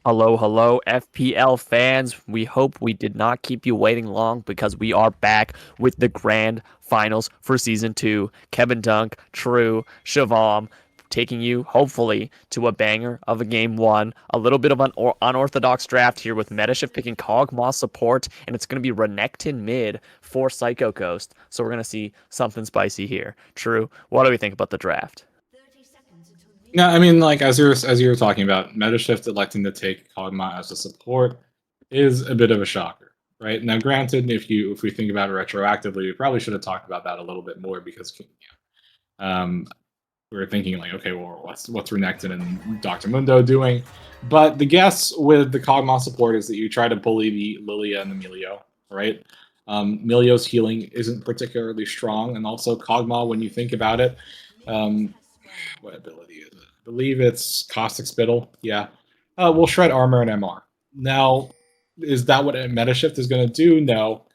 Hello, hello, FPL fans. We hope we did not keep you waiting long because we are back with the grand finals for season 2. Kevin Dunk, True, Shavam, taking you hopefully to a banger of a game 1. A little bit of an unorthodox draft here with Metashift picking Kog'Maw support, and it's going to be Renekton mid for Psycho Ghost. So we're going to see something spicy here. True, what do we think about the draft? No, I mean, like as you were talking about, Metashift electing to take Kog'Maw as a support is a bit of a shocker, right? Now, granted, if we think about it retroactively, we probably should have talked about that a little bit more because um, we were thinking like, okay, well, what's Renekton and Dr. Mundo doing? But the guess with the Kog'Maw support is that you try to bully the Lilia and the Melio, right? Melio's healing isn't particularly strong, and also Kog'Maw, when you think about it, um, what ability is it? I believe it's Caustic Spittle. Yeah. We'll shred armor and MR. Now, is that what a meta shift is going to do? No.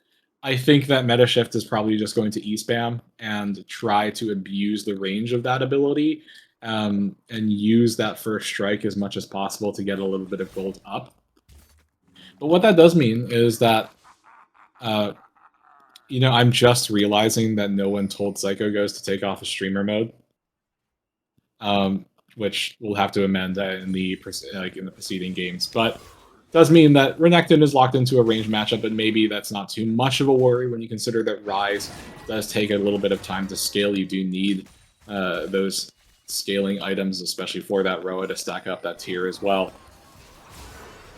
I think that meta shift is probably just going to e-spam and try to abuse the range of that ability, and use that first strike as much as possible to get a little bit of gold up. But what that does mean is that, uh, I'm just realizing that no one told Psycho Ghost to take off a streamer mode, um, which we'll have to amend in the preceding games. But does mean that Renekton is locked into a range matchup, but maybe that's not too much of a worry when you consider that Rise does take a little bit of time to scale. You do need those scaling items, especially for that Roa to stack up that tier as well.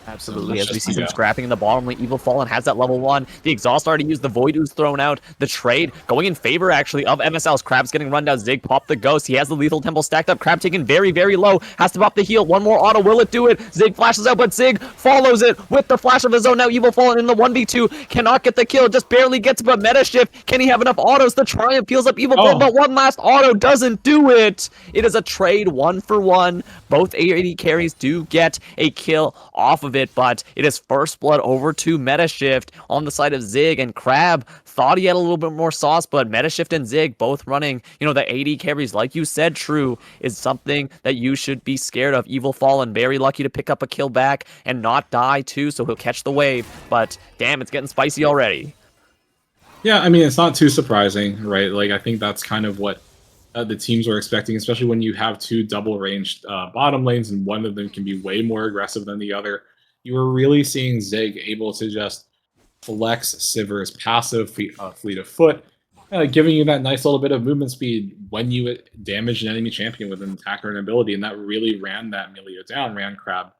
So Absolutely, that's as we just see my some go. scrapping in the bottom lane. Evil Fallen has that level 1. The exhaust already used. The Void Ooze thrown out. The trade going in favor, actually, of MSL's. Crab's getting run down. Zig popped the Ghost. He has the Lethal Temple stacked up. Crab taken very, very low. Has to pop the heal. One more auto. Will it do it? Zig flashes out, but Zig follows it with the flash of his own. Now Evil Fallen in the 1v2. Cannot get the kill. Just barely gets, but meta shift. Can he have enough autos? The Triumph heals up Evil Fallen, Oh, but one last auto doesn't do it. It is a trade 1-for-1. Both AD carries do get a kill off of it, but it is first blood over to Metashift on the side of Zig, and Crab thought he had a little bit more sauce, but Metashift and Zig both running, the AD carries, like you said, True, is something that you should be scared of. Evil Fallen, very lucky to pick up a kill back and not die too, so he'll catch the wave, but damn, it's getting spicy already. yeah. I mean, it's not too surprising, right? Like, I think that's kind of what the teams were expecting, especially when you have two double ranged bottom lanes and one of them can be way more aggressive than the other. You were really seeing Zig able to just flex Sivir's passive fleet of foot, giving you that nice little bit of movement speed when you damage an enemy champion with an attack or an ability, and that really ran that Melia down, ran Crab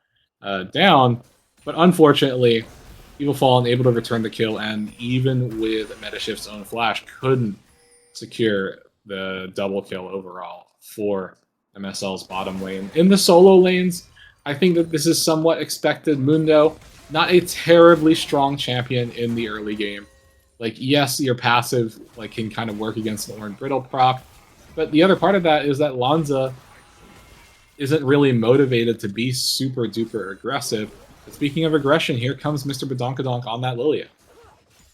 down. But unfortunately, Evil Fallen able to return the kill, and even with Metashift's own flash, couldn't secure the double kill overall for MSL's bottom lane. In the solo lanes, I think that this is somewhat expected. Mundo, not a terribly strong champion in the early game. Like, yes, your passive can kind of work against the Orange Brittle proc, but the other part of that is that Lanza isn't really motivated to be super duper aggressive. But speaking of aggression, here comes Mr. Badonkadonk on that Lilia.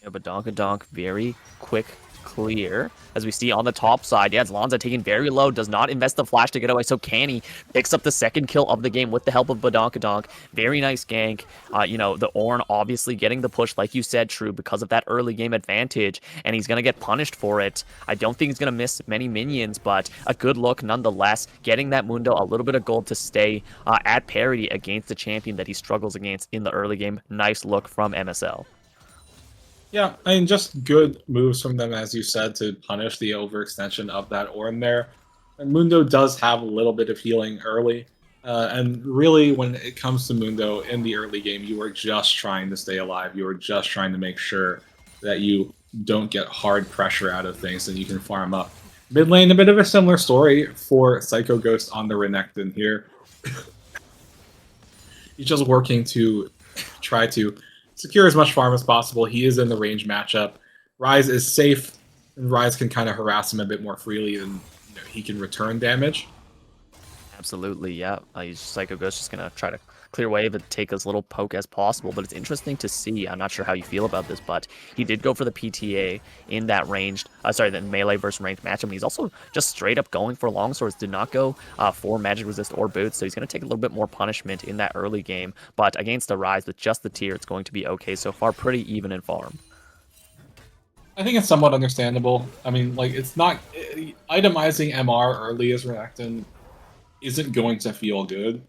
Yeah, but Donkadonk, very quick clear. As we see on the top side, yeah, it's Lonza taking very low, does not invest the flash to get away, so Canny picks up the second kill of the game with the help of Badonkadonk. Very nice gank. The Ornn obviously getting the push, like you said, True, because of that early game advantage, and he's going to get punished for it. I don't think he's going to miss many minions, but a good look nonetheless, getting that Mundo a little bit of gold to stay at parity against the champion that he struggles against in the early game. Nice look from MSL. Yeah, I mean, just good moves from them, as you said, to punish the overextension of that Ornn there. And Mundo does have a little bit of healing early. And really, when it comes to Mundo in the early game, you are just trying to stay alive. You are just trying to make sure that you don't get hard pressure out of things and you can farm up. Mid lane, a bit of a similar story for Psycho Ghost on the Renekton here. He's just working to try to secure as much farm as possible. He is in the range matchup. Rise is safe, and Rise can kind of harass him a bit more freely, and he can return damage. Absolutely, yeah. Psycho Ghost just gonna try to clear wave and take as little poke as possible. But it's interesting to see. I'm not sure how you feel about this, but he did go for the PTA in that ranged, the melee versus ranged matchup. And he's also just straight up going for longswords. Did not go for magic resist or boots, so he's going to take a little bit more punishment in that early game. But against the Rise with just the tier, it's going to be okay so far. Pretty even in farm. I think it's somewhat understandable. I mean, like, it's not... itemizing MR early as Reactant isn't going to feel good.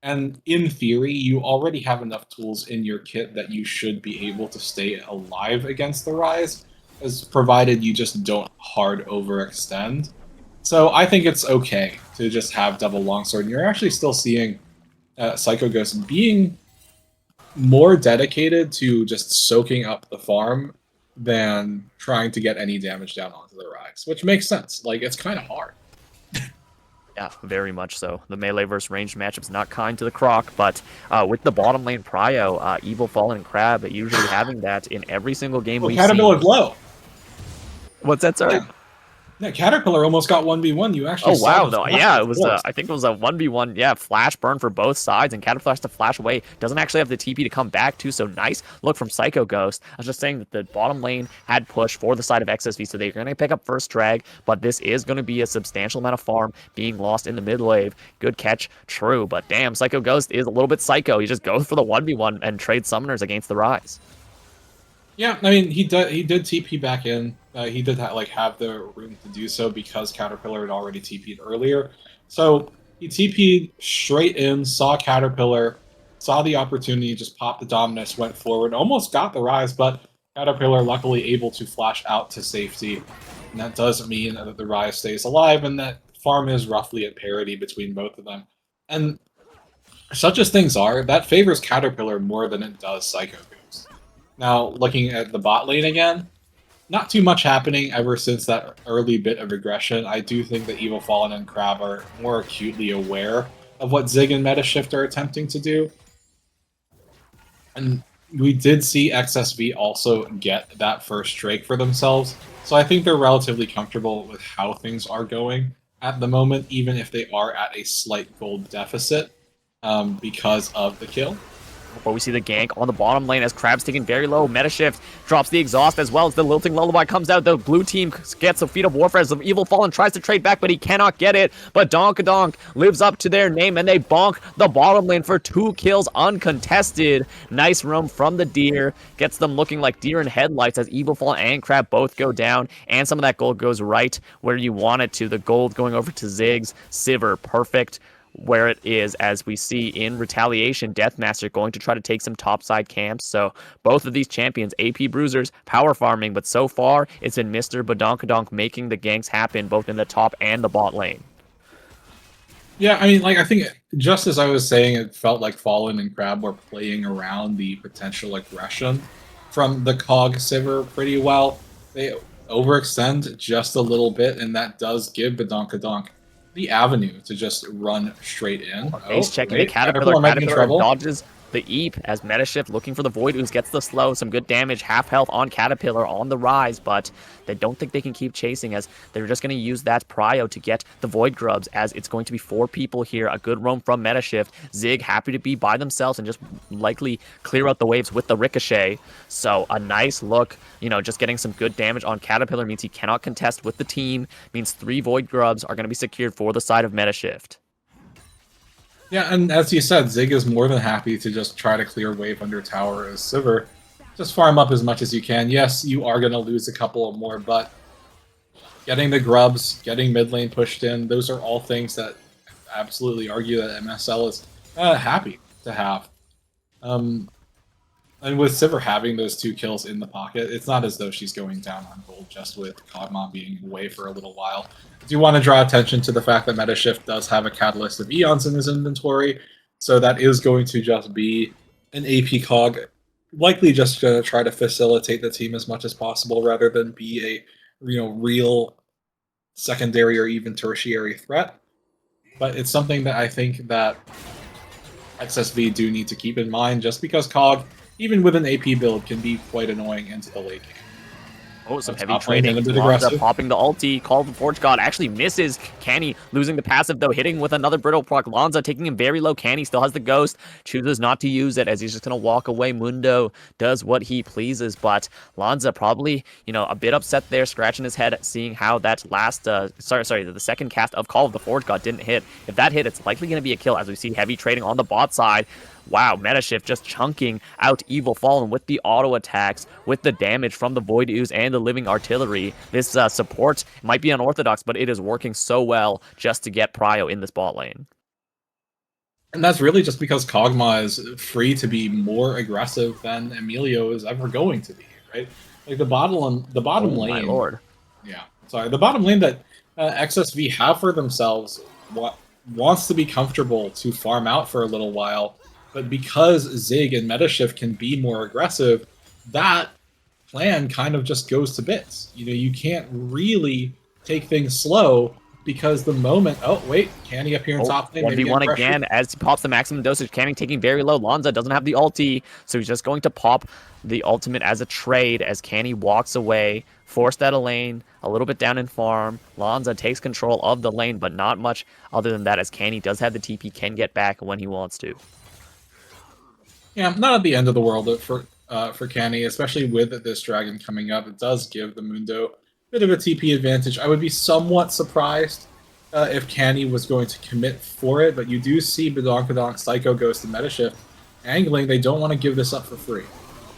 And in theory, you already have enough tools in your kit that you should be able to stay alive against the Rise, as provided you just don't hard overextend. So I think it's okay to just have double longsword. And you're actually still seeing Psycho Ghost being more dedicated to just soaking up the farm than trying to get any damage down onto the Rise, which makes sense. Like, it's kind of hard. Yeah, very much so. The melee versus ranged matchup's not kind to the Croc, but with the bottom lane prio, Evil Fallen and Crab usually having that in every single game we've Caterpillar's seen. low. What's that, sorry? Yeah, Caterpillar almost got 1v1. You actually Oh, wow. saw Yeah, it was, I think it was a 1v1, yeah, flash burn for both sides, and Caterpillar has to flash away. Doesn't actually have the TP to come back, too, so nice look from Psycho Ghost. I was just saying that the bottom lane had push for the side of XSV, so they're going to pick up first drag, but this is going to be a substantial amount of farm being lost in the mid wave. Good catch, true, but damn, Psycho Ghost is a little bit psycho. He just goes for the 1v1 and trades summoners against the Rise. Yeah, I mean, he did TP back in. He did have the room to do so because Caterpillar had already TP'd earlier. So he TP'd straight in, saw Caterpillar, saw the opportunity, just popped the Dominus, went forward, almost got the Rise, but Caterpillar luckily able to flash out to safety. And that does mean that the Rise stays alive and that farm is roughly at parity between both of them. And such as things are, that favors Caterpillar more than it does Psycho Ghost. Now, looking at the bot lane again, not too much happening ever since that early bit of aggression. I do think that Evil Fallen and Crab are more acutely aware of what Zig and Metashift are attempting to do. And we did see XSV also get that first Drake for themselves, so I think they're relatively comfortable with how things are going at the moment, even if they are at a slight gold deficit because of the kill. But we see the gank on the bottom lane as Crab's taking very low. Metashift drops the exhaust as well as the Lilting Lullaby comes out. The blue team gets a Feat of Warfare as the Evil Fallen tries to trade back, but he cannot get it. But Donkadonk lives up to their name, and they bonk the bottom lane for 2 kills uncontested. Nice roam from the Deer. Gets them looking like deer in headlights as Evil Fallen and Crab both go down, and some of that gold goes right where you want it to. The gold going over to Ziggs. Sivir, perfect where it is, as we see in Retaliation, Deathmaster going to try to take some topside camps. So both of these champions, AP Bruisers, power farming, but so far it's been Mr. Badonkadonk making the ganks happen both in the top and the bot lane. Yeah, I mean, I think just as I was saying, it felt like Fallen and Crab were playing around the potential aggression from the Cog Sivir pretty well. They overextend just a little bit, and that does give Badonkadonk the avenue to just run straight in. Ace checking the Caterpillar. Caterpillar dodges the Eep as Metashift looking for the Void Ooze, gets the slow, some good damage, half health on Caterpillar on the Rise, but they don't think they can keep chasing as they're just going to use that prio to get the Void Grubs, as it's going to be 4 people here. A good roam from Metashift. Zig happy to be by themselves and just likely clear out the waves with the Ricochet. So a nice look, just getting some good damage on Caterpillar means he cannot contest with the team, means 3 Void Grubs are going to be secured for the side of Metashift. Yeah, and as you said, Zig is more than happy to just try to clear wave under tower as Sivir. Just farm up as much as you can. Yes, you are going to lose a couple more, but getting the grubs, getting mid lane pushed in, those are all things that absolutely argue that MSL is happy to have. And with Sivir having those 2 kills in the pocket, it's not as though she's going down on gold just with Kog'Maw being away for a little while. I do want to draw attention to the fact that Metashift does have a Catalyst of Eons in his inventory, so that is going to just be an AP Cog, likely just going to try to facilitate the team as much as possible rather than be a real secondary or even tertiary threat. But it's something that I think that XSV do need to keep in mind, just because Cog, even with an AP build, can be quite annoying into the late game. Oh, some heavy Top lane trading. and a bit Lonza aggressive. popping the ulti. Call of the Forge God actually misses. Canny losing the passive, though, hitting with another brittle proc. Lonza taking him very low. Canny still has the ghost. Chooses not to use it as he's just going to walk away. Mundo does what he pleases, but Lonza probably, a bit upset there, scratching his head, seeing how that last, the second cast of Call of the Forge God didn't hit. If that hit, it's likely going to be a kill, as we see heavy trading on the bot side. Wow, Metashift just chunking out Evil Fallen with the auto attacks, with the damage from the Void Ooze and the Living Artillery. This support might be unorthodox, but it is working so well just to get Prio in this bot lane. And that's really just because Kog'Maw is free to be more aggressive than Emilio is ever going to be, right? Like the bottom Oh lane. my lord. Yeah, sorry. The bottom lane that XSV have for themselves wants to be comfortable to farm out for a little while, but because Zig and Metashift can be more aggressive, that plan kind of just goes to bits. You can't really take things slow because the moment... Oh, wait, Candy up here in top lane. 1v1 again as he pops the maximum dosage. Canning taking very low. Lonza doesn't have the ulti, so he's just going to pop the ultimate as a trade as Canny walks away, forced out of lane, a little bit down in farm. Lonza takes control of the lane, but not much other than that, as Canny does have the TP, can get back when he wants to. Yeah, not at the end of the world for Canny, especially with this dragon coming up. It does give the Mundo a bit of a TP advantage. I would be somewhat surprised if Canny was going to commit for it, but you do see Badonkadonk, Psycho Ghost, and Metashift angling. They don't want to give this up for free.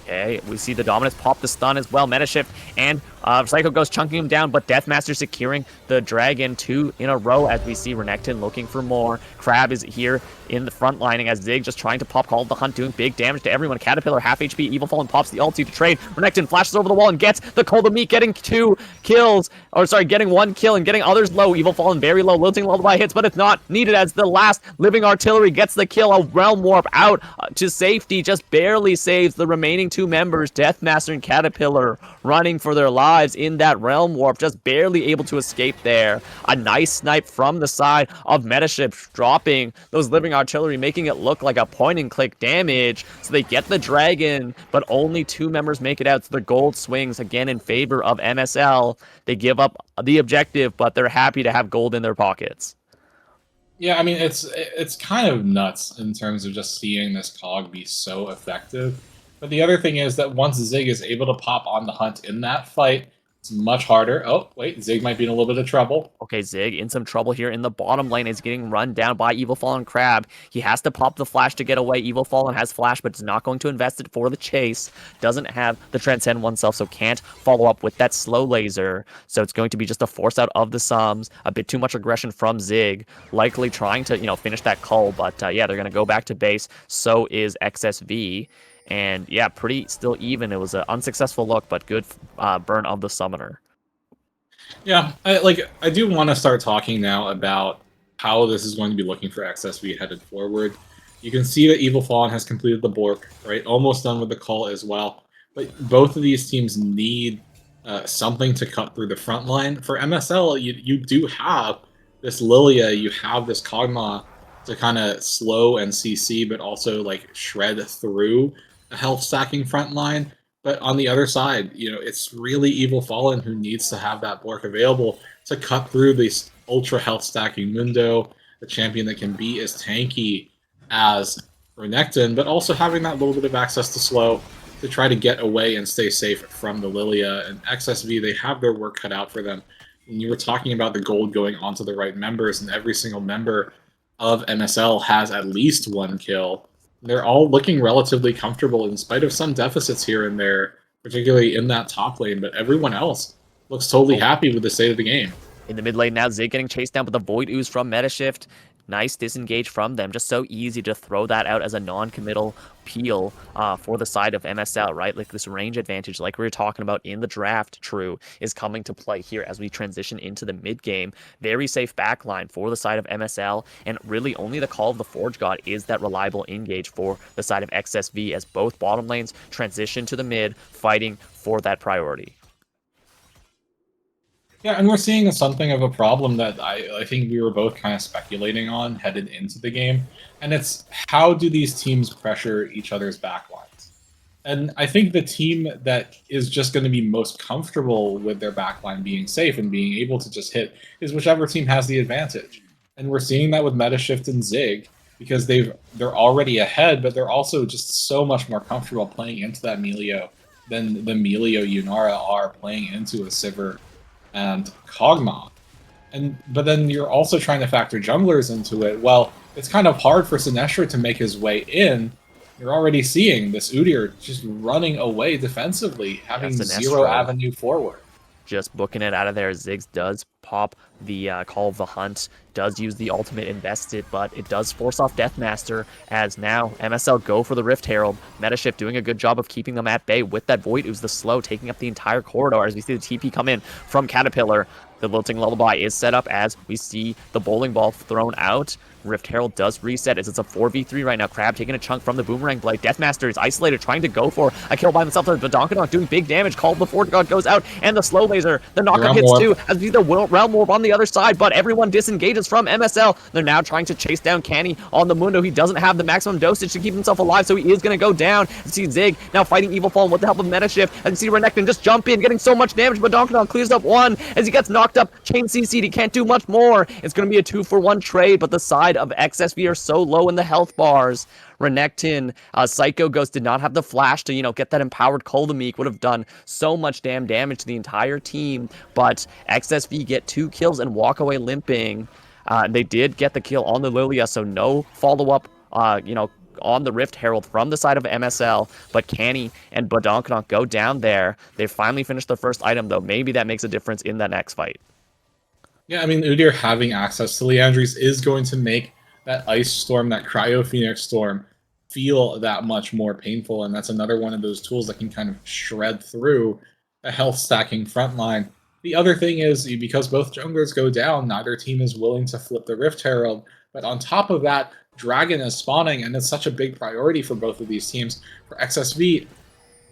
Okay, we see the Dominus pop the stun as well. Metashift and Psycho Ghost chunking him down, but Deathmaster securing the Dragon 2 in a row as we see Renekton looking for more. Crab is here in the front lining as Zig just trying to pop Call of the Hunt, doing big damage to everyone. Caterpillar half HP, Evil Fallen pops the ulti to trade. Renekton flashes over the wall and gets the Cold of Meat, getting getting 1 kill and getting others low. Evil Fallen very low, lilting lullaby hits, but it's not needed as the last Living Artillery gets the kill. A Realm Warp out to safety, just barely saves the remaining 2 members, Deathmaster and Caterpillar, running for their lives in that Realm Warp, just barely able to escape there. A nice snipe from the side of Metashift, dropping those Living Artillery, making it look like a point-and-click damage. So they get the Dragon, but only 2 members make it out. So the gold swings again in favor of MSL. They give up the objective, but they're happy to have gold in their pockets. Yeah, I mean, it's kind of nuts in terms of just seeing this Cog be so effective. But the other thing is that once Zig is able to pop on the Hunt in that fight, it's much harder. Oh, wait, Zig might be in a little bit of trouble. Okay, Zig in some trouble here in the bottom lane. Is getting run down by Evil Fallen Crab. He has to pop the flash to get away. Evil Fallen has flash, but is not going to invest it for the chase. Doesn't have the Transcend oneself, so can't follow up with that slow laser. So it's going to be just a force out of the sums. A bit too much aggression from Zig. Likely trying to, finish that cull, but yeah, they're going to go back to base. So is XSV. And yeah, pretty still even. It was an unsuccessful look, but good burn of the summoner. Yeah, I do want to start talking now about how this is going to be looking for XSV headed forward. You can see that Evil Fallen has completed the Bork, right? Almost done with the call as well. But both of these teams need something to cut through the front line. For MSL, you do have this Lilia, you have this Kog'Maw to kind of slow and CC, but also shred through a health stacking front line. But on the other side, it's really Evil Fallen who needs to have that Bork available to cut through this ultra health stacking Mundo, the champion that can be as tanky as Renekton, but also having that little bit of access to slow to try to get away and stay safe from the Lilia. And XSV, they have their work cut out for them. And you were talking about the gold going onto the right members, and every single member of MSL has at least 1 kill. They're all looking relatively comfortable in spite of some deficits here and there, particularly in that top lane, but everyone else looks totally happy with the state of the game. In the mid lane now, Zig getting chased down with the Void Ooze from Metashift. Nice disengage from them. Just so easy to throw that out as a non-committal peel for the side of MSL, right? Like this range advantage, like we were talking about in the draft, True, is coming to play here as we transition into the mid game. Very safe backline for the side of MSL, and really only the Call of the Forge God is that reliable engage for the side of XSV as both bottom lanes transition to the mid, fighting for that priority. Yeah, and we're seeing something of a problem that I think we were both kind of speculating on headed into the game, and it's how do these teams pressure each other's backlines? And I think the team that is just going to be most comfortable with their backline being safe and being able to just hit is whichever team has the advantage. And we're seeing that with Metashift and Zig because they're already ahead, but they're also just so much more comfortable playing into that Melio than the Melio Yunara are playing into a Sivir and Kog'Maw. But then you're also trying to factor junglers into it. Well, it's kind of hard for Sinestro to make his way in. You're already seeing this Udyr just running away defensively, having zero Sinestro avenue forward. just booking it out of there. Ziggs does pop the Call of the Hunt, does use the ultimate invested, but it does force off Deathmaster as now MSL go for the Rift Herald. Metashift doing a good job of keeping them at bay with that Void Ooze, the slow, taking up the entire corridor as we see the TP come in from Caterpillar. The Lilting Lullaby is set up as we see the bowling ball thrown out. Rift Herald does reset as it's a 4v3 right now. Crab taking a chunk from the Boomerang Blade. Deathmaster is isolated, trying to go for a kill by himself. But Donkadonk doing big damage. Called before God goes out. And the slow laser. The knockup hits too. As we see the Realm Orb on the other side. But everyone disengages from MSL. They're now trying to chase down Canny on the Mundo. He doesn't have the maximum dosage to keep himself alive, so he is going to go down. You see Zig now fighting Evil Fallen with the help of Metashift. And you see Renekton just jump in, getting so much damage. But Donkadonk clears up one as he gets knocked up. Chain CC'd. He can't do much more. It's going to be a 2-for-1 trade, but the side of XSV are so low in the health bars. Renekton, Psycho Ghost did not have the flash to, get that empowered Koldameek. Would have done so much damn damage to the entire team, but XSV get 2 kills and walk away limping. They did get the kill on the Lilia, so no follow-up, on the Rift Herald from the side of MSL, but Canny and Badonkadonk go down there. They finally finished the first item, though. Maybe that makes a difference in that next fight. Yeah, I mean, Udyr having access to Liandry's is going to make that Ice Storm, that Cryo Phoenix Storm, feel that much more painful, and that's another one of those tools that can kind of shred through a health stacking front line. The other thing is, because both junglers go down, neither team is willing to flip the Rift Herald, but on top of that, Dragon is spawning, and it's such a big priority for both of these teams. For XSV,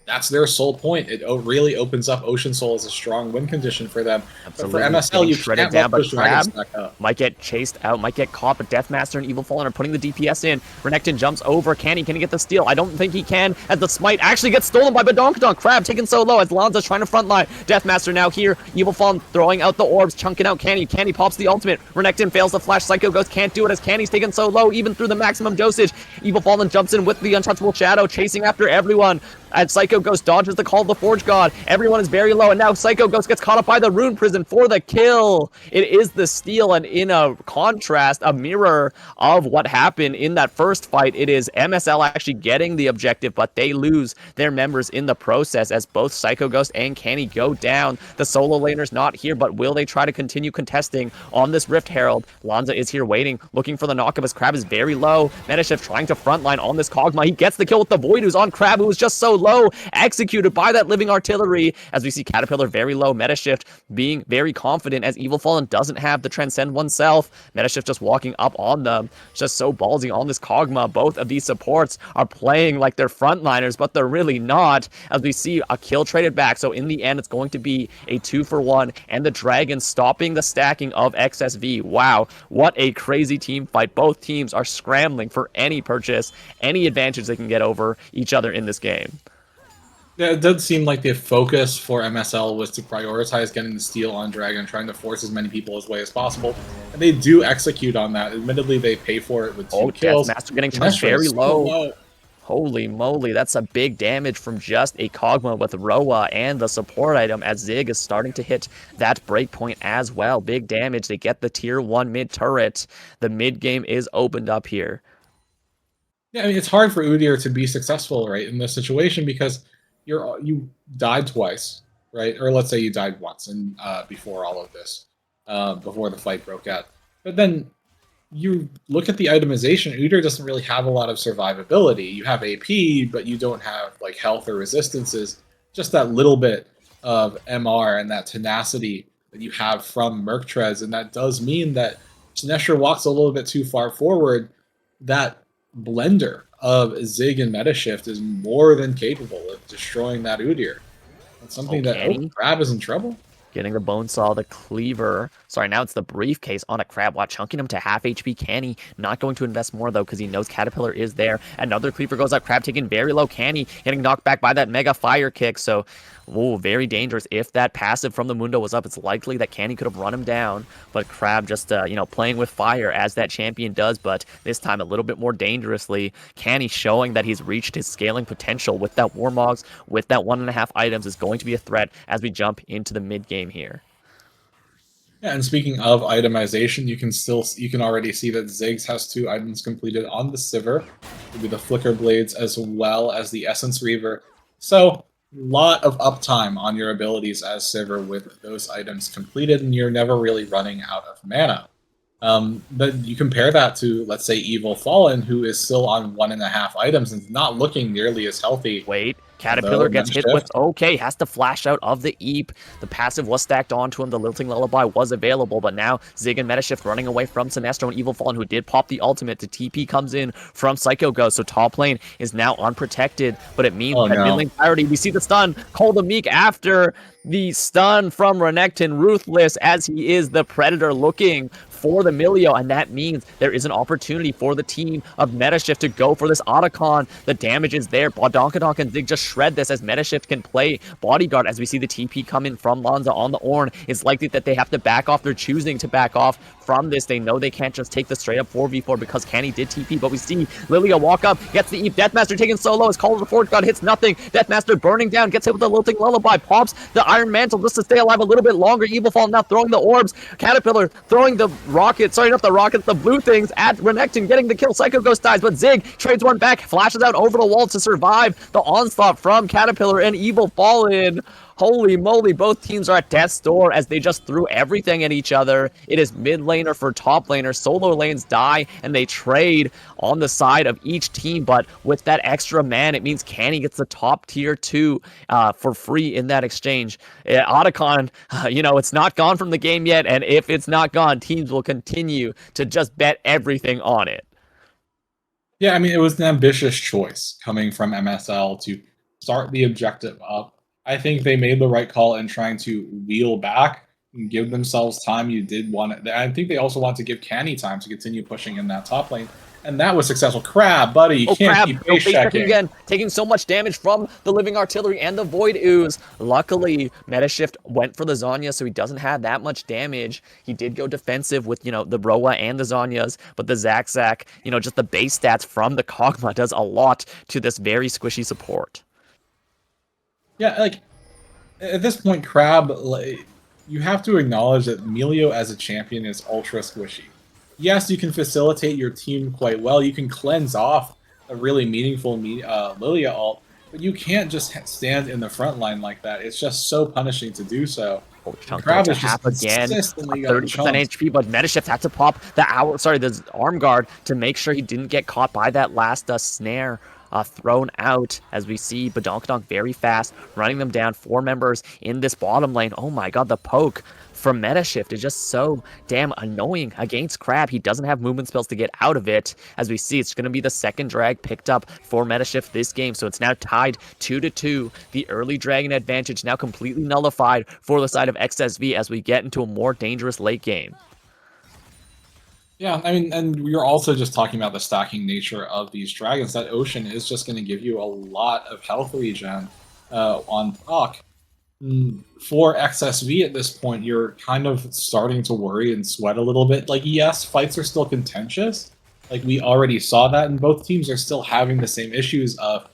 that's their sole point. It really opens up Ocean Soul as a strong win condition for them. Absolutely. But for MSL, you can't let those dragons stack up. Might get chased out, might get caught, but Deathmaster and Evil Fallen are putting the DPS in. Renekton jumps over. Can he get the steal? I don't think he can, as the smite actually gets stolen by Badonkadonk. Crab taken so low as Lanza's trying to frontline. Deathmaster now here. Evil Fallen throwing out the orbs, chunking out Canny. Canny pops the ultimate. Renekton fails the flash. Psycho Ghost can't do it as Canny's taken so low, even through the maximum dosage. Evil Fallen jumps in with the untouchable shadow, chasing after everyone. And Psycho Ghost dodges the call of the Forge God. Everyone is very low, and now Psycho Ghost gets caught up by the Rune Prison for the kill. It is the steal, and in a contrast, a mirror of what happened in that first fight, it is MSL actually getting the objective, but they lose their members in the process as both Psycho Ghost and Canny go down. The solo laner's not here, but will they try to continue contesting on this Rift Herald? Lanza is here waiting, looking for the knockup as Crab is very low. Metashift trying to frontline on this Kog'Maw. He gets the kill with the Void Ooze on Crab, who was just so low, executed by that living artillery, as we see Caterpillar very low. Metashift being very confident as Evil Fallen doesn't have the Transcend oneself. Metashift just walking up on them, just so ballsy on this Kog'Maw. Both of these supports are playing like they're frontliners, but they're really not, as we see a kill traded back. So in the end, it's going to be a 2-for-1, and the Dragon stopping the stacking of XSV. Wow, what a crazy team fight. Both teams are scrambling for any purchase, any advantage they can get over each other in this game. Yeah, it did seem like the focus for MSL was to prioritize getting the steal on Dragon, trying to force as many people his way as possible. And they do execute on that. Admittedly, they pay for it with 2 kills. Deathmaster getting charged very low. Holy moly, that's a big damage from just a Kog'Maw with Roa and the support item, as Zig is starting to hit that breakpoint as well. Big damage. They get the tier 1 mid turret. The mid game is opened up here. Yeah, I mean, it's hard for Udyr to be successful, right, in this situation because you died twice, right? Or let's say you died once and before all of this, before the fight broke out. But then you look at the itemization, Udyr doesn't really have a lot of survivability. You have AP, but you don't have like health or resistances. Just that little bit of MR and that tenacity that you have from Merctrez, and that does mean that Sinestro walks a little bit too far forward. That blender of Zig and Metashift is more than capable of destroying that Udyr. That's something that Crab is in trouble. Getting the bone saw, the cleaver. Sorry, now it's the briefcase on a crab. Wow, chunking him to half HP. Canny not going to invest more though because he knows Caterpillar is there. Another cleaver goes up. Crab taking very low. Canny getting knocked back by that mega fire kick. So, ooh, very dangerous. If that passive from the Mundo was up, it's likely that Canny could have run him down. But Crab just, playing with fire as that champion does. But this time a little bit more dangerously. Canny showing that he's reached his scaling potential with that Warmogs, with that 1.5 items is going to be a threat as we jump into the mid game here. Yeah, and speaking of itemization, you can already see that Ziggs has 2 items completed on the Sivir. It'll be the Flicker Blades as well as the Essence Reaver. So, lot of uptime on your abilities as Sivir with those items completed, and you're never really running out of mana. But you compare that to, let's say, Evil Fallen, who is still on 1.5 items and not looking nearly as healthy. Wait, Caterpillar gets hit with, okay, has to flash out of the Eep. The passive was stacked onto him. The Lilting Lullaby was available, but now Zig and Metashift running away from Sinestro and Evil Fallen, who did pop the ultimate. The TP comes in from Psycho Ghost, so top lane is now unprotected, but it means that mid lane priority. We see the stun, Call the Meek after the stun from Renekton, ruthless as he is the Predator looking for the Milio, and that means there is an opportunity for the team of Metashift to go for this Otacon. The damage is there. Donkadonk and Zig just shred this as Metashift can play bodyguard as we see the TP come in from Lonza on the Ornn. It's likely that they have to back off. They're choosing to back off from this. They know they can't just take the straight up 4v4 because Canny did TP, but we see Lilia walk up, gets the Eve. Deathmaster taken solo as Call of the Forge God hits nothing. Deathmaster burning down, gets hit with the Lilting Lullaby, pops the Iron Mantle just to stay alive a little bit longer. Evil Fall now throwing the orbs. Caterpillar throwing the rockets, sorry, not the rockets, the blue things at Renekton, getting the kill. Psycho Ghost dies, but Zig trades one back, flashes out over the wall to survive the onslaught from Caterpillar and Evil Fallen. Holy moly, both teams are at death's door as they just threw everything at each other. It is mid laner for top laner. Solo lanes die, and they trade on the side of each team, but with that extra man, it means Canny gets the top tier 2 for free in that exchange. Otacon, it's not gone from the game yet, and if it's not gone, teams will continue to just bet everything on it. Yeah, I mean, it was an ambitious choice coming from MSL to start the objective up. I think they made the right call in trying to wheel back and give themselves time. You did want it. I think they also want to give Canny time to continue pushing in that top lane, and that was successful. Crab, buddy, you can't Crab, keep base checking again, taking so much damage from the Living Artillery and the Void Ooze. Luckily, Metashift went for the Zanya, so he doesn't have that much damage. He did go defensive with, the Roa and the Zanyas, but the Zac, just the base stats from the Kog'Maw does a lot to this very squishy support. Yeah, like, at this point, Crab, you have to acknowledge that Milio as a champion is ultra squishy. Yes, you can facilitate your team quite well. You can cleanse off a really meaningful Lilia ult, but you can't just stand in the front line like that. It's just so punishing to do so. Crab is just again, 30% HP, but Metashift had to pop the arm guard to make sure he didn't get caught by that last snare. Thrown out as we see Badonkadonk very fast, running them down. 4 members in this bottom lane. Oh my god, the poke from Metashift is just so damn annoying against Crab. He doesn't have movement spells to get out of it. As we see, it's going to be the second drag picked up for Metashift this game, so it's now tied 2-2. The early dragon advantage now completely nullified for the side of XSV as we get into a more dangerous late game. Yeah, I mean, and we're also just talking about the stacking nature of these dragons. That ocean is just going to give you a lot of health regen on proc. For XSV at this point, you're kind of starting to worry and sweat a little bit. Like, yes, fights are still contentious. Like, we already saw that, and both teams are still having the same issues of,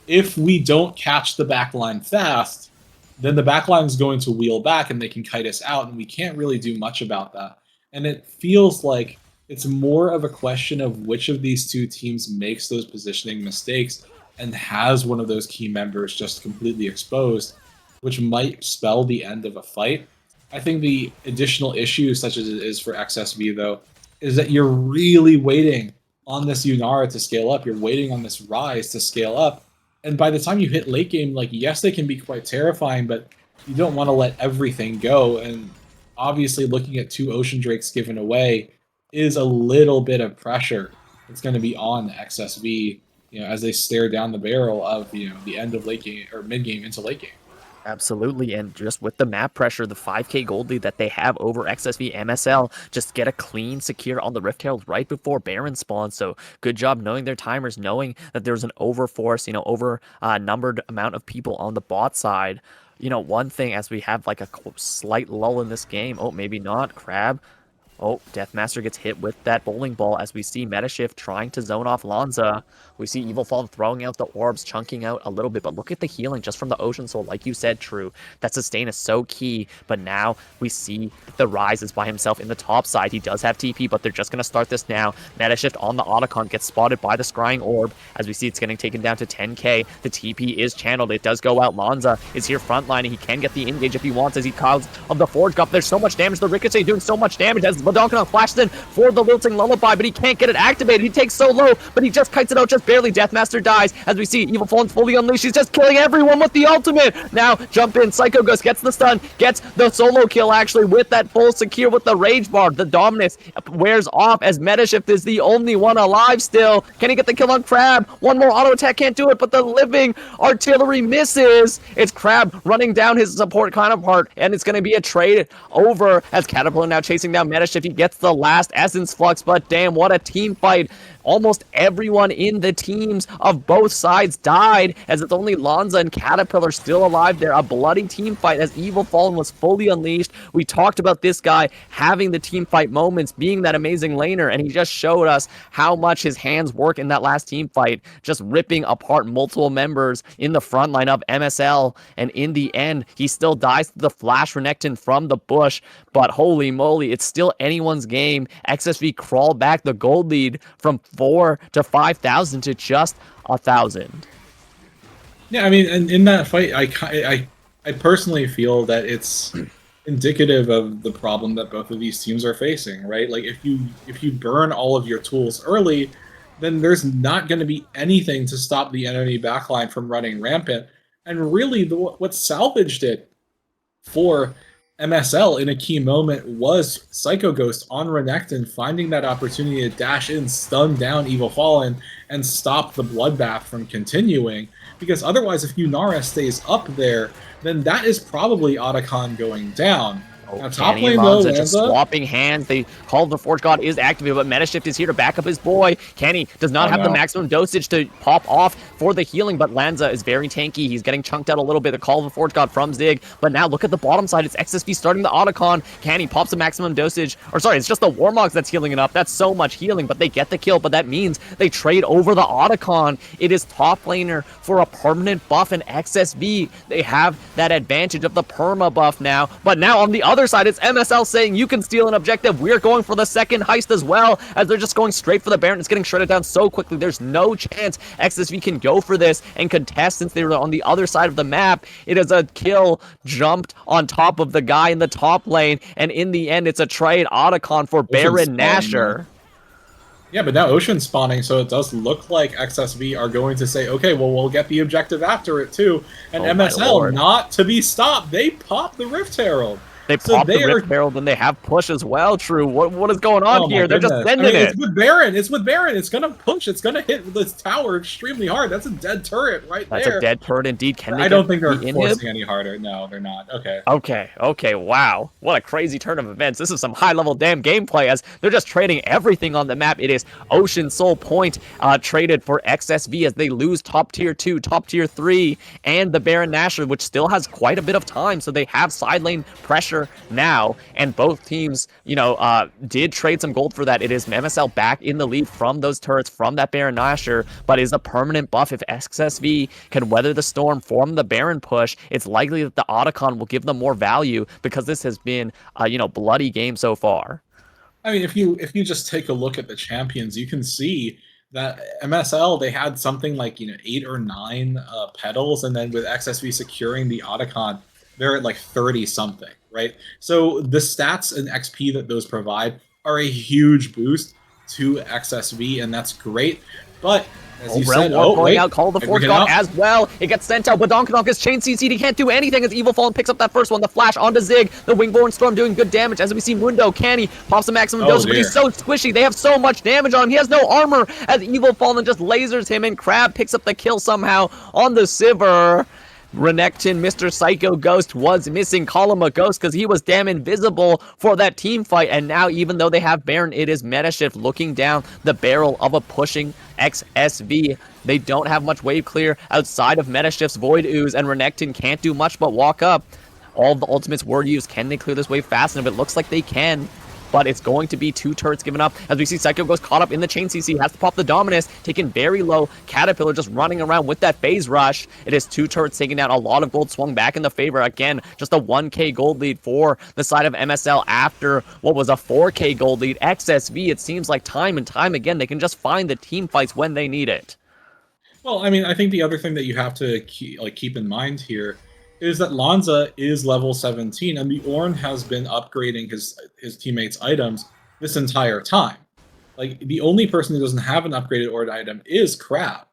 if we don't catch the backline fast, then the backline is going to wheel back and they can kite us out, and we can't really do much about that. And it feels like it's more of a question of which of these two teams makes those positioning mistakes and has one of those key members just completely exposed, which might spell the end of a fight. I think the additional issue, such as it is for XSV, though, is that you're really waiting on this Yunara to scale up. You're waiting on this Rise to scale up. And by the time you hit late game, like, yes, they can be quite terrifying, but you don't want to let everything go. And obviously looking at 2 Ocean Drakes given away is a little bit of pressure that's going to be on XSV, as they stare down the barrel of, the end of late game or mid game into late game. Absolutely, and just with the map pressure, the 5k gold lead that they have over XSV MSL, just get a clean secure on the Rift Herald right before Baron spawns. So good job knowing their timers, knowing that there's an overforce, over numbered amount of people on the bot side. One thing as we have like a slight lull in this game. Oh, maybe not. Crab. Oh, Deathmaster gets hit with that bowling ball as we see Metashift trying to zone off Lanza. We see Evil Fallen throwing out the orbs, chunking out a little bit, but look at the healing just from the Ocean Soul. Like you said, True, that sustain is so key, but now we see the Rise is by himself in the top side. He does have TP, but they're just going to start this now. Metashift on the Otacon gets spotted by the Scrying Orb. As we see, it's getting taken down to 10k. The TP is channeled. It does go out. Lanza is here frontlining. He can get the engage if he wants as he calls of the Forge Gup. There's so much damage. The Ricochet doing so much damage as Badonkadonk flashes in for the Lilting Lullaby, but he can't get it activated. He takes so low, but he just kites it out just barely. Deathmaster dies as we see Evil Fallen fully unleashed. He's just killing everyone with the ultimate. Now jump in. Psycho Ghost gets the stun, gets the solo kill actually with that full secure with the Rage Bar. The Dominus wears off as Metashift is the only one alive still. Can he get the kill on Crab? One more auto attack can't do it, but the living artillery misses. It's Crab running down his support counterpart, and it's going to be a trade over as Caterpillar now chasing down Metashift. He gets the last Essence Flux, but damn, what a team fight. Almost everyone in the teams of both sides died, as it's only Lanza and Caterpillar still alive there. A bloody team fight as Evil Fallen was fully unleashed. We talked about this guy having the team fight moments, being that amazing laner, and he just showed us how much his hands work in that last team fight, just ripping apart multiple members in the front line of MSL, and in the end, he still dies to the Flash Renekton from the bush, but holy moly, it's still anyone's game. XSV crawled back the gold lead from 4 to 5,000 to just 1,000. Yeah, I mean, and in that fight, I personally feel that it's indicative of the problem that both of these teams are facing, right? Like if you burn all of your tools early, then there's not going to be anything to stop the enemy backline from running rampant. And really, what salvaged it for MSL in a key moment was Psycho Ghost on Renekton finding that opportunity to dash in, stun down Evil Fallen, and stop the bloodbath from continuing. Because otherwise, if Yunara stays up there, then that is probably Otacon going down. Now, top Kenny lane and though, Lanza just Lanza, swapping hands. They call the Forge God is activated, but Metashift is here to back up his boy. Kenny does not have the maximum dosage to pop off for the healing, but Lanza is very tanky. He's getting chunked out a little bit. The call of the Forge God from Zig, but now look at the bottom side. It's XSV starting the Otacon. Kenny pops a maximum dosage, or sorry, it's just the Warmogs that's healing it up. That's so much healing, but they get the kill, but that means they trade over the Otacon. It is top laner for a permanent buff, and XSV, they have that advantage of the perma buff now, but now on the other side, it's MSL saying you can steal an objective. We're going for the second heist as well, as they're just going straight for the Baron. It's getting shredded down so quickly. There's no chance XSV can go for this and contest since they were on the other side of the map. It is a kill jumped on top of the guy in the top lane, and in the end, it's a trade Otacon for Baron Nashor. Yeah, but now Ocean's spawning, so it does look like XSV are going to say, okay, well, we'll get the objective after it too. And MSL, not to be stopped. They pop the Rift Herald. They pop the Rift Herald and they have push as well, True. What is going on here? They're just sending it. It's with Baron. It's with Baron. It's going to push. It's going to hit this tower extremely hard. That's a dead turret right there. That's a dead turret indeed. Can they I don't think they're forcing any harder. No, they're not. Okay. Okay. Wow. What a crazy turn of events. This is some high-level damn gameplay as they're just trading everything on the map. It is Ocean Soul Point traded for XSV as they lose top tier 2, top tier 3, and the Baron Nashor, which still has quite a bit of time. So they have side lane pressure now, and both teams, did trade some gold for that. It is MSL back in the lead from those turrets, from that Baron Nashor, but is a permanent buff. If XSV can weather the storm from the Baron push, it's likely that the Otacon will give them more value because this has been a, bloody game so far. I mean, if you just take a look at the champions, you can see that MSL, they had something like 8 or 9 petals, and then with XSV securing the Otacon, they're at like 30 something, right? So the stats and XP that those provide are a huge boost to XSV, and that's great. But as you said, out, call the Forge God as well. It gets sent out, but Badonkadonk is chain CC'd. He can't do anything as Evil Fallen picks up that first one. The flash onto Zig. The Wingborn Storm doing good damage as we see Mundo. Canny pops a maximum dose, but he's so squishy. They have so much damage on him. He has no armor as Evil Fallen just lasers him, and Crab picks up the kill somehow on the Sivir. Renekton, Mr. Psycho Ghost, was missing. Call him a ghost because he was damn invisible for that team fight. And now, even though they have Baron, it is Metashift looking down the barrel of a pushing XSV. They don't have much wave clear outside of Metashift's Void Ooze, and Renekton can't do much but walk up. All of the ultimates were used. Can they clear this wave fast enough? It looks like they can, but it's going to be 2 turrets given up. As we see Psycho Ghost caught up in the chain CC, has to pop the Dominus, taken very low. Caterpillar just running around with that phase rush. It is 2 turrets taking down. A lot of gold swung back in the favor. Again, just a 1k gold lead for the side of MSL after what was a 4k gold lead. XSV, it seems like time and time again, they can just find the team fights when they need it. Well, I mean, I think the other thing that you have to keep in mind here is that Lanza is level 17, and the Ornn has been upgrading his teammates' items this entire time. Like, the only person who doesn't have an upgraded Ornn item is Crab.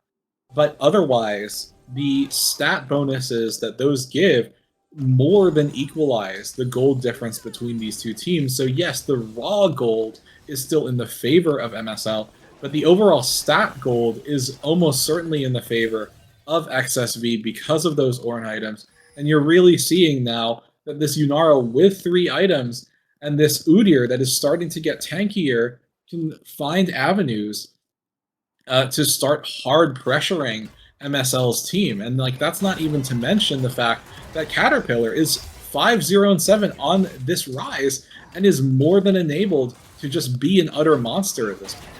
But otherwise, the stat bonuses that those give more than equalize the gold difference between these two teams. So yes, the raw gold is still in the favor of MSL, but the overall stat gold is almost certainly in the favor of XSV because of those Ornn items. And you're really seeing now that this Yunara with 3 items and this Udyr that is starting to get tankier can find avenues to start hard pressuring MSL's team. And like, that's not even to mention the fact that Caterpillar is 5-0-7 on this rise and is more than enabled to just be an utter monster at this point.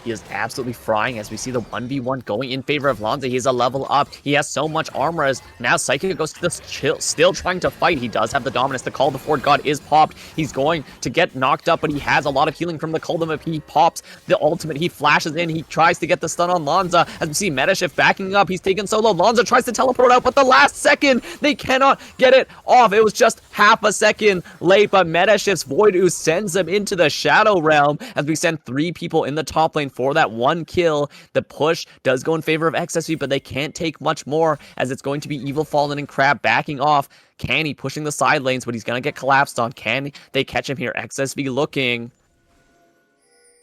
He is absolutely frying as we see the 1v1 going in favor of Lanza. He's a level up. He has so much armor as now Psycho goes to this still trying to fight. He does have the Dominus. The Call of the Ford God is popped. He's going to get knocked up, but he has a lot of healing from the Call of. He pops the ultimate. He flashes in. He tries to get the stun on Lanza. As we see Metashift backing up. He's taken solo. Lanza tries to teleport out, but the last second, they cannot get it off. It was just half a second late, but Metashift's Void Ooze sends him into the Shadow Realm as we send 3 people in the top lane for that 1 kill. The push does go in favor of XSV, but they can't take much more as it's going to be Evil Fallen and Crab backing off. Canny pushing the side lanes, but he's going to get collapsed on. Can they catch him here? XSV looking.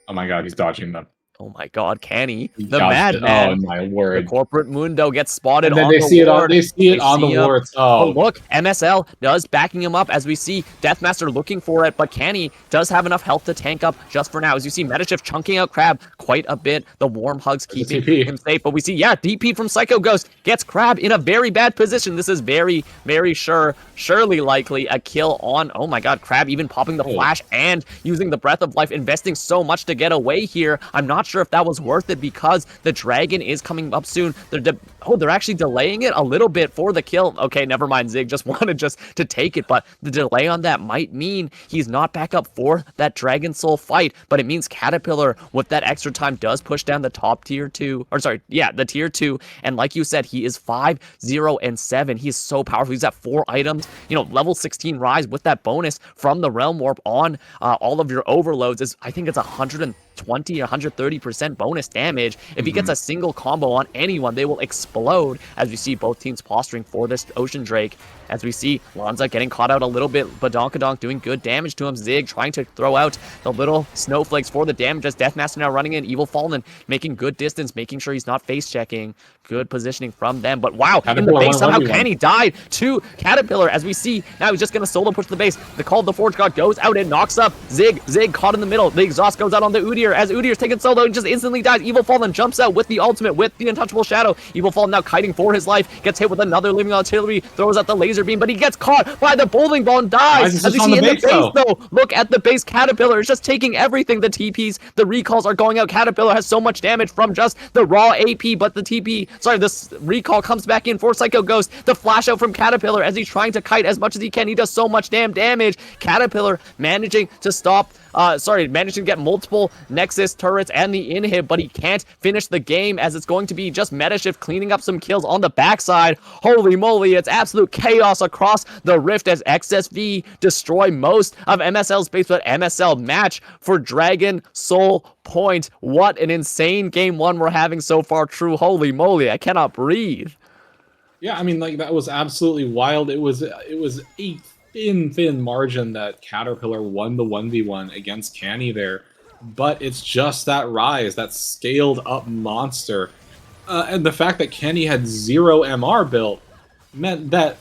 Oh my god, he's dodging them. Oh my god, Canny, He the dodged it. madman. Oh my word. The Corporate Mundo gets spotted And then on they the see ward. they see it on the wards. Oh, Oh, look, MSL does backing him up as we see Deathmaster looking for it, but Canny does have enough health to tank up just for now. As you see Metashift chunking out Crab quite a bit. The warm hugs keeping him safe, but we see, yeah, DP from Psycho Ghost gets Crab in a very bad position. This is very, very surely likely a kill on, oh my god, Crab even popping the flash and using the Breath of Life, investing so much to get away here. I'm not sure if that was worth it because the dragon is coming up soon. They're actually delaying it a little bit for the kill. Okay, never mind. Zig just wanted to take it, but the delay on that might mean he's not back up for that Dragon Soul fight, but it means Caterpillar with that extra time does push down the top tier 2, or sorry, yeah, the tier 2, and like you said, he is 5-0-7. He is so powerful. He's at 4 items, you know, level 16 rise with that bonus from the Realm Warp on all of your overloads is, I think it's 120 or 130% bonus damage. If he gets a single combo on anyone, they will explode, as we see both teams posturing for this Ocean Drake. As we see Lanza getting caught out a little bit, Badonkadonk doing good damage to him. Zig trying to throw out the little snowflakes for the damage as Deathmaster now running in. Evil Fallen making good distance, making sure he's not face checking. Good positioning from them, but wow, in the base somehow Kenny died to Caterpillar. As we see now he's just gonna solo push the base. The Call of the Forge God goes out and knocks up Zig. Zig caught in the middle. The exhaust goes out on the Udyr as Udyr's taken solo and just instantly dies. Evil Fallen jumps out with the ultimate with the Untouchable Shadow. Evil Fallen now kiting for his life, gets hit with another living artillery, throws out the laser beam, but he gets caught by the bowling ball and dies. As we see in the base though, look at the base. Caterpillar is just taking everything. The TPs, the recalls are going out. Caterpillar has so much damage from just the raw AP, but the this recall comes back in for Psycho Ghost. The flash out from Caterpillar as he's trying to kite as much as he can. He does so much damn damage. Caterpillar managing to stop managing to get multiple Nexus turrets and the inhib, but he can't finish the game as it's going to be just Metashift cleaning up some kills on the backside. Holy moly, it's absolute chaos across the rift as XSV destroy most of MSL's base, but MSL match for Dragon Soul point. What an insane game 1 we're having so far. True, holy moly, I cannot breathe. Yeah, I mean, like, that was absolutely wild. It was a thin margin that Caterpillar won the 1v1 against Canny there, but it's just that rise, that scaled up monster, and the fact that Canny had 0 MR built meant that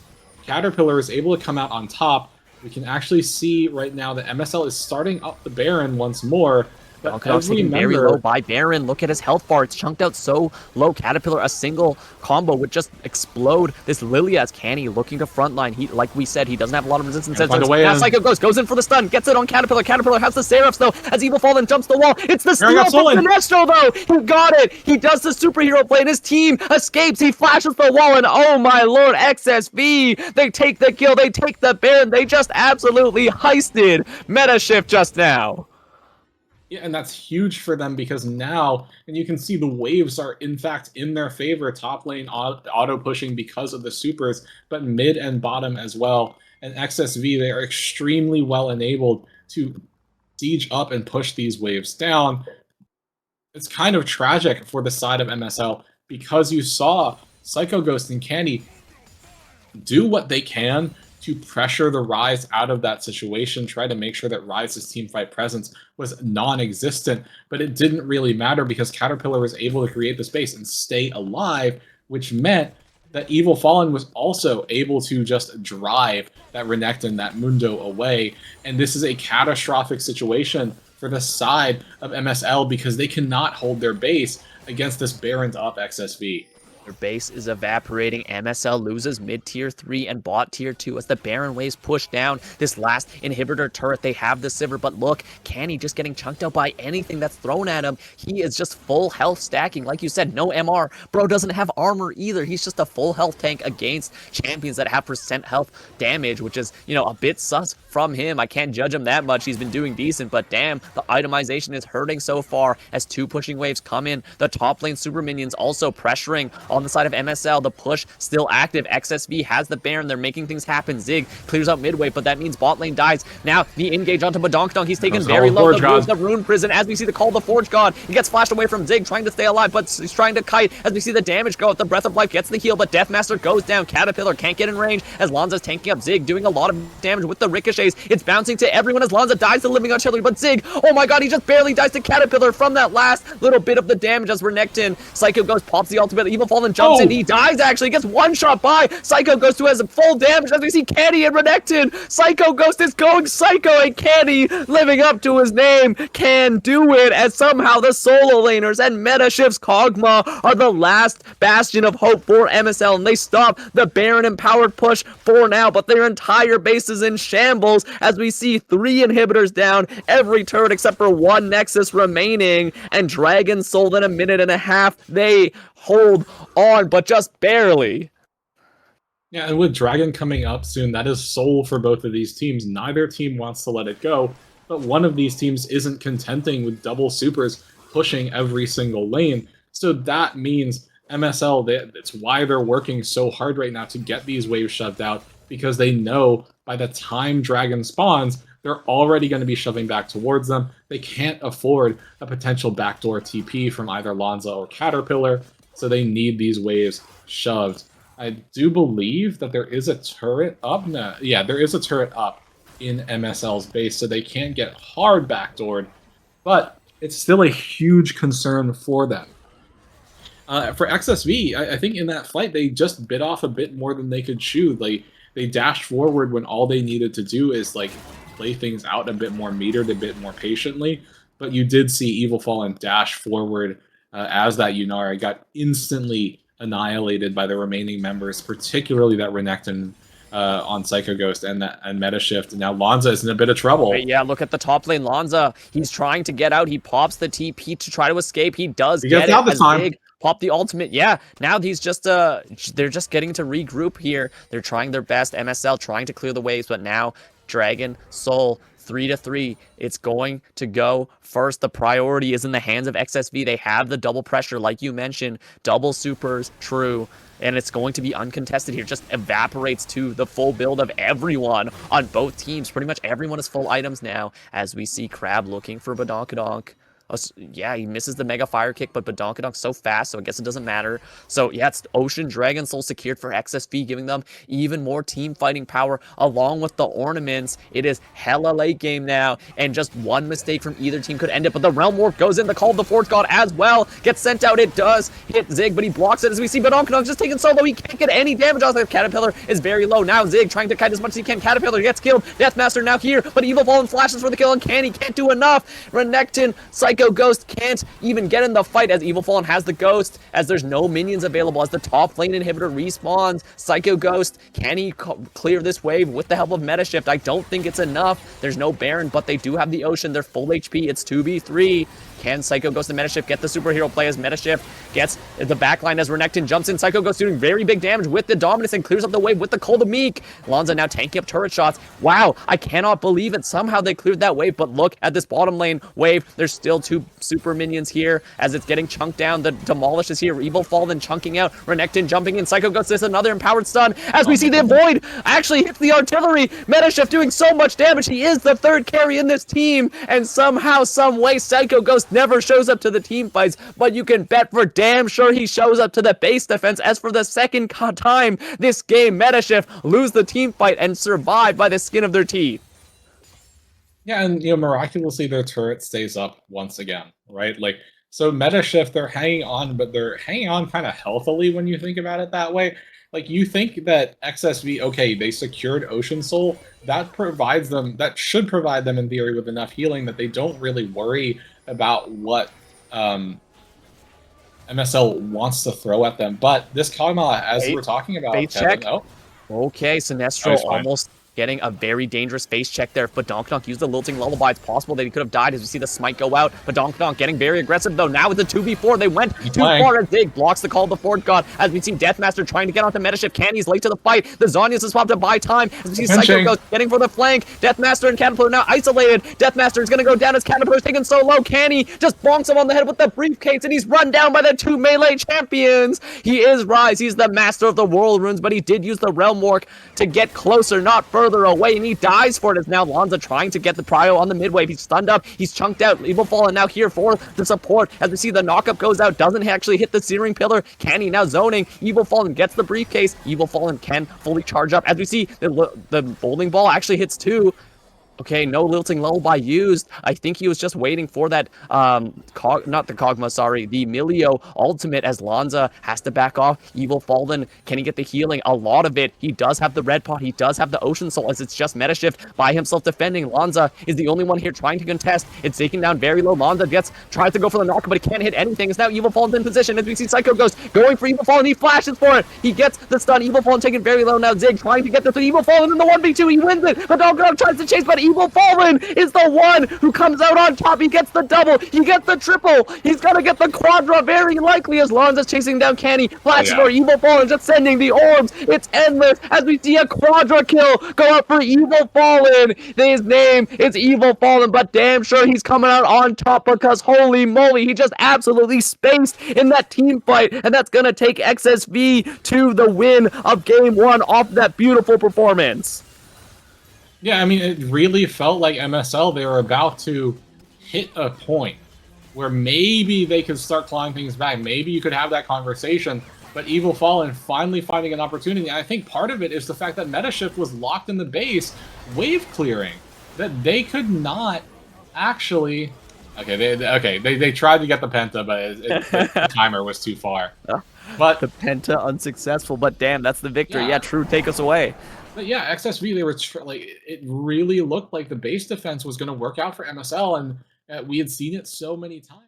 Caterpillar is able to come out on top. We can actually see right now that MSL is starting up the Baron once more. But Donkadog's as we taken very low remember, by Baron. Look at his health bar. It's chunked out so low. Caterpillar, a single combo would just explode this Lilia as Canny looking to frontline. He, like we said, he doesn't have a lot of resistance. Find a way Now in. Psycho goes in for the stun. Gets it on Caterpillar. Caterpillar has the Seraphs, though, as Evil Fallen jumps the wall. It's the Baron got steal from stolen. Sinestro, though. He got it. He does the superhero play, and his team escapes. He flashes the wall, and oh my lord, XSV. They take the kill. They take the Baron. They just absolutely heisted Meta Shift just now. Yeah, and that's huge for them because now, and you can see the waves are in fact in their favor. Top lane auto pushing because of the supers, but mid and bottom as well. And XSV, they are extremely well enabled to siege up and push these waves down. It's kind of tragic for the side of MSL because you saw Psycho Ghost and Candy do what they can to pressure the Rise out of that situation, try to make sure that Rise's teamfight presence was non-existent, but it didn't really matter because Caterpillar was able to create the space and stay alive, which meant that Evil Fallen was also able to just drive that Renekton, that Mundo away, and this is a catastrophic situation for the side of MSL because they cannot hold their base against this Baron's up XSV. Their base is evaporating. MSL loses mid-tier 3 and bot tier 2 as the Baron waves push down this last inhibitor turret. They have the Sivir, but look, Canny just getting chunked out by anything that's thrown at him. He is just full health stacking. Like you said, no MR. Bro doesn't have armor either. He's just a full health tank against champions that have percent health damage, which is, you know, a bit sus from him. I can't judge him that much. He's been doing decent, but damn, the itemization is hurting so far as two pushing waves come in. The top lane super minions also pressuring on the side of MSL. The push still active. XSV has the Baron. They're making things happen. Zig clears out midway, but that means bot lane dies. Now the engage onto Badonkadonk. He's taken very low. The Rune Prison as we see the call of the Forge God. He gets flashed away from Zig trying to stay alive, but he's trying to kite as we see the damage go. The Breath of Life gets the heal, but Deathmaster goes down. Caterpillar can't get in range as Lanza's tanking up Zig, doing a lot of damage with the ricochets. It's bouncing to everyone as Lanza dies to living artillery, but Zig, oh my god, he just barely dies to Caterpillar from that last little bit of the damage as Renekton. Psycho Ghost pops the ultimate. Evil Fallen jumps in. He dies actually. He gets one shot by Psycho Ghost, who has full damage as we see Candy and Renekton. Psycho Ghost is going psycho, and Candy, living up to his name, can do it as somehow the solo laners and Meta Shift's Kog'Maw are the last bastion of hope for MSL, and they stop the Baron empowered push for now, but their entire base is in shambles as we see 3 inhibitors down, every turret except for 1 Nexus remaining, and Dragon Soul in a minute and a half. They hold on, but just barely. Yeah, and with Dragon coming up soon, that is soul for both of these teams. Neither team wants to let it go, but one of these teams isn't contenting with double supers pushing every single lane. So that means MSL, it's why they're working so hard right now to get these waves shoved out, because they know by the time Dragon spawns, they're already going to be shoving back towards them. They can't afford a potential backdoor TP from either Lanza or Caterpillar, so they need these waves shoved. I do believe that there is a turret up now. Yeah, there is a turret up in MSL's base, so they can't get hard backdoored, but it's still a huge concern for them. For XSV, I think in that fight, they just bit off a bit more than they could chew. Like, they dashed forward when all they needed to do is, like, play things out a bit more metered, a bit more patiently, but you did see Evil Fallen dash forward as that Yunara got instantly annihilated by the remaining members, particularly that Renekton on Psycho Ghost and Meta Shift. Now Lanza is in a bit of trouble. Right, yeah, look at the top lane. Lanza, he's trying to get out. He pops the TP to try to escape. He does get it. This time. Big pop the ultimate. Yeah, now he's just they're just getting to regroup here. They're trying their best. MSL trying to clear the waves, but now Dragon Soul 3-3. It's going to go first. The priority is in the hands of XSV. They have the double pressure, like you mentioned, double supers, true, and it's going to be uncontested here. Just evaporates to the full build of everyone on both teams. Pretty much everyone is full items now, as we see Crab looking for Badonkadonk. Yeah, he misses the Mega Fire Kick, but Badonkadonk so fast, so I guess it doesn't matter. So yeah, it's Ocean Dragon Soul secured for XSV, giving them even more team fighting power along with the ornaments. It is hella late game now, and just one mistake from either team could end it. But the Realm Warp goes in, the Call of the Forge God as well gets sent out. It does hit Zig, but he blocks it as we see Badonkadonk just taking solo. He can't get any damage off. The Caterpillar is very low. Now Zig trying to kite as much as he can. Caterpillar gets killed. Deathmaster now here, but Evil Fallen flashes for the kill, and can't do enough. Renekton, Psycho Ghost can't even get in the fight as Evil Fallen has the Ghost, as there's no minions available as the top lane inhibitor respawns. Psycho Ghost, can he clear this wave with the help of Meta Shift? I don't think it's enough. There's no Baron, but they do have the Ocean. They're full HP. It's 2v3. Can Psycho Ghost and Meta Shift get the superhero play as Meta Shift gets the backline as Renekton jumps in? Psycho Ghost doing very big damage with the Dominus and clears up the wave with the Cold of Meek. Lanza now tanking up turret shots. Wow, I cannot believe it. Somehow they cleared that wave, but look at this bottom lane wave. There's still 2 super minions here as it's getting chunked down. The Demolish is here. Evil Fallen chunking out. Renekton jumping in. Psycho Ghost is another empowered stun as we see the Void actually hits the artillery. Meta Shift doing so much damage. He is the 3rd carry in this team, and somehow, some way, Psycho Ghost never shows up to the team fights, but you can bet for damn sure he shows up to the base defense, as for the 2nd time this game, Meta Shift lose the team fight and survive by the skin of their teeth. Yeah, and miraculously their turret stays up once again, right? Like, so Meta Shift, they're hanging on, but they're hanging on kind of healthily when you think about it that way. Like, you think that XSV, okay, they secured Ocean Soul, that should provide them in theory with enough healing that they don't really worry about what MSL wants to throw at them. But this Kog'Maw, as we're talking about, Kevin, check. Okay, Sinestro almost getting a very dangerous face check there. But Badonkadonk used the Lilting Lullaby. It's possible that he could have died as we see the smite go out. But Badonkadonk getting very aggressive, though. Now with the 2v4, they went too far as Zig blocks the Call of the Forge God. As we see Deathmaster trying to get onto Meta Shift. Candy's late to the fight. The Zhonya's is swapped to buy time. As we see Psycho Ghost getting for the flank. Deathmaster and Caterpillar now isolated. Deathmaster is going to go down as Caterpillar's taken so low. Candy just bonks him on the head with the briefcase, and he's run down by the 2 melee champions. He is Rise. He's the master of the World Runes, but he did use the Realm Warp to get closer, not further away, and he dies for it as now Lanza trying to get the prio on the mid wave. He's stunned up, he's chunked out. Evil Fallen now here for the support as we see the knockup goes out, doesn't actually hit the Searing Pillar. Canny now zoning. Evil Fallen gets the briefcase. Evil Fallen can fully charge up as we see the bowling ball actually hits 2. Okay, no Lilting Lullaby used. I think he was just waiting for that, not the Kog'Maw, sorry, the Milio ultimate as Lanza has to back off. Evil Fallen, can he get the healing? A lot of it. He does have the red pot. He does have the Ocean Soul as it's just Meta Shift by himself defending. Lanza is the only one here trying to contest. It's taking down very low. Lanza tries to go for the knock, but he can't hit anything. It's now Evil Fallen's in position as we see Psycho Ghost going for Evil Fallen. He flashes for it. He gets the stun. Evil Fallen taking very low now. Zig trying to get this, but Evil Fallen in the 1v2. He wins it. But Dogdog tries to chase, but Evil Fallen is the one who comes out on top. He gets the double. He gets the triple. He's going to get the quadra very likely as Lanza's chasing down Canny. Flashes for Evil Fallen, just sending the orbs. It's endless as we see a quadra kill go up for Evil Fallen. His name is Evil Fallen, but damn sure he's coming out on top because holy moly, he just absolutely spaced in that team fight, and that's going to take XSV to the win of Game 1 off that beautiful performance. Yeah, I mean, it really felt like MSL, they were about to hit a point where maybe they could start clawing things back. Maybe you could have that conversation, but Evil Fallen finally finding an opportunity. And I think part of it is the fact that Meta Shift was locked in the base, wave clearing, that they could not actually... Okay, they tried to get the Penta, but the timer was too far. But the Penta unsuccessful, but damn, that's the victory. Yeah, true, take us away. But yeah, XSV, they were it really looked like the base defense was going to work out for MSL, and we had seen it so many times.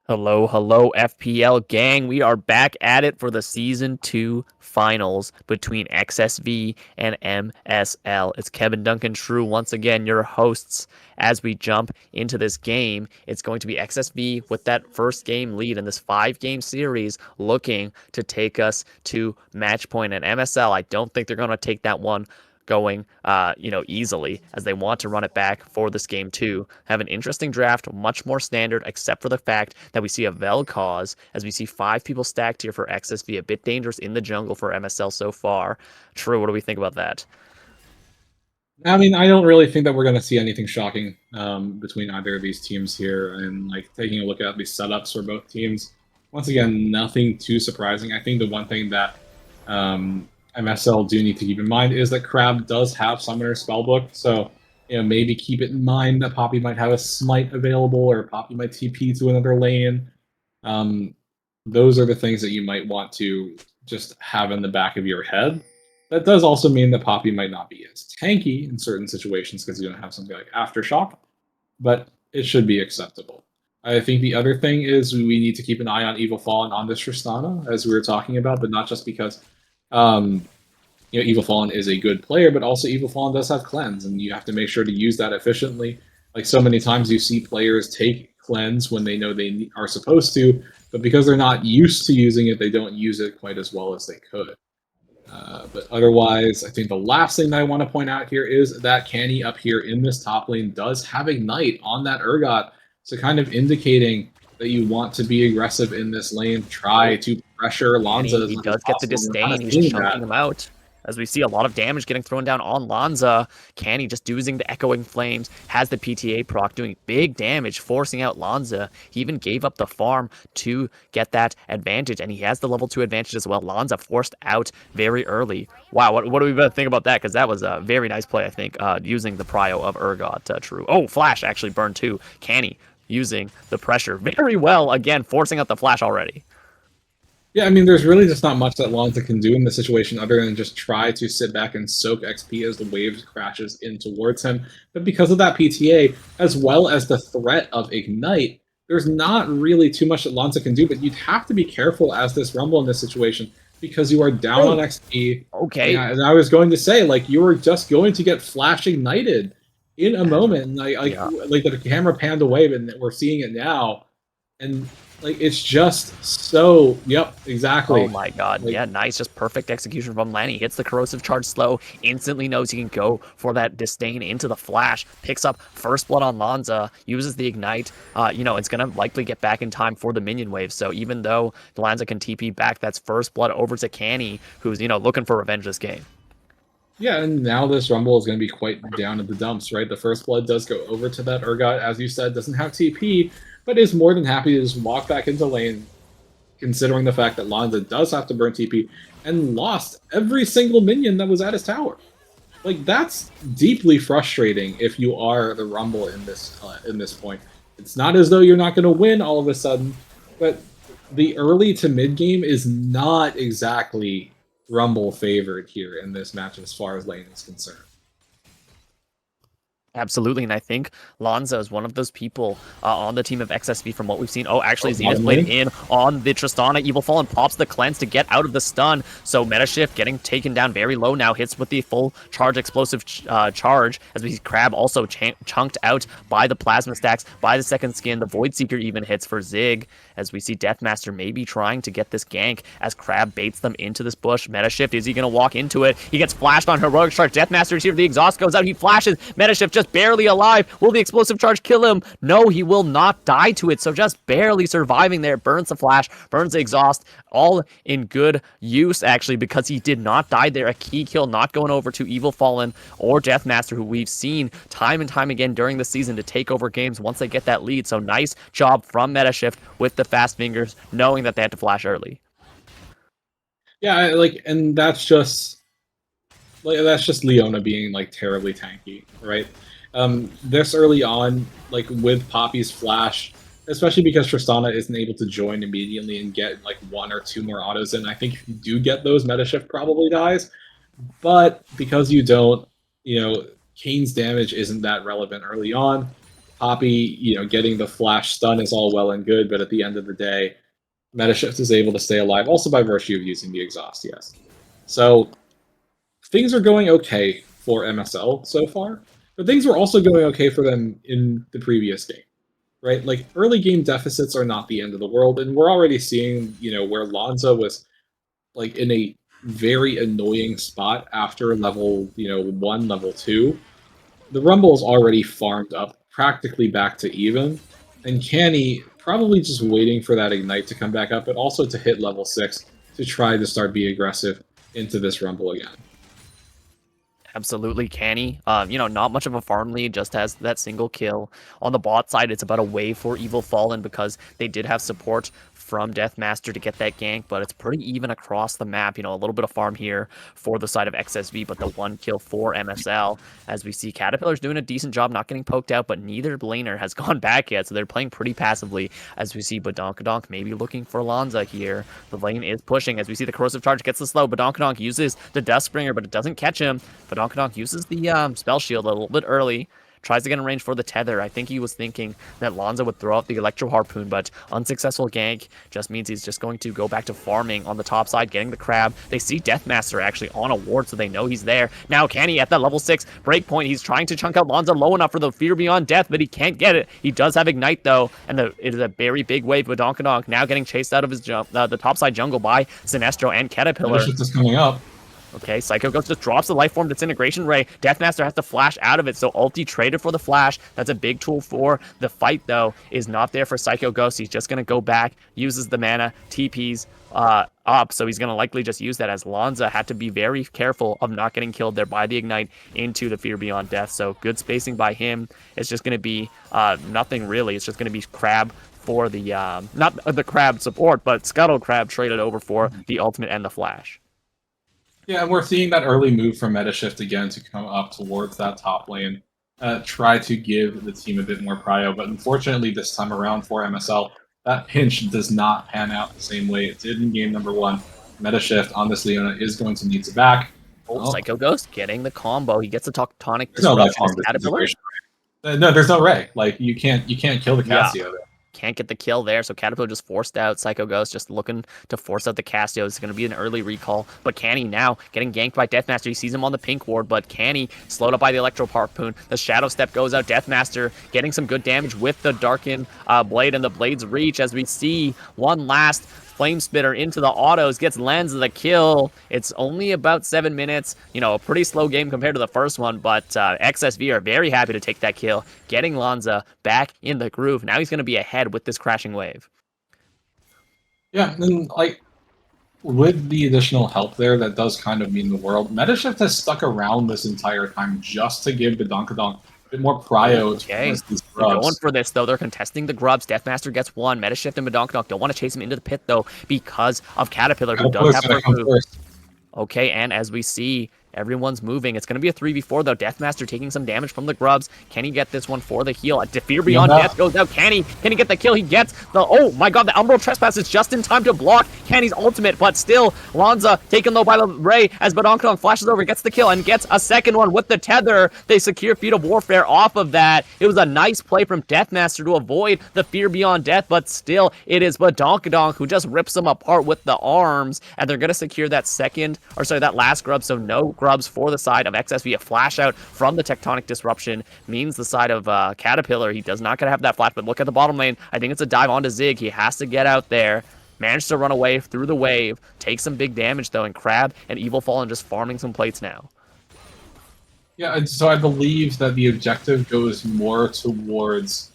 Hello, FPL gang. We are back at it for the Season 2 finals between XSV and MSL. It's Kevin Duncan True, once again, your hosts. As we jump into this game, it's going to be XSV with that first game lead in this 5-game series looking to take us to match point. And MSL, I don't think they're going to take that one going easily, as they want to run it back for this game too. Have an interesting draft, much more standard, except for the fact that we see a Vel'Koz, as we see 5 people stacked here for XSV, a bit dangerous in the jungle for MSL so far. True, what do we think about that? I mean, I don't really think that we're going to see anything shocking between either of these teams here. And like taking a look at the setups for both teams, once again, nothing too surprising. I think the one thing that MSL do need to keep in mind is that Crab does have Summoner Spellbook, so maybe keep it in mind that Poppy might have a Smite available, or Poppy might TP to another lane. Um, those are the things that you might want to just have in the back of your head. That does also mean that Poppy might not be as tanky in certain situations because you don't have something like Aftershock, but it should be acceptable. I think the other thing is we need to keep an eye on Evil Fallen on this Tristana, as we were talking about, but not just because Evil Fallen is a good player, but also Evil Fallen does have Cleanse, and you have to make sure to use that efficiently. Like so many times you see players take Cleanse when they know they are supposed to, but because they're not used to using it, they don't use it quite as well as they could. But otherwise, I think the last thing that I want to point out here is that Canny up here in this top lane does have Ignite on that Urgot, so kind of indicating that you want to be aggressive in this lane, try to pressure Lanza as He much as does get the possible. We're kind disdain. of He's seeing chunking that. him out. As we see a lot of damage getting thrown down on Lanza. Canny just using the Echoing Flames, has the PTA proc, doing big damage, forcing out Lanza. He even gave up the farm to get that advantage, and he has the level 2 advantage as well. Lanza forced out very early. Wow, what do we think about that? Because that was a very nice play, I think, using the prio of Urgot. True. Oh, Flash actually burned too. Canny using the pressure very well, again, forcing out the Flash already. Yeah, I mean, there's really just not much that Lanza can do in this situation other than just try to sit back and soak XP as the wave crashes in towards him. But because of that PTA, as well as the threat of Ignite, there's not really too much that Lanza can do, but you'd have to be careful as this Rumble in this situation because you are down on XP. Okay. And I was going to say, like, you were just going to get Flash Ignited in a moment. Like the camera panned away, and we're seeing it now. And like it's just so exactly. Oh my god, like, yeah, nice, just perfect execution from Lanny. Hits the corrosive charge slow, instantly knows he can go for that disdain into the flash, picks up first blood on Lanza, uses the ignite. It's gonna likely get back in time for the minion wave. So even though Lanza can TP back, that's first blood over to Canny, who's looking for revenge this game. Yeah, and now this Rumble is going to be quite down in the dumps, right? The first blood does go over to that Urgot, as you said, doesn't have TP, but is more than happy to just walk back into lane, considering the fact that Lanza does have to burn TP and lost every single minion that was at his tower. Like that's deeply frustrating if you are the Rumble in this point. It's not as though you're not going to win all of a sudden, but the early to mid game is not exactly Rumble favored here in this match as far as lane is concerned. Absolutely, and I think Lanza is one of those people on the team of XSV from what we've seen. Oh, actually, Zenith played in on the Tristana. Evil Fallen pops the cleanse to get out of the stun. So Meta Shift getting taken down very low now. Hits with the full charge explosive charge as we see Crab also chunked out by the Plasma Stacks, by the second skin. The Void Seeker even hits for Zig as we see Deathmaster maybe trying to get this gank as Crab baits them into this bush. Meta Shift, is he going to walk into it? He gets flashed on Heroic Charge. Deathmaster is here. The exhaust goes out. He flashes. Meta Shift just barely alive. Will the explosive charge kill him? No, he will not die to it. So just barely surviving there. Burns the flash, burns the exhaust. All in good use, actually, because he did not die there. A key kill not going over to Evil Fallen or Deathmaster, who we've seen time and time again during the season to take over games once they get that lead. So nice job from Meta Shift with the fast fingers, knowing that they had to flash early. Yeah, and that's just Leona being terribly tanky, right? This early on, with Poppy's flash, especially because Tristana isn't able to join immediately and get one or two more autos in. I think if you do get those, Meta Shift probably dies. But because you don't, Kane's damage isn't that relevant early on. Poppy, getting the flash stun is all well and good, but at the end of the day, Meta Shift is able to stay alive, also by virtue of using the exhaust, yes. So things are going okay for MSL so far, but things were also going okay for them in the previous game, right? Early game deficits are not the end of the world, and we're already seeing, where Lanza was in a very annoying spot after level, 1, level 2. The Rumble is already farmed up practically back to even, and Canny probably just waiting for that Ignite to come back up, but also to hit level 6 to try to start being aggressive into this Rumble again. Absolutely canny. Not much of a farm lead, just has that single kill. On the bot side, it's about a wave for Evil Fallen because they did have support from Deathmaster to get that gank, but it's pretty even across the map. A little bit of farm here for the side of XSV, but the one kill for MSL. As we see, Caterpillar's doing a decent job not getting poked out, but neither laner has gone back yet, so they're playing pretty passively. As we see Badonkadonk maybe looking for Lanza here. The lane is pushing. As we see the corrosive charge gets the slow, Badonkadonk uses the Deathspringer, but it doesn't catch him. Badonkadonk uses the spell shield a little bit early. Tries to get in range for the tether. I think he was thinking that Lanza would throw out the Electro Harpoon, but unsuccessful gank just means he's just going to go back to farming on the top side, getting the crab. They see Deathmaster actually on a ward, so they know he's there. Now, Canny at that level 6 breakpoint. He's trying to chunk out Lanza low enough for the Fear Beyond Death, but he can't get it. He does have Ignite, though, and it is a very big wave. Badonkadonk now getting chased out of his the topside jungle by Sinestro and Caterpillar. Shit is coming up. Okay, Psycho Ghost just drops the Life Form Disintegration Ray. Deathmaster has to flash out of it, so ulti traded for the flash. That's a big tool for the fight, though, is not there for Psycho Ghost. He's just going to go back, uses the mana, TPs up, so he's going to likely just use that, as Lanza had to be very careful of not getting killed there by the Ignite into the Fear Beyond Death. So good spacing by him. It's just going to be nothing really. It's just going to be Crab for the, not the Crab support, but Scuttle Crab traded over for the ultimate and the flash. Yeah, and we're seeing that early move from Metashift again to come up towards that top lane, try to give the team a bit more prio, but unfortunately this time around for MSL, that pinch does not pan out the same way it did in game number 1. Metashift on this Leona is going to need to back. Psycho Ghost getting the combo. He gets the Tectonic Disruption. No, there's no Ray. Like, you can't kill the Cassio there. Can't get the kill there, so Caterpillar just forced out. Psycho Ghost just looking to force out the Cassio. It's going to be an early recall, but Canny now getting ganked by Deathmaster. He sees him on the pink ward, but Canny slowed up by the Electro Harpoon. The Shadow Step goes out. Deathmaster getting some good damage with the Darken Blade and the Blade's Reach, as we see one last Flame Spitter into the autos, gets Lanza the kill. It's only about 7 minutes. A pretty slow game compared to the first one, but XSV are very happy to take that kill, getting Lanza back in the groove. Now he's going to be ahead with this crashing wave. Yeah, and with the additional help there, that does kind of mean the world. Metashift has stuck around this entire time just to give Badonkadonk bit more prio. Okay, they're going for this, though. They're contesting the grubs. Deathmaster gets one. Metashift and Badonkadonk don't want to chase him into the pit, though, because of Caterpillar, who does have first move. Okay, and as we see, everyone's moving. It's going to be a 3v4, though. Deathmaster taking some damage from the grubs. Can he get this one for the heal? A Fear Beyond Death goes out. Can he get the kill? He gets the... Oh, my God. The Umbral Trespass is just in time to block Canny's ultimate, but still, Lanza taken low by the Ray as Badonkadonk flashes over, gets the kill, and gets a second one with the tether. They secure Feat of Warfare off of that. It was a nice play from Deathmaster to avoid the Fear Beyond Death, but still, it is Badonkadonk who just rips them apart with the arms, and they're going to secure that that last grub, so no grubs for the side of XSV. A flash out from the Tectonic Disruption means the side of Caterpillar, he does not going to have that flash, but look at the bottom lane. I think it's a dive onto Zig. He has to get out there. Managed to run away through the wave. Takes some big damage, though, and Crab and Evil Fallen just farming some plates now. Yeah, so I believe that the objective goes more towards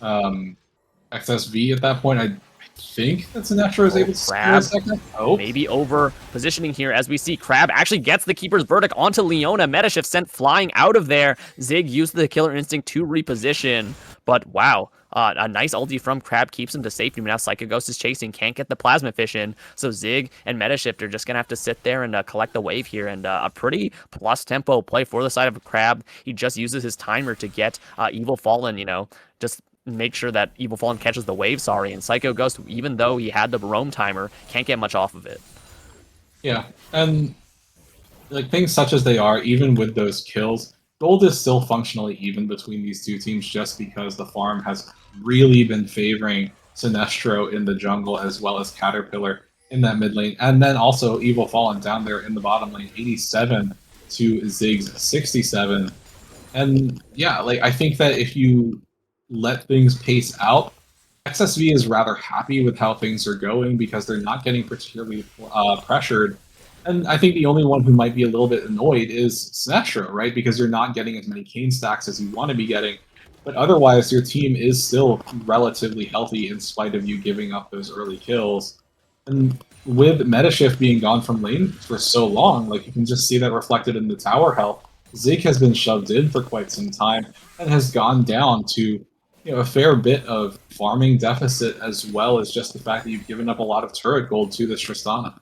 XSV at that point. I think that Sinestro is able to secure a second. Maybe over positioning here, as we see Crab actually gets the Keeper's Verdict onto Leona. Metashift sent flying out of there. Zig used the Killer Instinct to reposition, but wow. A nice ulti from Crab keeps him to safety. Now Psycho Ghost is chasing, can't get the Plasma Fish in, so Zig and Metashift are just going to have to sit there and collect the wave here, and a pretty plus tempo play for the side of Crab. He just uses his timer to get Evil Fallen, just make sure that Evil Fallen catches the wave, and Psycho Ghost, even though he had the roam timer, can't get much off of it. Yeah, and things such as they are, even with those kills, gold is still functionally even between these two teams, just because the farm has really been favoring Sinestro in the jungle as well as Caterpillar in that mid lane, and then also Evil Fallen down there in the bottom lane, 87 to Zig's 67. And yeah, I think that if you let things pace out, XSV is rather happy with how things are going because they're not getting particularly pressured. And I think the only one who might be a little bit annoyed is Sinestro, right? Because you're not getting as many cane stacks as you want to be getting. But otherwise, your team is still relatively healthy in spite of you giving up those early kills. And with Metashift being gone from lane for so long, you can just see that reflected in the tower health. Zig has been shoved in for quite some time and has gone down to a fair bit of farming deficit, as well as just the fact that you've given up a lot of turret gold to this Tristana.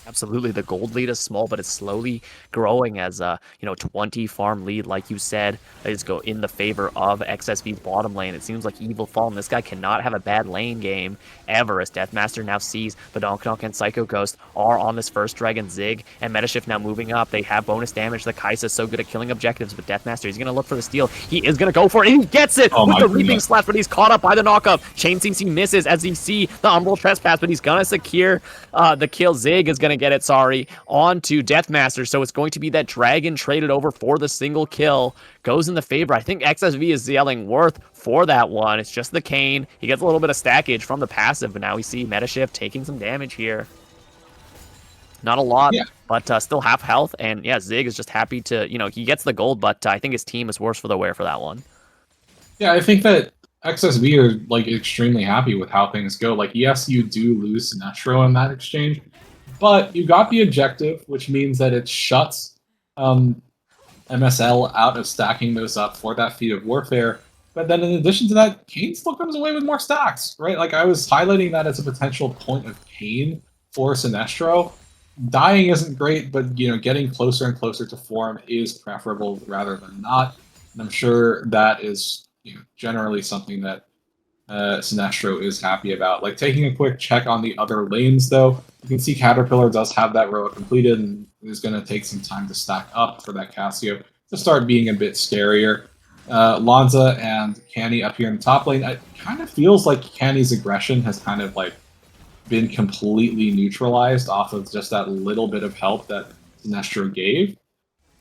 Absolutely, the gold lead is small, but it's slowly growing as a 20 farm lead, like you said, is go in the favor of XSV's bottom lane. It seems like Evil Fallen, this guy cannot have a bad lane game ever, as Deathmaster now sees Badonkadonk and Psycho Ghost are on this first Dragon Zig, and Metashift now moving up. They have bonus damage. The Kaisa is so good at killing objectives, but Deathmaster, he's going to look for the steal. He is going to go for it, and he gets it with the Reaping Slash, but he's caught up by the knockup. Chain CC misses as he see the Umbral Trespass, but he's going to secure the kill. Zig is going to get it, on to Deathmaster, so it's going to be that Dragon traded over for the single kill. Goes in the favor. I think XSV is yelling worth for that one. It's just the Kayn. He gets a little bit of stackage from the passive, but now we see Metashift taking some damage here. Not a lot, but still half health, and yeah, Zig is just happy to, he gets the gold, but I think his team is worse for the wear for that one. Yeah, I think that XSV are like extremely happy with how things go. Like, yes, you do lose Sinestro in that exchange, but you got the objective, which means that it shuts MSL out of stacking those up for that feat of warfare. But then in addition to that, Kayn still comes away with more stacks, right? Like, I was highlighting that as a potential point of pain for Sinestro. Dying isn't great, but getting closer and closer to form is preferable rather than not. And I'm sure that is generally something that Sinestro is happy about. Like, taking a quick check on the other lanes, though, you can see Caterpillar does have that row completed and is going to take some time to stack up for that Cassio to start being a bit scarier. Lanza and Canny up here in the top lane, it kind of feels like Canny's aggression has kind of like been completely neutralized off of just that little bit of help that Sinestro gave.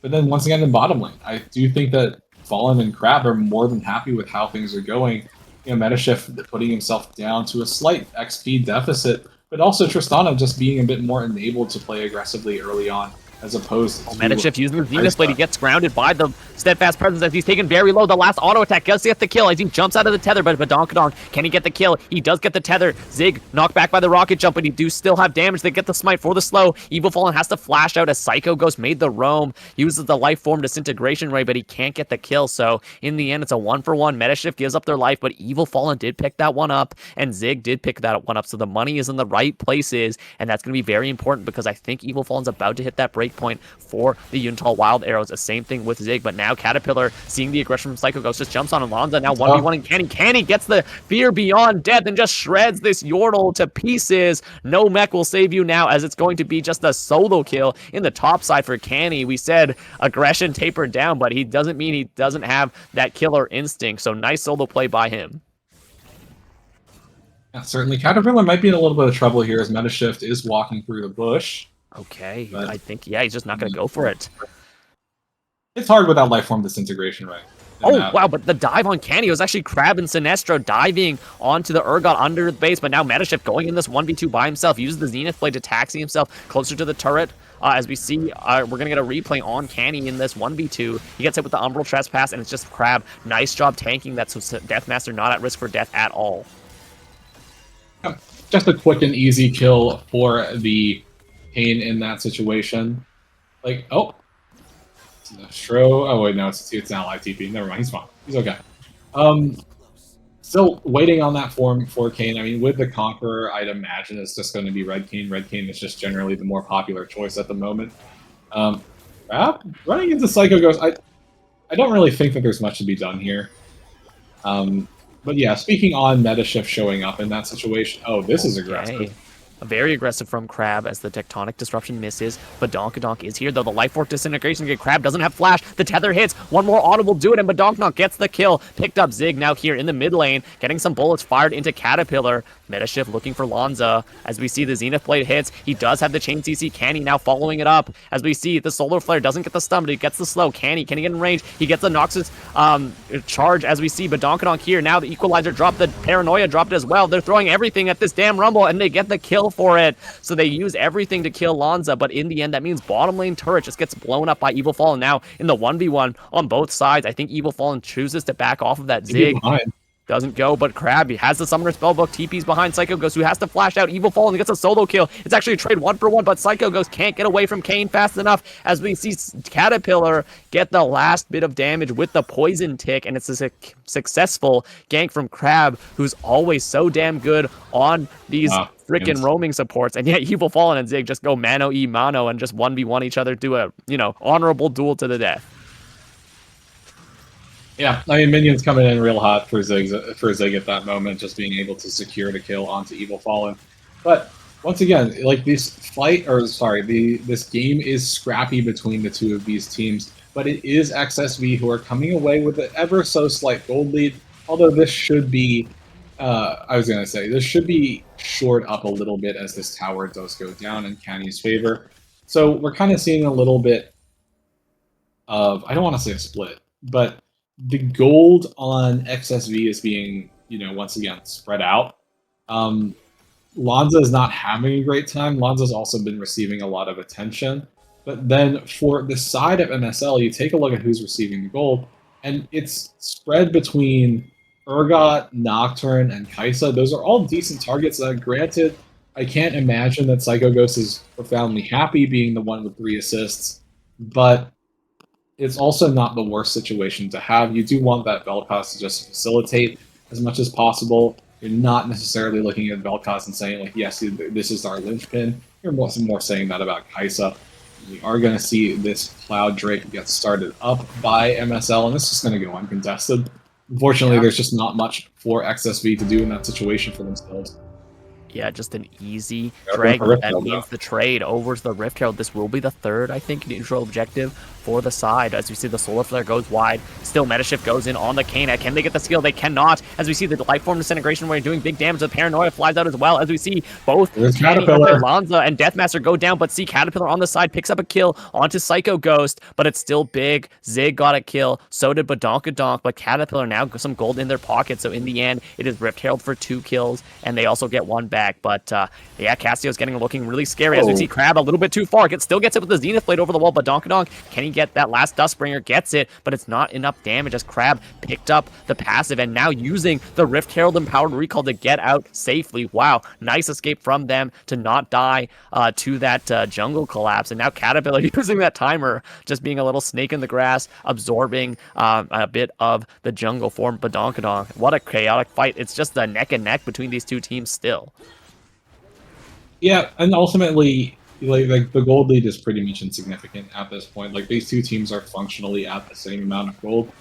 But then once again in bottom lane, I do think that Fallen and Crab are more than happy with how things are going. Metashift putting himself down to a slight XP deficit, but also Tristana just being a bit more enabled to play aggressively early on, as opposed to... Metashift using the Zenith Blade. He gets grounded by the Steadfast Presence as he's taken very low. The last auto attack does get the kill as he jumps out of the tether, but Badonkadonk, can he get the kill? He does get the tether. Zig knocked back by the rocket jump, but he do still have damage. They get the smite for the slow. Evil Fallen has to flash out as Psycho Ghost made the roam, uses the life form disintegration ray, but he can't get the kill. So in the end, it's a 1-for-1. Metashift gives up their life, but Evil Fallen did pick that one up, and Zig did pick that one up. So the money is in the right places, and that's going to be very important because I think Evil Fallen's about to hit that break point for the Yuntal Wild Arrows. The same thing with Zig, but now Caterpillar, seeing the aggression from Psycho Ghost, just jumps on Alonza. Now 1v1 and Canny. Canny gets the Fear Beyond Death and just shreds this Yordle to pieces. No mech will save you now, as it's going to be just a solo kill in the top side for Canny. We said aggression tapered down, but he doesn't mean he doesn't have that killer instinct. So nice solo play by him. Yeah, certainly. Caterpillar might be in a little bit of trouble here as Metashift is walking through the bush. Okay, I think, yeah, he's just not going to go for it. It's hard without life form disintegration, right? Oh, wow, but the dive on Canny was actually Crab and Sinestro diving onto the Urgot under the base, but now Metashift going in this 1v2 by himself, uses the Zenith Blade to taxi himself closer to the turret. As we see, we're going to get a replay on Canny in this 1v2. He gets hit with the Umbral Trespass, and it's just Crab. Nice job tanking that, so Deathmaster not at risk for death at all. Just a quick and easy kill for the Kayn in that situation. Like, oh. Sinestro. Oh, wait, no, it's not live TP. Never mind, he's fine. He's okay. Still waiting on that form for Kayn. I mean, with the Conqueror, I'd imagine it's just going to be Red Kayn. Red Kayn is just generally the more popular choice at the moment. Running into Psycho Ghost, I don't really think that there's much to be done here. But yeah, speaking on Metashift showing up in that situation, oh, this is aggressive. Okay. Very aggressive from Crab as the Tectonic Disruption misses, but Badonkadonk is here, though. The Life Force Disintegration, Crab doesn't have Flash. The Tether hits. One more auto will do it, and Badonkadonk gets the kill. Picked up Zig now here in the mid lane, getting some bullets fired into Caterpillar. Metashift looking for Lanza. As we see the Zenith Blade hits, he does have the Chain CC. Canny now following it up. As we see, the Solar Flare doesn't get the stun, but he gets the slow. Canny get in range? He gets the Noxus charge, as we see Badonkadonk here. Now the Equalizer dropped, the Paranoia dropped as well. They're throwing everything at this damn Rumble, and they get the kill for it. So they use everything to kill Lanza, but in the end, that means bottom lane turret just gets blown up by Evil Fallen. Now in the 1v1 on both sides, I think Evil Fallen chooses to back off of that Zig. Doesn't go, but Crab, he has the Summoner Spellbook. TP's behind Psycho Ghost, who has to flash out. Evil Fallen gets a solo kill. It's actually a trade 1-for-1, but Psycho Ghost can't get away from Kane fast enough as we see Caterpillar get the last bit of damage with the Poison Tick, and it's a successful gank from Crab, who's always so damn good on these freaking roaming supports. And yet Evil Fallen and Zig just go mano e mano and just 1v1 each other, do a, honorable duel to the death. Yeah, I mean, minions coming in real hot for Zig at that moment, just being able to secure the kill onto Evil Fallen. But once again, like this game is scrappy between the two of these teams, but it is XSV who are coming away with an ever so slight gold lead. Although this should be, this should be shored up a little bit as this tower does go down in Canny's favor. So we're kind of seeing a little bit of, I don't want to say a split, but the gold on XSV is being, once again, spread out. Lanza is not having a great time. Lanza's also been receiving a lot of attention. But then for the side of MSL, you take a look at who's receiving the gold, and it's spread between Urgot, Nocturne, and Kaisa. Those are all decent targets. Granted, I can't imagine that Psycho Ghost is profoundly happy being the one with 3 assists, but it's also not the worst situation to have. You do want that Vel'Koz to just facilitate as much as possible. You're not necessarily looking at Vel'Koz and saying, like, yes, this is our linchpin. You're more saying that about Kaisa. We are going to see this Cloud Drake get started up by MSL, and this is going to go uncontested. Unfortunately, there's just not much for XSV to do in that situation for themselves. Yeah, just an easy drag. That means the trade over to the Rift Herald. This will be the third, I think, neutral objective for the side. As we see the Solar Flare goes wide. Still, Metashift goes in on the Kane. Can they get the skill? They cannot. As we see the Lifeform Disintegration where you're doing big damage. The Paranoia flies out as well. As we see both Lanza and Deathmaster go down, but see Caterpillar on the side picks up a kill onto Psycho Ghost, but it's still big. Zig got a kill. So did Badonkadonk, but Caterpillar now got some gold in their pocket. So in the end, it is Rift Herald for 2 kills, and they also get 1 back. But yeah, Cassio's looking really scary. As we see Crab a little bit too far. Still gets it with the Zenith Blade over the wall, but Donkadonk, can he get that last Dustbringer? Gets it, but it's not enough damage as Crab picked up the passive and now using the Rift Herald Empowered Recall to get out safely. Wow, nice escape from them to not die to that jungle collapse. And now Caterpillar using that timer, just being a little snake in the grass, absorbing a bit of the jungle for Badonkadonk. What a chaotic fight. It's just a neck and neck between these two teams still. Yeah, and ultimately, like the gold lead is pretty much insignificant at this point. Like, these two teams are functionally at the same amount of gold,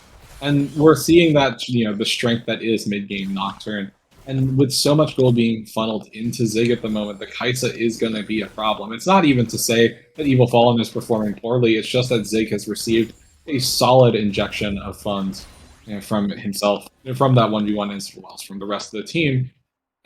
and we're seeing that, the strength that is mid-game Nocturne. And with so much gold being funneled into Zig at the moment, the Kaisa is going to be a problem. It's not even to say that Evil Fallen is performing poorly, it's just that Zig has received a solid injection of funds from himself, from that 1v1 as well as from the rest of the team.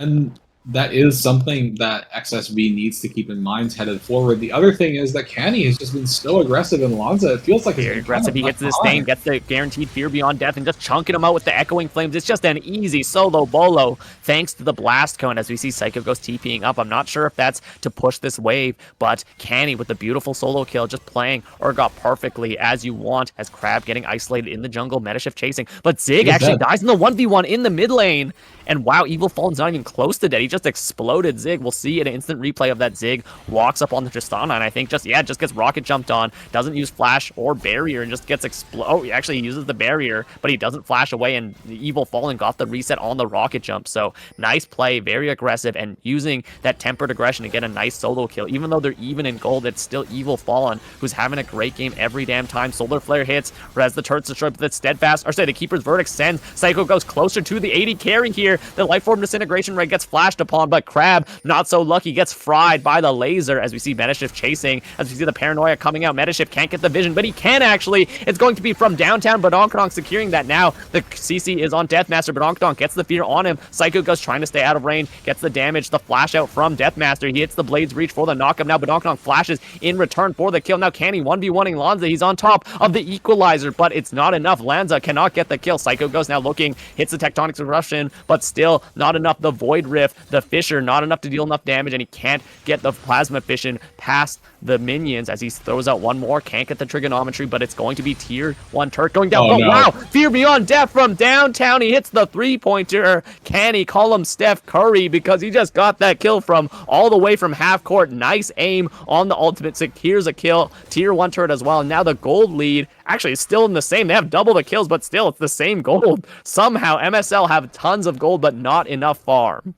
And that is something that XSV needs to keep in mind headed forward. The other thing is that Canny has just been so aggressive in Lanza. It feels like very aggressive. He gets this thing, gets the guaranteed Fear Beyond Death, and just chunking him out with the Echoing Flames. It's just an easy solo bolo thanks to the Blast Cone as we see Psycho Ghost TPing up. I'm not sure if that's to push this wave, but Canny with the beautiful solo kill, just playing Urgot perfectly as you want, as Crab getting isolated in the jungle, Metashift chasing. But Zig actually dies in the 1v1 in the mid lane. And wow, Evil Fallen's not even close to dead. He just exploded Zig. We'll see an instant replay of that. Zig walks up on the Tristana, and I think just gets rocket jumped on. Doesn't use flash or barrier, and just gets Oh, he actually uses the barrier, but he doesn't flash away, and Evil Fallen got the reset on the rocket jump. So nice play, very aggressive, and using that tempered aggression to get a nice solo kill. Even though they're even in gold, it's still Evil Fallen who's having a great game every damn time. Solar Flare hits, res the turrets destroyed, but that's Steadfast, or say the Keeper's Verdict sends Psycho goes closer to the 80 carry here. The Lifeform Disintegration Ray gets flashed upon, but Crab, not so lucky, gets fried by the laser as we see Metashift chasing, as we see the Paranoia coming out. Metashift can't get the vision, but he can actually. It's going to be from downtown. Badonkadonk securing that now. The CC is on Deathmaster. Badonkadonk gets the fear on him. Psycho Ghost trying to stay out of range, gets the damage, the flash out from Deathmaster. He hits the Blade's Reach for the knockup. Now Badonkadonk flashes in return for the kill. Now Canny 1v1ing Lanza. He's on top of the equalizer, but it's not enough. Lanza cannot get the kill. Psycho Ghost now looking, hits the Tectonic Eruption, but still not enough. The Void Rift, the Fisher, not enough to deal enough damage, and he can't get the Plasma Fission past the minions as he throws out one more. Can't get the Trigonometry, but it's going to be tier 1 Turk going down. Oh, no. Wow! Fear Beyond Death from downtown. He hits the 3-pointer. Can he call him Steph Curry because he just got that kill from all the way from half court? Nice aim on the ultimate. Secures a kill. Tier 1 turret as well. And now the gold lead actually is still in the same. They have double the kills, but still it's the same gold. Somehow MSL have tons of gold, but not enough farm.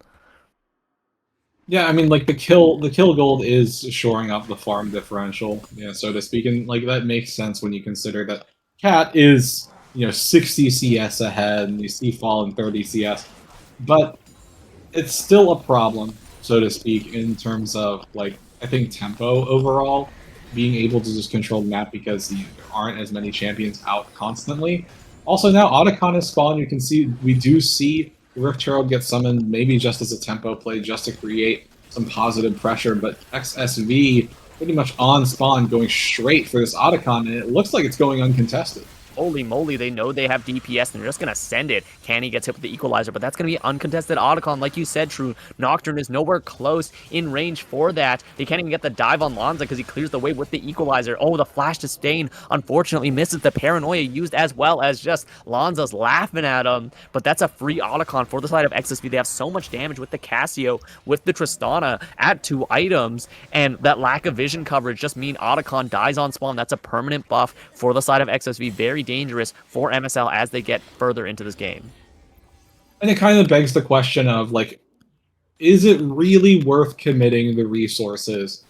Yeah, I mean, like the kill gold is shoring up the farm differential, yeah, so to speak, and like that makes sense when you consider that Cat is 60 CS ahead, and you see Fallen 30 CS, but it's still a problem, so to speak, in terms of like I think tempo overall, being able to just control the map because there aren't as many champions out constantly. Also now Otacon is spawned. You can see we do see Rift Herald get summoned, maybe just as a tempo play, just to create some positive pressure, but XSV pretty much on spawn going straight for this Otacon, and it looks like it's going uncontested. Holy moly, they know they have DPS, and they're just going to send it. Canny gets hit with the Equalizer, but that's going to be uncontested Otacon. Like you said, True, Nocturne is nowhere close in range for that. They can't even get the dive on Lanza because he clears the way with the Equalizer. Oh, the Flash to Stain unfortunately misses the Paranoia used, as well as just Lanza's laughing at him. But that's a free Otacon for the side of XSV. They have so much damage with the Casio, with the Tristana at 2 items, and that lack of vision coverage just mean Otacon dies on spawn. That's a permanent buff for the side of XSV. Very dangerous for MSL as they get further into this game. And it kind of begs the question of, like, is it really worth committing the resources,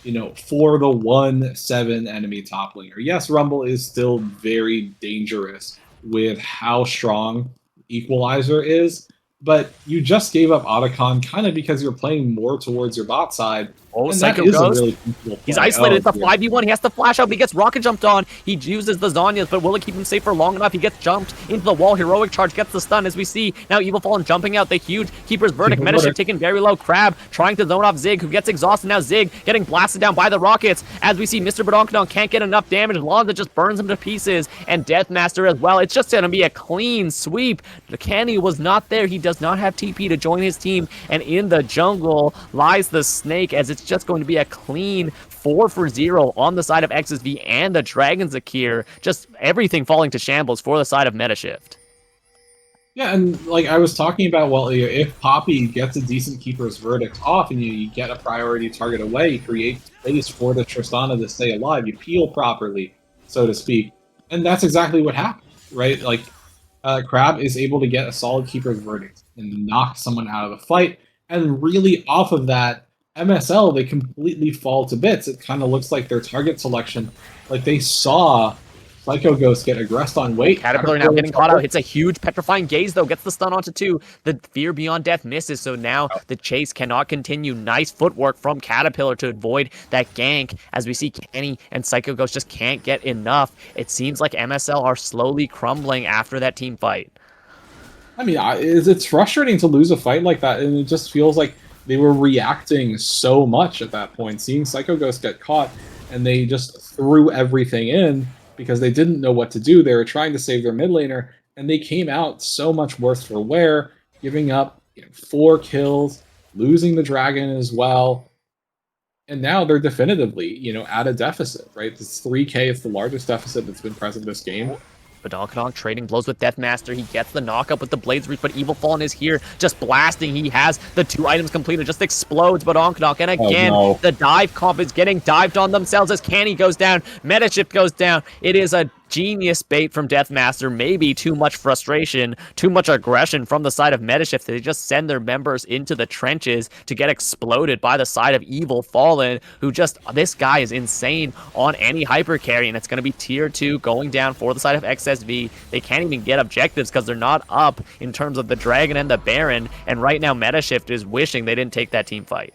for the 1-7 enemy top laner? Yes, Rumble is still very dangerous with how strong Equalizer is, but you just gave up Otacon kind of because you're playing more towards your bot side. Oh, and Psycho that is goes. a really cool He's play. isolated. It's a Yeah. 5v1. He has to flash out, but he gets rocket jumped on. He uses the Zanyas, but will it keep him safe for long enough? He gets jumped into the wall. Heroic Charge gets the stun, as we see. Now Evil Fallen jumping out the huge Keeper's Verdict. Metaship taken very low. Crab trying to zone off Zig, who gets exhausted. Now Zig getting blasted down by the rockets. As we see, Mr. Badonkadon can't get enough damage. Lanza just burns him to pieces. And Deathmaster as well. It's just going to be a clean sweep. Canny was not there. He does not have TP to join his team. And in the jungle lies the Snake, as it's just going to be a clean 4-for-0 on the side of XSV and the Dragon Zakir. Just everything falling to shambles for the side of Metashift. Yeah, and like I was talking about, well, if Poppy gets a decent Keeper's Verdict off and you get a priority target away, you create space for the Tristana to stay alive, you peel properly, so to speak. And that's exactly what happened, right? Like, Crab is able to get a solid Keeper's Verdict and knock someone out of the fight, and really off of that, MSL, they completely fall to bits. It kind of looks like their target selection, like they saw Psycho Ghost get aggressed on weight. Caterpillar now getting caught out. Hits a huge Petrifying Gaze, though. Gets the stun onto 2. The Fear Beyond Death misses, so now the chase cannot continue. Nice footwork from Caterpillar to avoid that gank, as we see Kenny and Psycho Ghost just can't get enough. It seems like MSL are slowly crumbling after that team fight. I mean, it's frustrating to lose a fight like that, and it just feels like they were reacting so much at that point. Seeing Psycho Ghost get caught, and they just threw everything in because they didn't know what to do. They were trying to save their mid laner, and they came out so much worse for wear, giving up 4 kills, losing the dragon as well. And now they're definitively, at a deficit, right? This 3K is the largest deficit that's been present this game. Badonkadon trading blows with Deathmaster. He gets the knockup with the Blades Reach, but Evil Fallen is here just blasting. He has the 2 items completed, just explodes Badonkadon. And again, the dive comp is getting dived on themselves as Canny goes down, Metashift goes down. It is a genius bait from Deathmaster. Maybe too much frustration, too much aggression from the side of Metashift. They just send their members into the trenches to get exploded by the side of Evil Fallen, who just, this guy is insane on any hyper carry, and it's going to be tier 2 going down for the side of XSV. They can't even get objectives because they're not up in terms of the Dragon and the Baron, and right now Metashift is wishing they didn't take that team fight.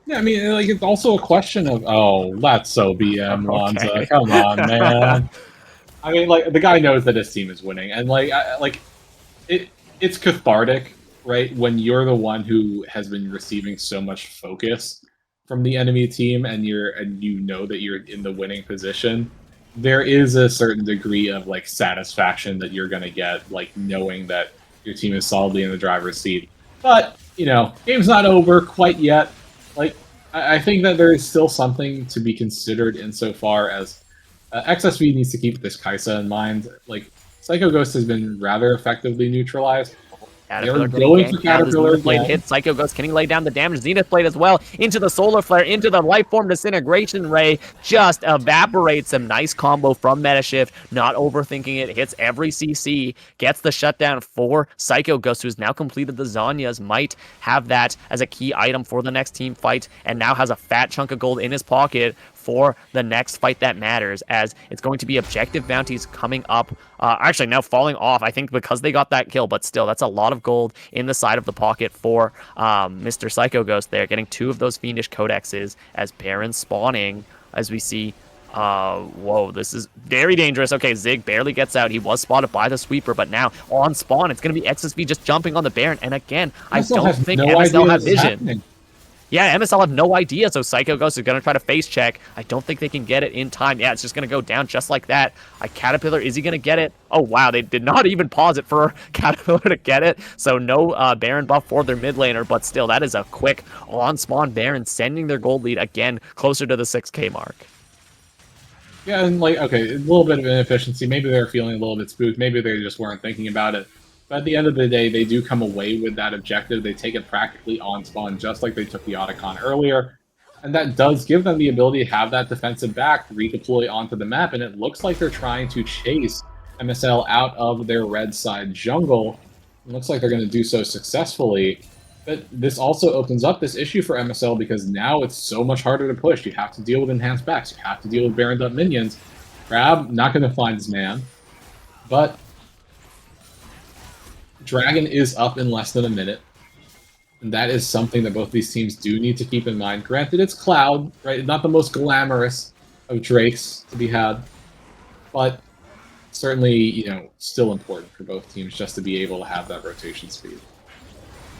Yeah, I mean, like, it's also a question of, oh, that's so BM, Lanza. Okay. Come on, man. I mean, like, the guy knows that his team is winning, and it's cathartic, right? When you're the one who has been receiving so much focus from the enemy team, and you know that you're in the winning position. There is a certain degree of like satisfaction that you're gonna get, like knowing that your team is solidly in the driver's seat. But game's not over quite yet. Like, I think that there is still something to be considered insofar as XSV needs to keep this Kaisa in mind. Like, Psycho Ghost has been rather effectively neutralized. They're Caterpillar getting going for ganked down. The Caterpillar Zenith Blade again. hits. Psycho Ghost, can he lay down the damage? Zenith Blade as well. Into the Solar Flare, into the Life Form Disintegration Ray. Just evaporates him. Nice combo from Metashift. Not overthinking it. Hits every CC. Gets the shutdown for Psycho Ghost, who's now completed the Zanyas. Might have that as a key item for the next team fight. And now has a fat chunk of gold in his pocket for the next fight that matters, as it's going to be objective bounties coming up. Actually, now falling off, I think, because they got that kill, but still, that's a lot of gold in the side of the pocket for Mr. Psycho Ghost there, getting 2 of those Fiendish Codexes as Baron spawning, as we see. Whoa, this is very dangerous. Okay, Zig barely gets out. He was spotted by the sweeper, but now on spawn, it's going to be XSV just jumping on the Baron, and again, I don't think MSL have vision. Yeah, MSL have no idea, so Psycho Ghost is going to try to face check. I don't think they can get it in time. Yeah, it's just going to go down just like that. Caterpillar, is he going to get it? Oh, wow, they did not even pause it for Caterpillar to get it. So no Baron buff for their mid laner, but still, that is a quick on-spawn Baron, sending their gold lead again closer to the 6K mark. Yeah, and okay, a little bit of inefficiency. Maybe they're feeling a little bit spooked. Maybe they just weren't thinking about it. But at the end of the day, they do come away with that objective. They take it practically on spawn, just like they took the Otacon earlier. And that does give them the ability to have that defensive back redeploy onto the map. And it looks like they're trying to chase MSL out of their red side jungle. It looks like they're going to do so successfully. But this also opens up this issue for MSL because now it's so much harder to push. You have to deal with enhanced backs. You have to deal with Baroned up minions. Crab, not going to find his man. But Dragon is up in less than a minute. And that is something that both these teams do need to keep in mind. Granted, it's Cloud, right? Not the most glamorous of Drakes to be had. But certainly, still important for both teams just to be able to have that rotation speed.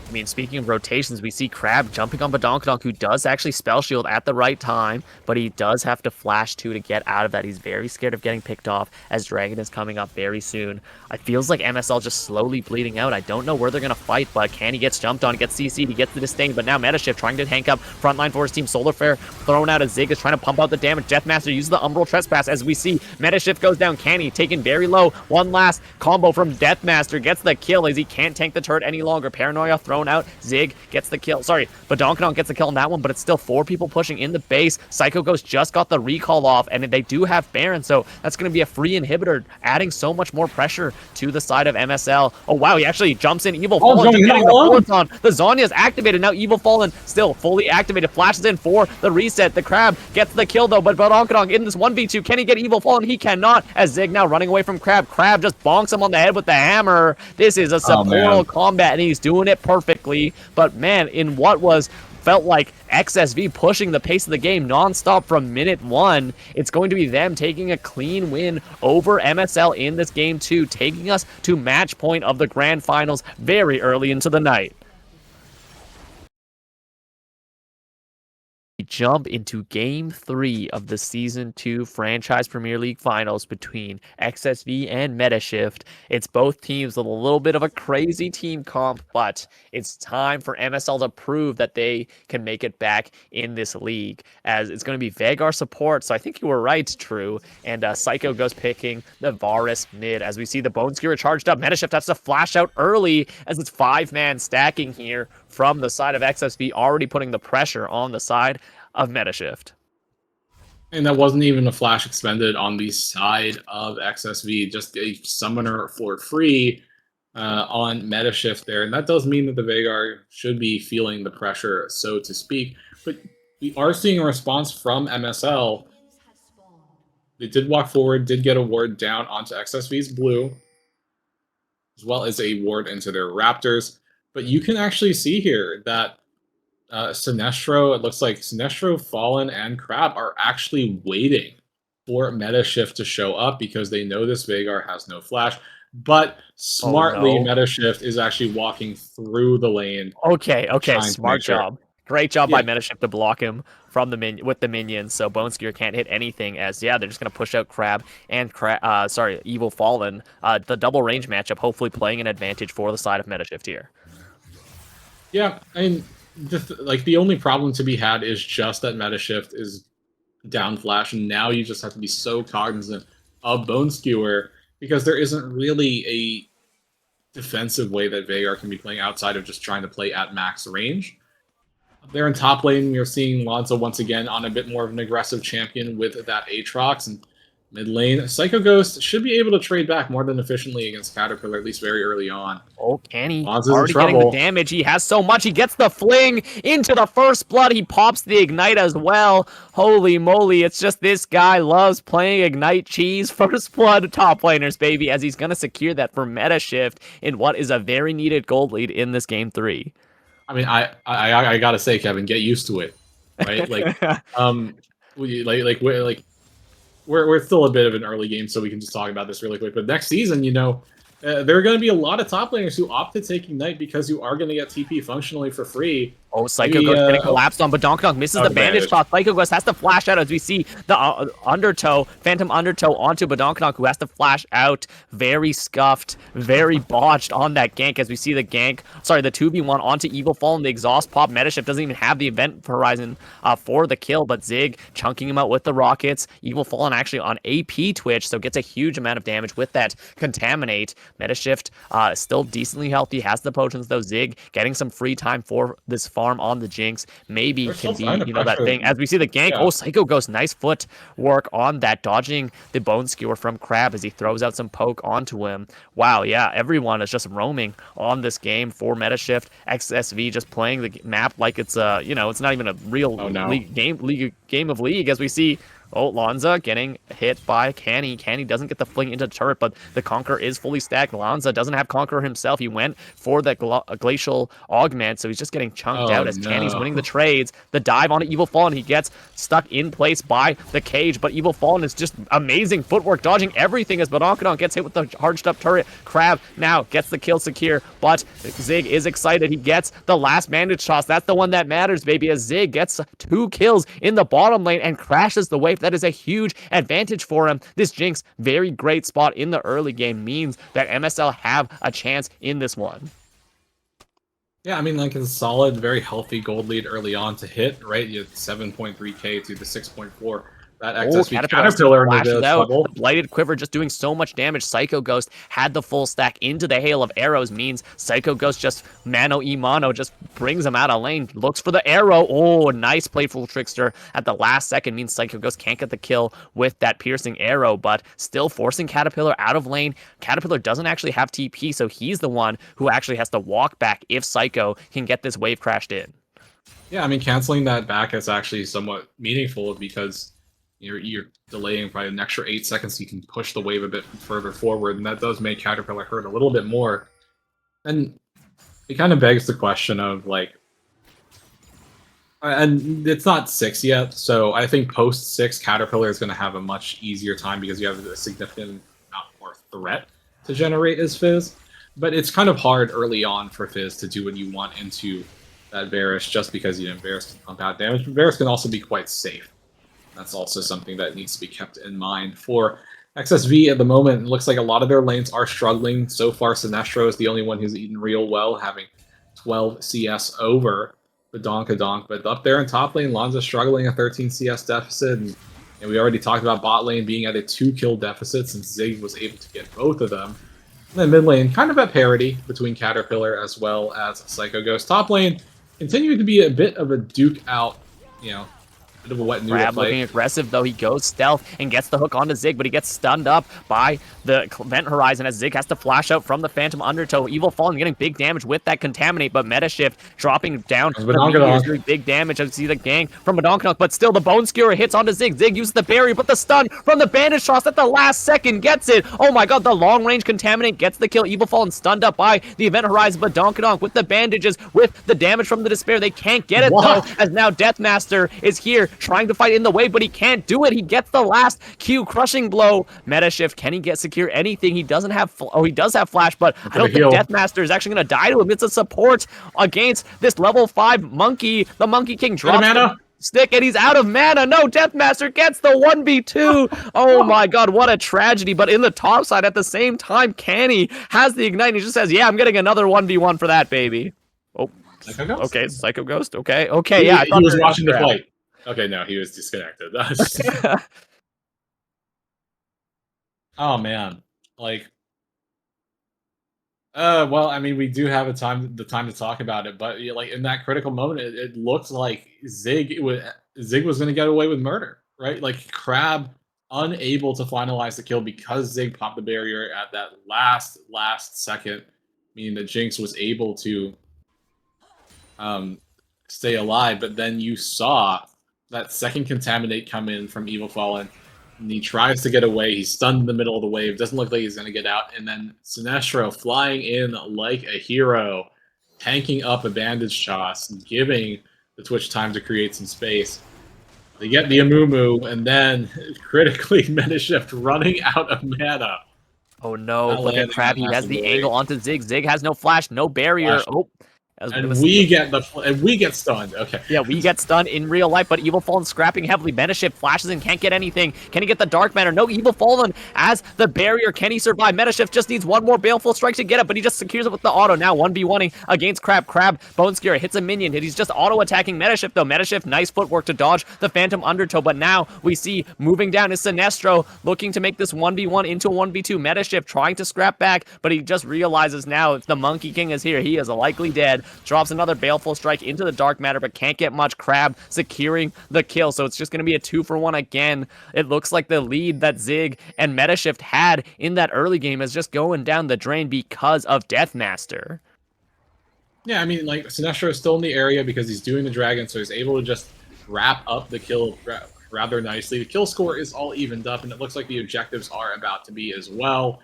I mean, speaking of rotations, we see Crab jumping on Badonkadonk, who does actually spell shield at the right time, but he does have to flash too to get out of that. He's very scared of getting picked off as Dragon is coming up very soon. It feels like MSL just slowly bleeding out. I don't know where they're going to fight, but Canny gets jumped on, gets CC'd, he gets the disdain, but now Metashift trying to tank up frontline for his team. Solar Flare thrown out as Zig is trying to pump out the damage. Deathmaster uses the Umbral Trespass as we see Metashift goes down. Canny taken very low. One last combo from Deathmaster, gets the kill as he can't tank the turret any longer. Paranoia thrown out. Zig gets the kill. Sorry, Badonkadonk gets the kill on that one, but it's still 4 people pushing in the base. Psycho Ghost just got the recall off, and they do have Baron, so that's going to be a free inhibitor, adding so much more pressure to the side of MSL. Oh, wow, he actually jumps in. Evil Fallen just getting the bullets on. The Zanya is activated. Now Evil Fallen still fully activated. Flashes in for the reset. The Crab gets the kill, though, but Badonkadonk in this 1v2. Can he get Evil Fallen? He cannot, as Zig now running away from Crab. Crab just bonks him on the head with the hammer. This is a supportal combat, and he's doing it perfectly. But man, in what felt like XSV pushing the pace of the game nonstop from minute 1, it's going to be them taking a clean win over MSL in this game 2, taking us to match point of the grand finals very early into the night. We jump into Game 3 of the Season 2 Franchise Premier League Finals between XSV and Metashift. It's both teams with a little bit of a crazy team comp, but it's time for MSL to prove that they can make it back in this league, as it's going to be Vagar support, so I think you were right, True, and Psycho Ghost picking the Varus mid, as we see the Bone Skewer charged up. Metashift has to flash out early, as it's 5-man stacking here from the side of XSV, already putting the pressure on the side of Metashift. And that wasn't even a flash expended on the side of XSV, just a summoner for free on Metashift there. And that does mean that the Vagar should be feeling the pressure, so to speak. But we are seeing a response from MSL. They did walk forward, did get a ward down onto XSV's blue, as well as a ward into their Raptors. But you can actually see here that Sinestro, it looks like Sinestro, Fallen, and Crab are actually waiting for Metashift to show up because they know this Vagar has no flash. But smartly, Metashift is actually walking through the lane. Okay, smart job. Great job by Metashift to block him from with the minions, so Bone Skewer can't hit anything, as they're just going to push out Crab and Evil Fallen. The double range matchup hopefully playing an advantage for the side of Metashift here. Yeah, I mean, like the only problem to be had is just that meta shift is down flash, and now you just have to be so cognizant of Bone Skewer because there isn't really a defensive way that Veigar can be playing outside of just trying to play at max range. There in top lane, you're seeing Lonzo once again on a bit more of an aggressive champion with that Aatrox, and mid lane, Psycho Ghost should be able to trade back more than efficiently against Caterpillar, at least very early on. Oh, Kenny Lonzo's in already getting the trouble. damage. He has so much. He gets the fling into the first blood. He pops the ignite as well. Holy moly, it's just this guy loves playing ignite cheese. First blood top laners, baby, as he's going to secure that for meta shift in what is a very needed gold lead in this game 3. I mean, I gotta say, Kevin, get used to it, right? Like, we're still a bit of an early game, so we can just talk about this really quick. But next season, there are going to be a lot of top laners who opt to take Ignite because you are going to get TP functionally for free. Oh, Psycho Ghost getting collapsed on, but Donkey misses the bandage toss. Psycho Ghost has to flash out as we see the Phantom Undertow onto Badonkadonk, who has to flash out. Very scuffed, very botched on that gank as we see the 2v1 onto Evil Fallen. The exhaust pop Metashift doesn't even have the event horizon for the kill, but Zig chunking him out with the rockets. Evil Fallen actually on AP Twitch, so gets a huge amount of damage with that Contaminate. Metashift still decently healthy, has the potions though. Zig getting some free time for this farm on the Jinx, maybe can be, that thing. As we see the gank, oh, Psycho Ghost, nice foot work on that, dodging the Bone Skewer from Crab as he throws out some poke onto him. Wow, yeah, everyone is just roaming on this game for Metashift. XSV just playing the map like it's it's not even a real game of League, as we see. Oh, Lanza getting hit by Canny. Canny doesn't get the fling into the turret, but the Conqueror is fully stacked. Lanza doesn't have Conqueror himself. He went for the Glacial Augment, so he's just getting chunked out as Canny's winning the trades. The dive onto Evil Fallen. He gets stuck in place by the cage, but Evil Fallen is just amazing footwork, dodging everything as Badonkadonk gets hit with the charged up turret. Crab now gets the kill secure, but Zig is excited. He gets the last bandage toss. That's the one that matters, baby, as Zig gets 2 kills in the bottom lane and crashes the wave. That is a huge advantage for him. This Jinx, very great spot in the early game, means that MSL have a chance in this one. Yeah, I mean, like, it's a solid, very healthy gold lead early on to hit, right? You had 7.3k to the 6.4. That XSV Caterpillar in the trouble. The Blighted Quiver just doing so much damage. Psycho Ghost had the full stack into the hail of arrows, means Psycho Ghost just mano just brings him out of lane. Looks for the arrow. Oh, nice playful Trickster at the last second, means Psycho Ghost can't get the kill with that piercing arrow, but still forcing Caterpillar out of lane. Caterpillar doesn't actually have TP, so he's the one who actually has to walk back if Psycho can get this wave crashed in. Yeah, I mean, canceling that back is actually somewhat meaningful because you're delaying probably an extra 8 seconds so you can push the wave a bit further forward, and that does make Caterpillar hurt a little bit more. And it kind of begs the question of, like, and it's not 6 yet, so I think post 6, Caterpillar is going to have a much easier time because you have a significant amount more threat to generate as Fizz. But it's kind of hard early on for Fizz to do what you want into that Varus just because, Varus can pump out damage, but Varus can also be quite safe. That's also something that needs to be kept in mind. For XSV at the moment, it looks like a lot of their lanes are struggling. So far, Sinestro is the only one who's eaten real well, having 12 CS over Badonkadonk. But up there in top lane, Lanza struggling a 13 CS deficit. And we already talked about bot lane being at a 2-kill deficit since Zig was able to get both of them. And then mid lane, kind of at parity between Caterpillar as well as Psycho Ghost. Top lane continuing to be a bit of a duke out, bit of a wet noodle Crab fight. looking aggressive, though. He goes stealth and gets the hook onto Zig, but he gets stunned up by the Event Horizon as Zig has to flash out from the Phantom Undertow. Evil Fallen getting big damage with that Contaminate, but Metashift dropping down. Doing big damage as you see the gang from Badonkadonk, but still the Bone Skewer hits onto Zig. Zig uses the barrier, but the stun from the bandage toss at the last second gets it. Oh my god, the long range Contaminate gets the kill. Evil Fallen stunned up by the Event Horizon, but Badonkadonk with the bandages, with the damage from the Despair. They can't get it though, as now Deathmaster is here trying to fight in the wave, but he can't do it. He gets the last Q crushing blow. Metashift, can he get secure anything? He doesn't have, he does have flash, but I don't think Deathmaster is actually going to die to him. It's a support against this level 5 monkey. The Monkey King drops the stick and he's out of mana. No, Deathmaster gets the 1v2. Oh my god, what a tragedy. But in the top side at the same time, Canny has the ignite and he just says, yeah, I'm getting another 1v1 for that, baby. Oh. Psycho Ghost? Okay, Psycho Ghost. Okay, okay, yeah. I He thought was they were watching the crap. fight. Okay, no, he was disconnected. Oh man, like, well, I mean, we do have the time to talk about it, but yeah, like in that critical moment, it looked like Zig was going to get away with murder, right? Like Crab unable to finalize the kill because Zig popped the barrier at that last second, meaning that Jinx was able to um, stay alive. But then you saw that second contaminate come in from Evil Fallen, and he tries to get away. He's stunned in the middle of the wave. Doesn't look like he's going to get out. And then Sinestro flying in like a hero, tanking up a bandage toss, giving the Twitch time to create some space. They get the Amumu, and then critically Meta Shift running out of mana. Oh no, Not look at landing Crab. that He has massive the wave. angle onto Zig. Zig has no flash, no barrier. Flash. Oh, that was a bit of a And we get stunned. Okay. yeah, we get stunned in real life, but Evil Fallen scrapping heavily. Metashift flashes and can't get anything. Can he get the Dark Matter? No, Evil Fallen as the barrier. Can he survive? Metashift just needs one more Baleful Strike to get it, but he just secures it with the auto. Now 1v1ing against Crab. Crab, Bone Skewer hits a minion. He's just auto-attacking Metashift, though. Metashift, nice footwork to dodge the Phantom Undertow, but now we see moving down is Sinestro looking to make this 1v1 into a 1v2. Metashift trying to scrap back, but he just realizes now the Monkey King is here. He is likely dead. Drops another Baleful Strike into the Dark Matter, but can't get much. Crab securing the kill, so it's just going to be a 2-for-1 again. It looks like the lead that Zig and Metashift had in that early game is just going down the drain because of Deathmaster. Yeah, I mean, like, Sinestro is still in the area because he's doing the dragon, so he's able to just wrap up the kill rather nicely. The kill score is all evened up, and it looks like the objectives are about to be as well.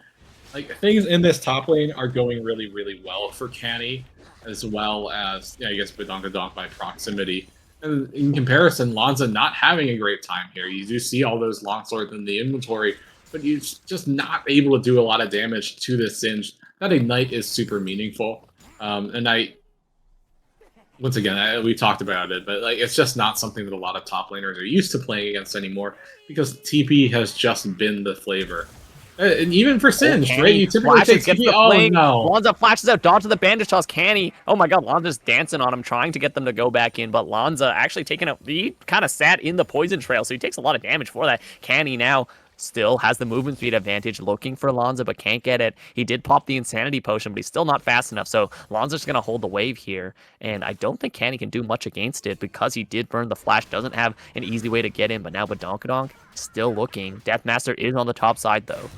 Like, things in this top lane are going really, really well for Canny, as well as, yeah, I guess Badonkadonk by proximity. And in comparison, Lanza not having a great time here. You do see all those longswords in the inventory, but you're just not able to do a lot of damage to this Singe. That Ignite is super meaningful. And once again, we talked about it, but like it's just not something that a lot of top laners are used to playing against anymore because TP has just been the flavor. And even for Singe, right? You typically take TP. Oh no! Lanza flashes out, dodge to the bandage toss. Canny. Oh my god, Lanza's dancing on him, trying to get them to go back in, but Lanza actually taking a. He kind of sat in the poison trail, so he takes a lot of damage for that. Canny now still has the movement speed advantage, looking for Lanza, but can't get it. He did pop the Insanity Potion, but he's still not fast enough, so Lanza's going to hold the wave here, and I don't think Canny can do much against it because he did burn the flash, doesn't have an easy way to get in, but now Badonkadonk still looking. Deathmaster is on the top side, though.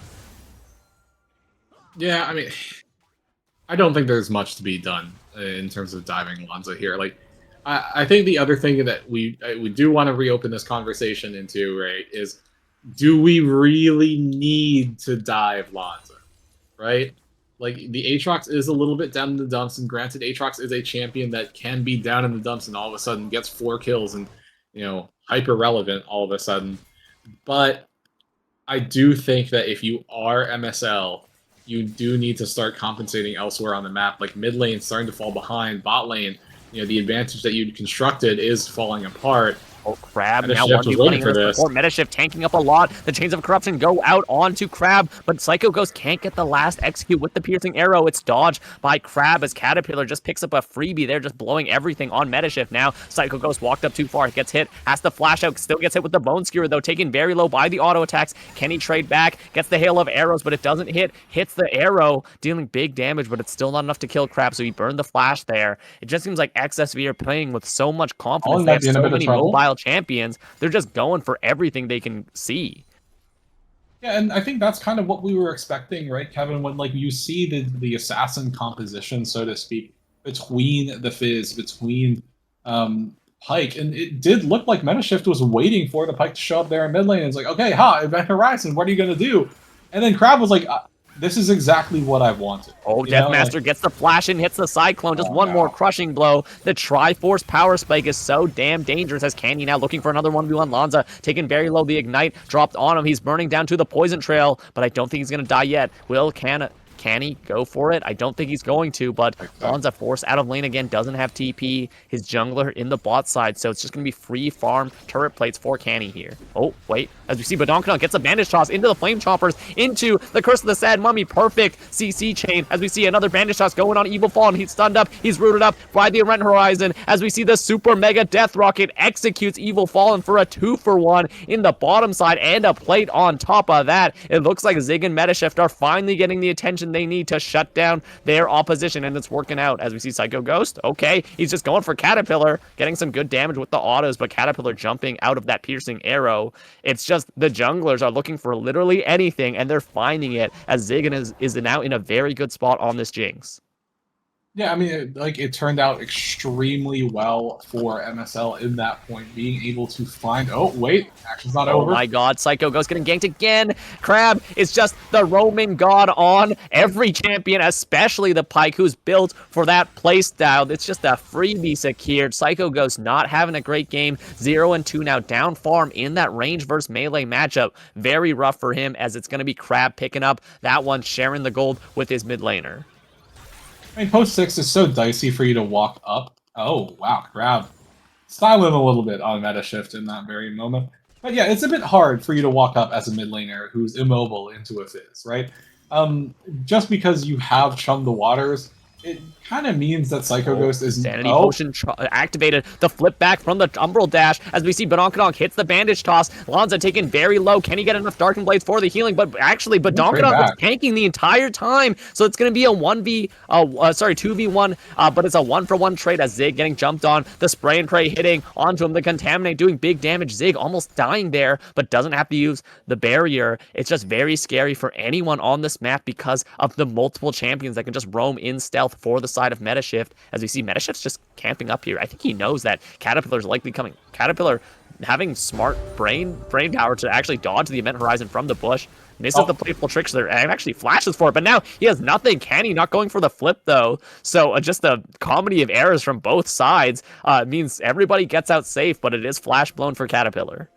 Yeah, I mean, I don't think there's much to be done in terms of diving Lanza here. Like, I think the other thing that we do want to reopen this conversation into, right, is do we really need to dive Lanza, right? Like, the Aatrox is a little bit down in the dumps, and granted, Aatrox is a champion that can be down in the dumps and all of a sudden gets 4 kills and, you know, hyper relevant all of a sudden. But I do think that if you are MSL, you do need to start compensating elsewhere on the map. Like, mid lane starting to fall behind, bot lane, you know, the advantage that you'd constructed is falling apart. Oh, Crab Meta now Shift was waiting for this. Metashift tanking up a lot. The Chains of Corruption go out onto Crab, but Psycho Ghost can't get the last execute with the piercing arrow. It's dodged by Crab as Caterpillar just picks up a freebie there, just blowing everything on Metashift. Now Psycho Ghost walked up too far, gets hit, has to flash out, still gets hit with the Bone Skewer though, taken very low by the auto attacks. Can he trade back? Gets the hail of arrows, but it doesn't hit. Hits the arrow, dealing big damage, but it's still not enough to kill Crab, so he burned the flash there. It just seems like XSV are playing with so much confidence. They have so many mobile champions. They're just going for everything they can see. Yeah, and I think that's kind of what we were expecting, right, Kevin? When like you see the assassin composition, so to speak, between the Fizz, between Pike, and it did look like Metashift was waiting for the Pike to show up there in mid lane. And it's like, okay, Event Horizon, what are you gonna do? And then Crab was like, this is exactly what I wanted. Oh, Deathmaster gets the flash and hits the Cyclone. Just one more crushing blow. The Triforce Power Spike is so damn dangerous as Candy now looking for another 1v1. Lanza taking very low. The Ignite dropped on him. He's burning down to the Poison Trail, but I don't think he's going to die yet. Will Can he go for it? I don't think he's going to, but Lonza forced out of lane again, doesn't have TP. His jungler in the bot side, so it's just going to be free farm turret plates for Canny here. Oh, wait. As we see, Badonkadonk gets a bandage toss into the Flame Choppers, into the Curse of the Sad Mummy. Perfect CC chain. As we see another bandage toss going on Evil Fall, and he's stunned up. He's rooted up by the Event Horizon. As we see the Super Mega Death Rocket executes Evil Fallen for a 2-for-1 in the bottom side, and a plate on top of that. It looks like Zig and Metashift are finally getting the attention they need to shut down their opposition, and it's working out. As we see Psycho Ghost, okay, he's just going for Caterpillar, getting some good damage with the autos, but Caterpillar jumping out of that piercing arrow. It's just the junglers are looking for literally anything, and they're finding it, as Zig is now in a very good spot on this Jinx. Yeah, I mean, it turned out extremely well for MSL in that point, being able to find. Oh wait, action's not over. Oh my God, Psycho Ghost getting ganked again. Crab is just the Roman god on every champion, especially the Pyke, who's built for that playstyle. It's just a freebie secured. Psycho Ghost not having a great game. 0-2 now, down farm in that range versus melee matchup. Very rough for him, as it's going to be Crab picking up that one, sharing the gold with his mid laner. I mean, post 6 is so dicey for you to walk up. Oh, wow, Crab. Styling a little bit on meta shift in that very moment. But yeah, it's a bit hard for you to walk up as a mid laner who's immobile into a Fizz, right? Just because you have chummed the waters, it kind of means that Psycho Ghost is... Sanity Potion activated. The flip back from the Umbral Dash, as we see Badonkadonk hits the bandage toss. Lanza taken very low. Can he get enough Darkened Blades for the healing? But actually, Badonkadonk was tanking the entire time. So it's going to be a 2v1, but it's a 1-for-1 trade, as Zig getting jumped on. The Spray and Pray hitting onto him. The Contaminate doing big damage. Zig almost dying there, but doesn't have to use the barrier. It's just very scary for anyone on this map because of the multiple champions that can just roam in stealth for the side of Metashift. As we see, Metashift's just camping up here. I think he knows that Caterpillar's likely coming. Caterpillar having smart brain power to actually dodge the Event Horizon from the bush. Misses the playful tricks there, and actually flashes for it, but now he has nothing. Canny not going for the flip, though. So just a comedy of errors from both sides means everybody gets out safe, but it is flash blown for Caterpillar.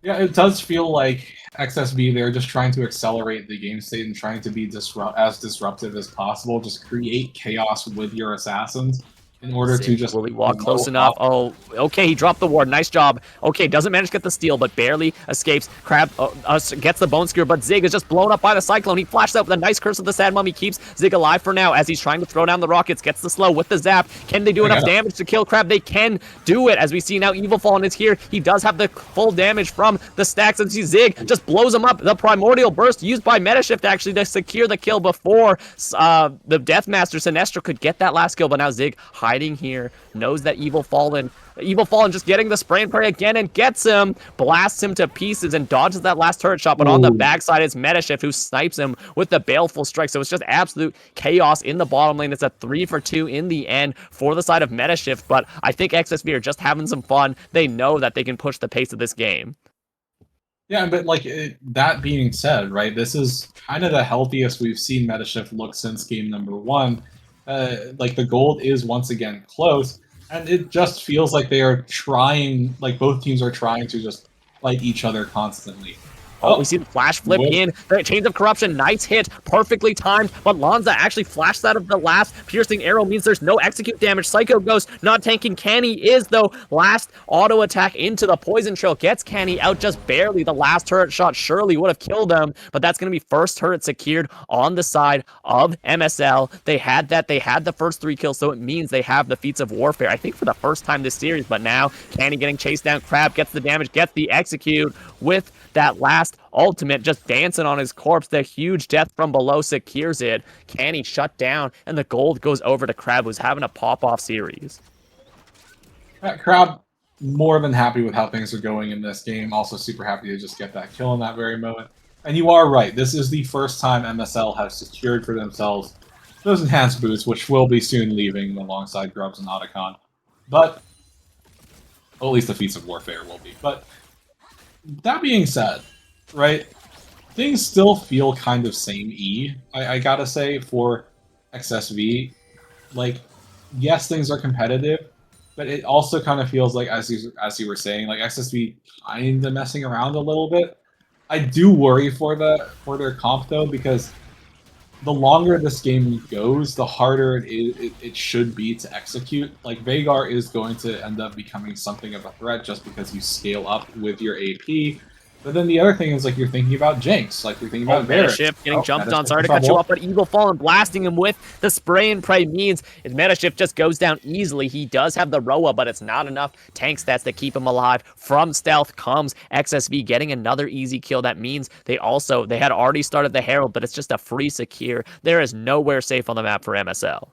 Yeah, it does feel like XSV, they're just trying to accelerate the game state and trying to be as disruptive as possible. Just create chaos with your assassins in order to just... Will he walk close enough? Oh, okay, he dropped the ward. Nice job. Okay, doesn't manage to get the steal, but barely escapes. Crab gets the Bone Skewer, but Zig is just blown up by the Cyclone. He flashes out with a nice Curse of the Sad Mummy, keeps Zig alive for now as he's trying to throw down the rockets. Gets the slow with the zap. Can they do enough damage to kill Crab? They can do it, as we see now Evil Fallen is here. He does have the full damage from the stacks, and see Zig just blows him up. The Primordial Burst used by Metashift actually to secure the kill before the Deathmaster Sinestro could get that last kill, but now Zig hiding here, knows that Evil Fallen just getting the Spray and Pray again and gets him, blasts him to pieces and dodges that last turret shot, but on the backside it's Metashift who snipes him with the Baleful Strike. So it's just absolute chaos in the bottom lane. It's a 3-for-2 in the end for the side of Metashift, but I think XSV are just having some fun. They know that they can push the pace of this game. Yeah, but that being said, right, this is kind of the healthiest we've seen Metashift look since game number 1. The gold is once again close, and it just feels like they are trying, both teams are trying to just fight each other constantly. Oh, we see the flash flip in. The Chains of Corruption, nice hit, perfectly timed, but Lanza actually flashed out of the last piercing arrow, means there's no execute damage. Psycho Ghost not tanking. Canny is, though. Last auto attack into the Poison Trail gets Canny out just barely. The last turret shot surely would have killed him, but that's going to be first turret secured on the side of MSL. They had that. They had the first 3 kills, so it means they have the Feats of Warfare, I think for the first time this series, but now Canny getting chased down. Crab gets the damage, gets the execute with that last ultimate, just dancing on his corpse. The huge death from below secures it. Canny shut down, and the gold goes over to Crab, who's having a pop-off series. Crab, more than happy with how things are going in this game. Also super happy to just get that kill in that very moment. And you are right, this is the first time MSL has secured for themselves those enhanced boots, which will be soon leaving alongside Grubs and Otacon. But, well, at least the Feats of Warfare will be. But that being said, right, things still feel kind of same-y, I gotta say, for XSV. Yes, things are competitive, but it also kind of feels like, as you were saying, XSV kind of messing around a little bit. I do worry for their comp though, because the longer this game goes, the harder it should be to execute. Like Veigar is going to end up becoming something of a threat just because you scale up with your AP. But then the other thing is like you're thinking about Jinx, like you're thinking Oh, about Varus. Metashift getting jumped on. Metashift Sorry in to cut you trouble. off, but Evil Fallen blasting him with the spray and pray means his Metashift just goes down easily. He does have the Roa, but it's not enough tank stats to keep him alive. From stealth comes XSV getting another easy kill. That means they had already started the Herald, but it's just a free secure. There is nowhere safe on the map for MSL.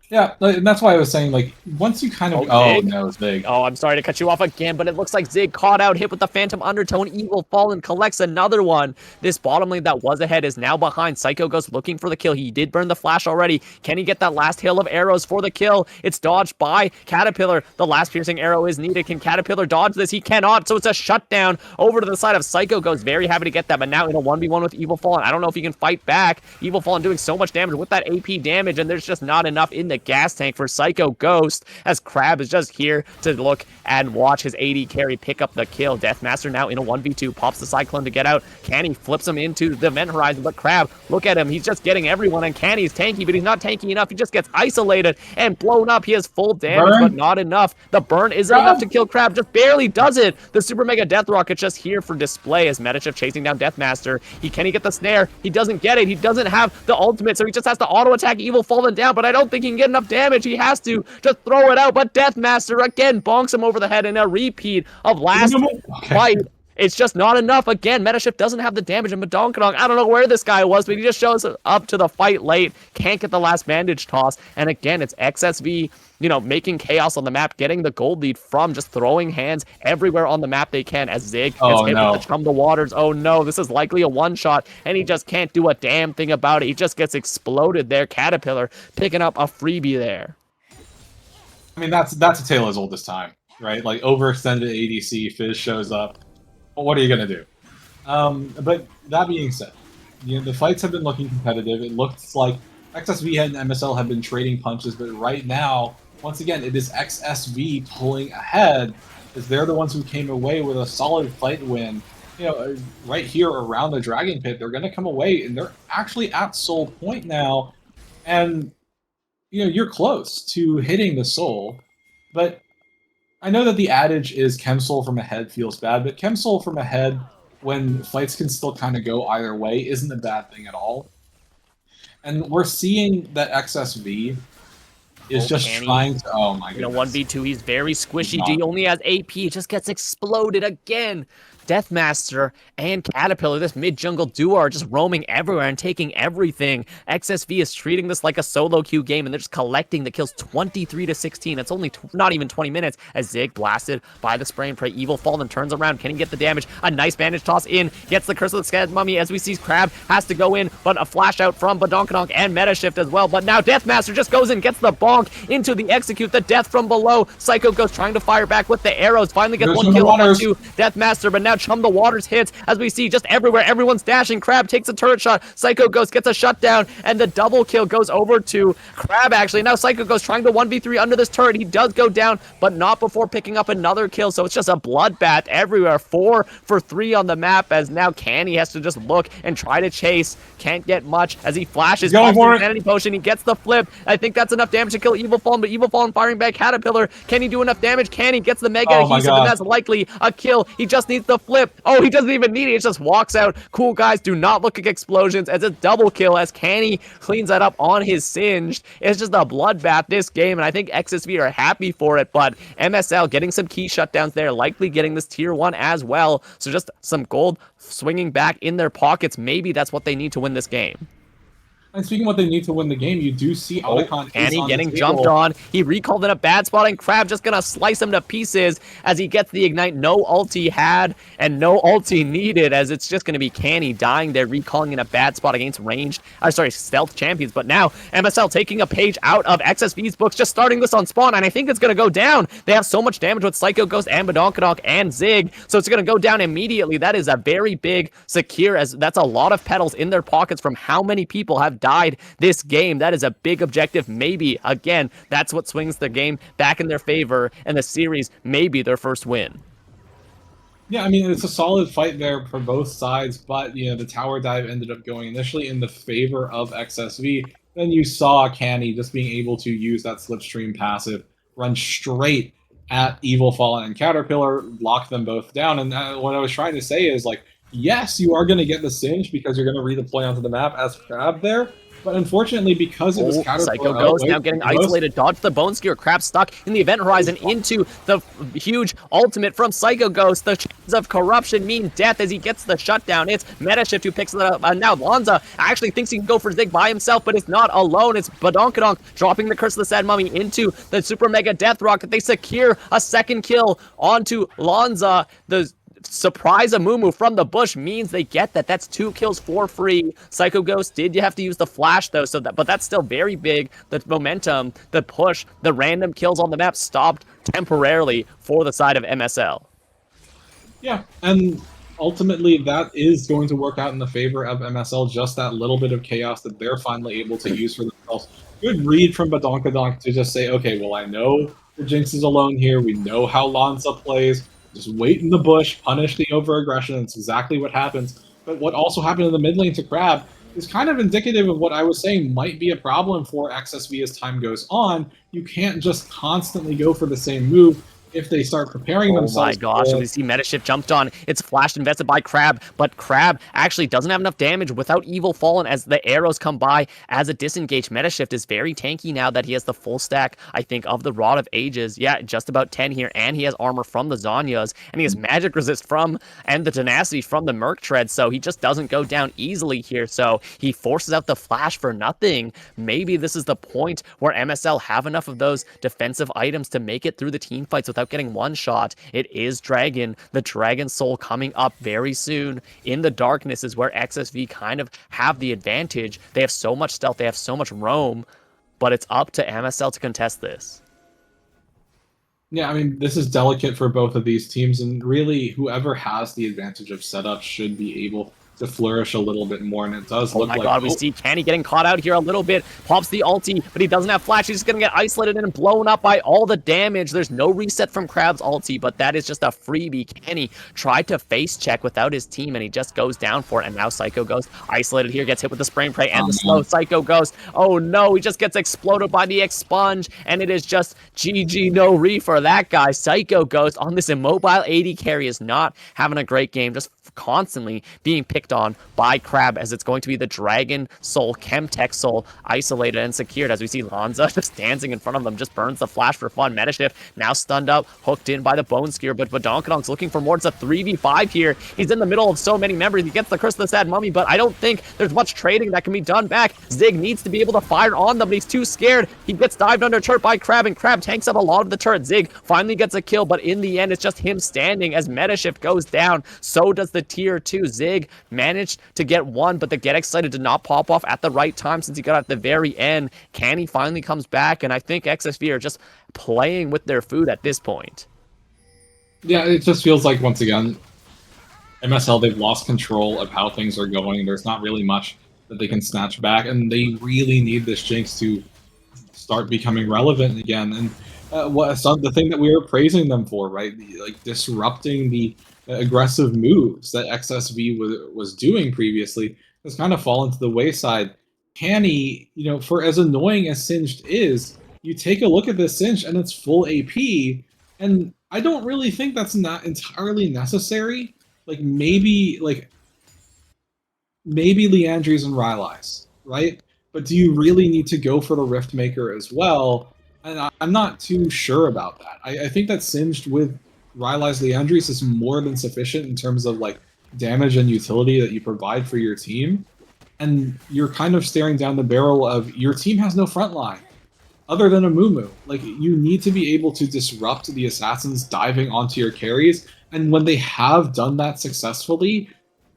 Yeah, and that's why I was saying, like, once you kind of... Oh, no, it's big. Oh, I'm sorry to cut you off again, but it looks like Zig caught out, hit with the Phantom Undertone. Evil Fallen collects another one. This bottom lane that was ahead is now behind. Psycho Ghost looking for the kill. He did burn the flash already. Can he get that last hail of arrows for the kill? It's dodged by Caterpillar. The last piercing arrow is needed. Can Caterpillar dodge this? He cannot, so it's a shutdown over to the side of Psycho Ghost. Very happy to get that, but now in a 1v1 with Evil Fallen. I don't know if he can fight back. Evil Fallen doing so much damage with that AP damage, and there's just not enough in the gas tank for Psycho Ghost, as Crab is just here to look and watch his AD carry pick up the kill. Deathmaster now in a 1v2, pops the Cyclone to get out. Canny flips him into the Event Horizon, but Crab, look at him, he's just getting everyone, and Canny's tanky, but he's not tanky enough. He just gets isolated and blown up. He has full damage, but not enough. The burn isn't enough to kill Crab, just barely does it. The Super Mega Death Rocket's just here for display as Metashift chasing down Deathmaster. Can he get the snare? He doesn't get it. He doesn't have the ultimate, so he just has to auto attack Evil Fallen down, but I don't think he can get enough damage. He has to just throw it out, but Deathmaster again bonks him over the head in a repeat of last fight. It's just not enough. Again, Metashift doesn't have the damage, and Badonkadonk, I don't know where this guy was, but he just shows up to the fight late, can't get the last bandage toss, and again, it's XSV, making chaos on the map, getting the gold lead from just throwing hands everywhere on the map they can, as Zig gets hit with the Chum the Waters. Oh no, this is likely a one-shot, and he just can't do a damn thing about it. He just gets exploded there. Caterpillar picking up a freebie there. I mean, that's a tale as old as time, right? Like, overextended ADC, Fizz shows up. Well, what are you going to do? But that being said, the fights have been looking competitive. It looks like XSV and MSL have been trading punches, but right now, once again, it is XSV pulling ahead, as they're the ones who came away with a solid fight win. Right here around the Dragon Pit, they're going to come away, and they're actually at Soul Point now, and you're close to hitting the Soul, but I know that the adage is Chem Soul from ahead feels bad, but Chem Soul from ahead, when fights can still kind of go either way, isn't a bad thing at all. And we're seeing that XSV is just trying to... Oh my goodness. 1v2, he's very squishy. He only has AP. He just gets exploded again. Deathmaster and Caterpillar, this mid-jungle duo, are just roaming everywhere and taking everything. XSV is treating this like a solo queue game, and they're just collecting the kills 23-16. It's only not even 20 minutes as Zig blasted by the spray and pray. Evil Fallen turns around. Can he get the damage? A nice bandage toss in. Gets the Curse of the Scattered Mummy as we see Crab has to go in, but a flash out from Badonkadonk and Metashift as well. But now Deathmaster just goes in, gets the bonk into the execute. The death from below. Psycho Ghost trying to fire back with the arrows. Finally gets one kill onto Deathmaster, but now Chum the Waters hits as we see just everywhere. Everyone's dashing. Crab takes a turret shot. Psycho Ghost gets a shutdown, and the double kill goes over to Crab, actually. Now Psycho Ghost trying to 1v3 under this turret. He does go down, but not before picking up another kill, so it's just a bloodbath everywhere. 4 for 3 on the map, as now Canny has to just look and try to chase. Can't get much as he flashes. Pops the Insanity Potion. He gets the flip. I think that's enough damage to kill Evil Fallen, but Evil Fallen firing back Caterpillar. Can he do enough damage? Canny gets the Mega Adhesive, and that's likely a kill. He just needs the flip. Oh, he doesn't even need it. It just walks out. Cool guys, do not look at explosions, as a double kill as Canny cleans that up on his Singed. It's just a bloodbath this game, and I think XSV are happy for it, but MSL getting some key shutdowns there, likely getting this tier 1 as well. So just some gold swinging back in their pockets. Maybe that's what they need to win this game. And speaking of what they need to win the game, you do see Canny getting jumped on. He recalled in a bad spot, and Crab just gonna slice him to pieces as he gets the ignite. No ulti had and no ulti needed, as it's just gonna be Canny dying there, recalling in a bad spot against stealth champions. But now MSL taking a page out of XSV's books, just starting this on spawn, and I think it's gonna go down. They have so much damage with Psycho Ghost and Badonkadonk and Zig, so it's gonna go down immediately. That is a very big secure, as that's a lot of petals in their pockets from how many people have died this game. That is a big objective. Maybe, again, that's what swings the game back in their favor, and the series maybe their first win. Yeah, I mean, it's a solid fight there for both sides, but, you know, the tower dive ended up going initially in the favor of XSV. Then you saw Canny just being able to use that slipstream passive, run straight at Evil Fallen and Caterpillar, lock them both down. And what I was trying to say is, like, yes, you are going to get the Singe because you're going to redeploy onto the map as Crab there, but unfortunately, because it was Oh, Psycho Caterpillar, Ghost now getting isolated. Dodge the Bone Skewer. Crab stuck in the event horizon into the huge ultimate from Psycho Ghost. The chances of corruption mean death as he gets the shutdown. It's Metashift who picks it up. Now Lonza actually thinks he can go for Zig by himself, but it's not alone. It's Badonkadonk dropping the Curse of the Sad Mummy into the Super Mega Death Rock. They secure a second kill onto Lonza. The surprise Amumu from the bush means they get that. That's 2 kills for free. Psycho Ghost did you have to use the flash though, so that, but that's still very big. The momentum, the push, the random kills on the map stopped temporarily for the side of MSL. Yeah, and ultimately that is going to work out in the favor of MSL, just that little bit of chaos that they're finally able to use for themselves. Good read from Badonkadonk to just say, okay, well, I know the Jinx is alone here. We know how Lanza plays. Just wait in the bush, punish the over-aggression. That's exactly what happens. But what also happened in the mid lane to Crab is kind of indicative of what I was saying might be a problem for XSV as time goes on. You can't just constantly go for the same move if they start preparing themselves. Oh my gosh, we see Metashift jumped on. It's flashed invested by Crab, but Crab actually doesn't have enough damage without Evil Fallen as the arrows come by as a disengage. Metashift is very tanky now that he has the full stack, I think, of the Rod of Ages. Yeah, just about 10 here, and he has armor from the Zanyas, and he has magic resist from, and the tenacity from the Merc Tread, so he just doesn't go down easily here, so he forces out the flash for nothing. Maybe this is the point where MSL have enough of those defensive items to make it through the team fights without getting one shot. It is Dragon, the Dragon Soul coming up very soon. In the darkness is where XSV kind of have the advantage. They have so much stealth, they have so much roam, but it's up to MSL to contest this. Yeah, I mean, this is delicate for both of these teams, and really, whoever has the advantage of setup should be able to flourish a little bit more, and it does look like... Oh my god, we see Canny getting caught out here a little bit. Pops the ulti, but he doesn't have flash. He's just gonna get isolated and blown up by all the damage. There's no reset from Crab's ulti, but that is just a freebie. Canny tried to face check without his team, and he just goes down for it. And now Psycho Ghost isolated here, gets hit with the Spray and Pray and the slow. Psycho Ghost, oh no, he just gets exploded by the Expunge, and it is just GG no re for that guy. Psycho Ghost on this immobile AD carry is not having a great game, just constantly being picked on by Crab, as it's going to be the Dragon Soul, Chemtech Soul, isolated and secured, as we see Lanza just dancing in front of them, just burns the flash for fun. Metashift now stunned up, hooked in by the Bone Skewer, but Badonkadonk's looking for more. It's a 3v5 here. He's in the middle of so many members. He gets the Curse of the Sad Mummy, but I don't think there's much trading that can be done back. Zig needs to be able to fire on them, but he's too scared. He gets dived under turret by Crab, and Crab tanks up a lot of the turret. Zig finally gets a kill, but in the end, it's just him standing as Metashift goes down. So does the tier 2. Zig managed to get one, but the Get Excited did not pop off at the right time since he got at the very end. Canny finally comes back, and I think XSV are just playing with their food at this point. Yeah, it just feels like, once again, MSL, they've lost control of how things are going. There's not really much that they can snatch back, and they really need this Jinx to start becoming relevant again. And the thing that we were praising them for, right? Like disrupting the aggressive moves that XSV was doing previously has kind of fallen to the wayside. Canny, you know, for as annoying as Singed is, you take a look at this Singed and it's full AP, and I don't really think that's not entirely necessary. Like maybe Leandries and Rylai's, right? But do you really need to go for the Riftmaker as well? And I'm not too sure about that. I think that Singed with Rylai's Leandries is more than sufficient in terms of like damage and utility that you provide for your team. And you're kind of staring down the barrel of your team has no front line other than Amumu. Like, you need to be able to disrupt the assassins diving onto your carries. And when they have done that successfully,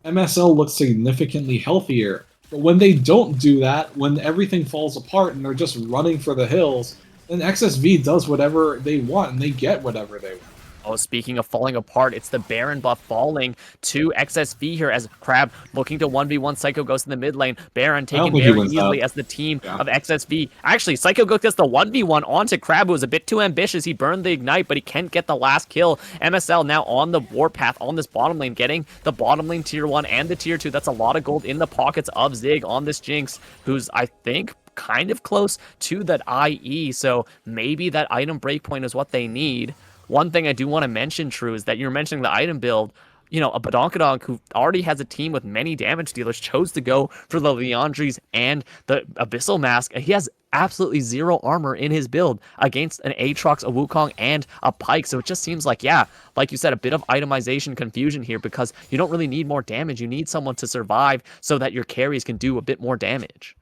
MSL looks significantly healthier. But when they don't do that, when everything falls apart and they're just running for the hills, then XSV does whatever they want and they get whatever they want. Oh, speaking of falling apart, it's the Baron buff falling to XSV here as Crab looking to 1v1 Psycho Ghost in the mid lane. Baron I don't taken think he very wins easily that. as the team Yeah. of XSV. Actually, Psycho Ghost gets the 1v1 onto Crab, who was a bit too ambitious. He burned the Ignite, but he can't get the last kill. MSL now on the warpath on this bottom lane, getting the bottom lane tier 1 and the tier 2. That's a lot of gold in the pockets of Zig on this Jinx, who's, I think, kind of close to that IE, so maybe that item breakpoint is what they need. One thing I do want to mention, True, is that you're mentioning the item build. You know, a Badonkadonk who already has a team with many damage dealers chose to go for the Leandries and the Abyssal Mask. He has absolutely zero armor in his build against an Aatrox, a Wukong, and a Pyke. So it just seems like, yeah, like you said, a bit of itemization confusion here because you don't really need more damage. You need someone to survive so that your carries can do a bit more damage.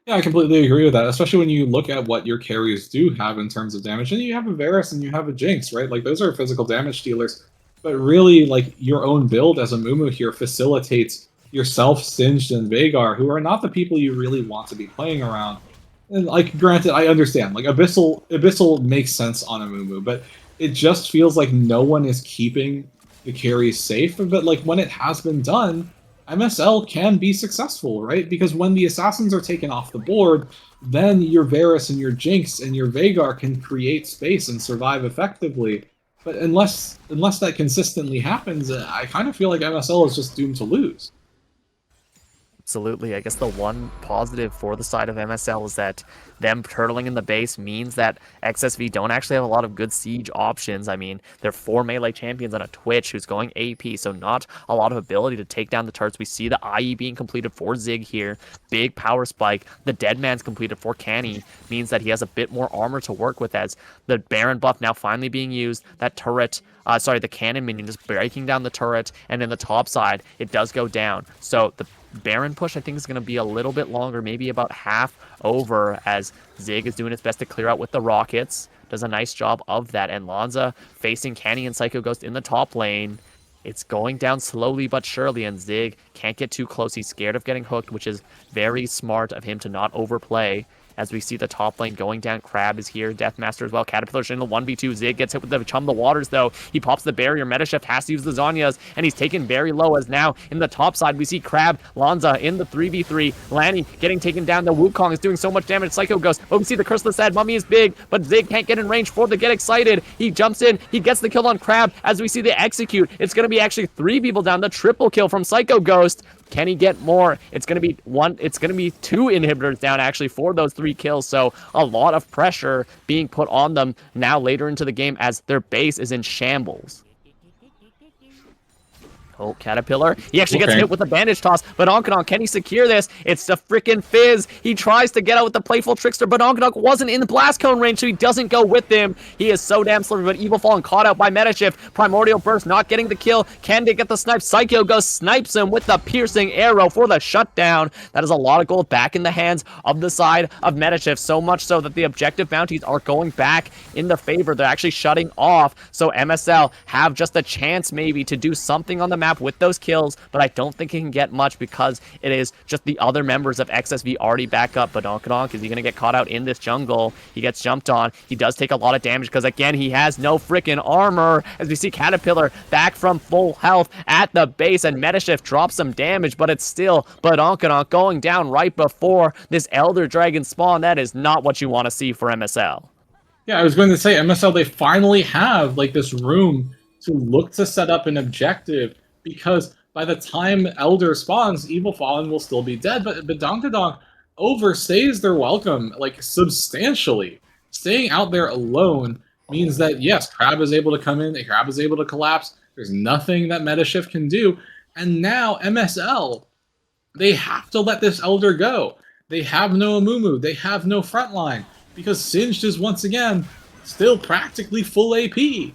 Yeah, I completely agree with that, especially when you look at what your carries do have in terms of damage. And you have a Varus and you have a Jinx, right? Like, those are physical damage dealers. But really, like, your own build as a Mumu here facilitates yourself, Singed, and Veigar, who are not the people you really want to be playing around. And, like, granted, I understand. Like, Abyssal makes sense on a Mumu, but it just feels like no one is keeping the carries safe. But, like, when it has been done, MSL can be successful, right? Because when the assassins are taken off the board, then your Varus and your Jinx and your Veigar can create space and survive effectively. But unless that consistently happens, I kind of feel like MSL is just doomed to lose. Absolutely. I guess the one positive for the side of MSL is that them turtling in the base means that XSV don't actually have a lot of good siege options. I mean, they're 4 melee champions on a Twitch who's going AP, so not a lot of ability to take down the turrets. We see the IE being completed for Zig here. Big power spike. The Dead Man's completed for Canny. Means that he has a bit more armor to work with as the Baron buff now finally being used. That turret, the cannon minion just breaking down the turret, and in the top side, it does go down. So the Baron push, I think, is going to be a little bit longer, maybe about half over, as Zig is doing his best to clear out with the rockets. Does a nice job of that, and Lanza facing Canny and Psycho Ghost in the top lane. It's going down slowly but surely, and Zig can't get too close. He's scared of getting hooked, which is very smart of him to not overplay. As we see the top lane going down, Crab is here, Deathmaster as well, Caterpillar's in the 1v2, Zig gets hit with the Chum the Waters though, he pops the barrier, Metashift has to use the Zanyas, and he's taken very low as now in the top side, we see Crab, Lanza in the 3v3, Lanny getting taken down, the Wukong is doing so much damage, Psycho Ghost, but we see the Curseless Head, Mummy is big, but Zig can't get in range for the Get Excited, he jumps in, he gets the kill on Crab, as we see the Execute, it's going to be actually 3 people down, the triple kill from Psycho Ghost. Can he get more? It's going to be 2 inhibitors down actually for those 3 kills. So a lot of pressure being put on them now later into the game as their base is in shambles. Oh, Caterpillar. He actually gets hit with a bandage toss. But Onkadonk, can he secure this? It's the freaking Fizz. He tries to get out with the Playful Trickster, but Onkadonk wasn't in the Blast Cone range, so he doesn't go with him. He is so damn slippery, but Evil Fallen caught out by Metashift. Primordial Burst not getting the kill. Can they get the snipe? Psycho Ghost snipes him with the piercing arrow for the shutdown. That is a lot of gold back in the hands of the side of Metashift, so much so that the objective bounties are going back in the favor. They're actually shutting off, so MSL have just a chance maybe to do something on the map with those kills, but I don't think he can get much because it is just the other members of XSV already back up. But Onkadonk, is he going to get caught out in this jungle? He gets jumped on. He does take a lot of damage because, again, he has no freaking armor. As we see Caterpillar back from full health at the base, and Metashift drops some damage, but it's still Onkadonk going down right before this Elder Dragon spawn. That is not what you want to see for MSL. Yeah, I was going to say, MSL, they finally have, like, this room to look to set up an objective, because by the time Elder spawns, Evil Fallen will still be dead, but Badonkadonk overstays their welcome, like, substantially. Staying out there alone means that, yes, Crab is able to come in, Crab is able to collapse, there's nothing that Metashift can do, and now MSL, they have to let this Elder go. They have no Amumu, they have no frontline, because Singed is once again still practically full AP.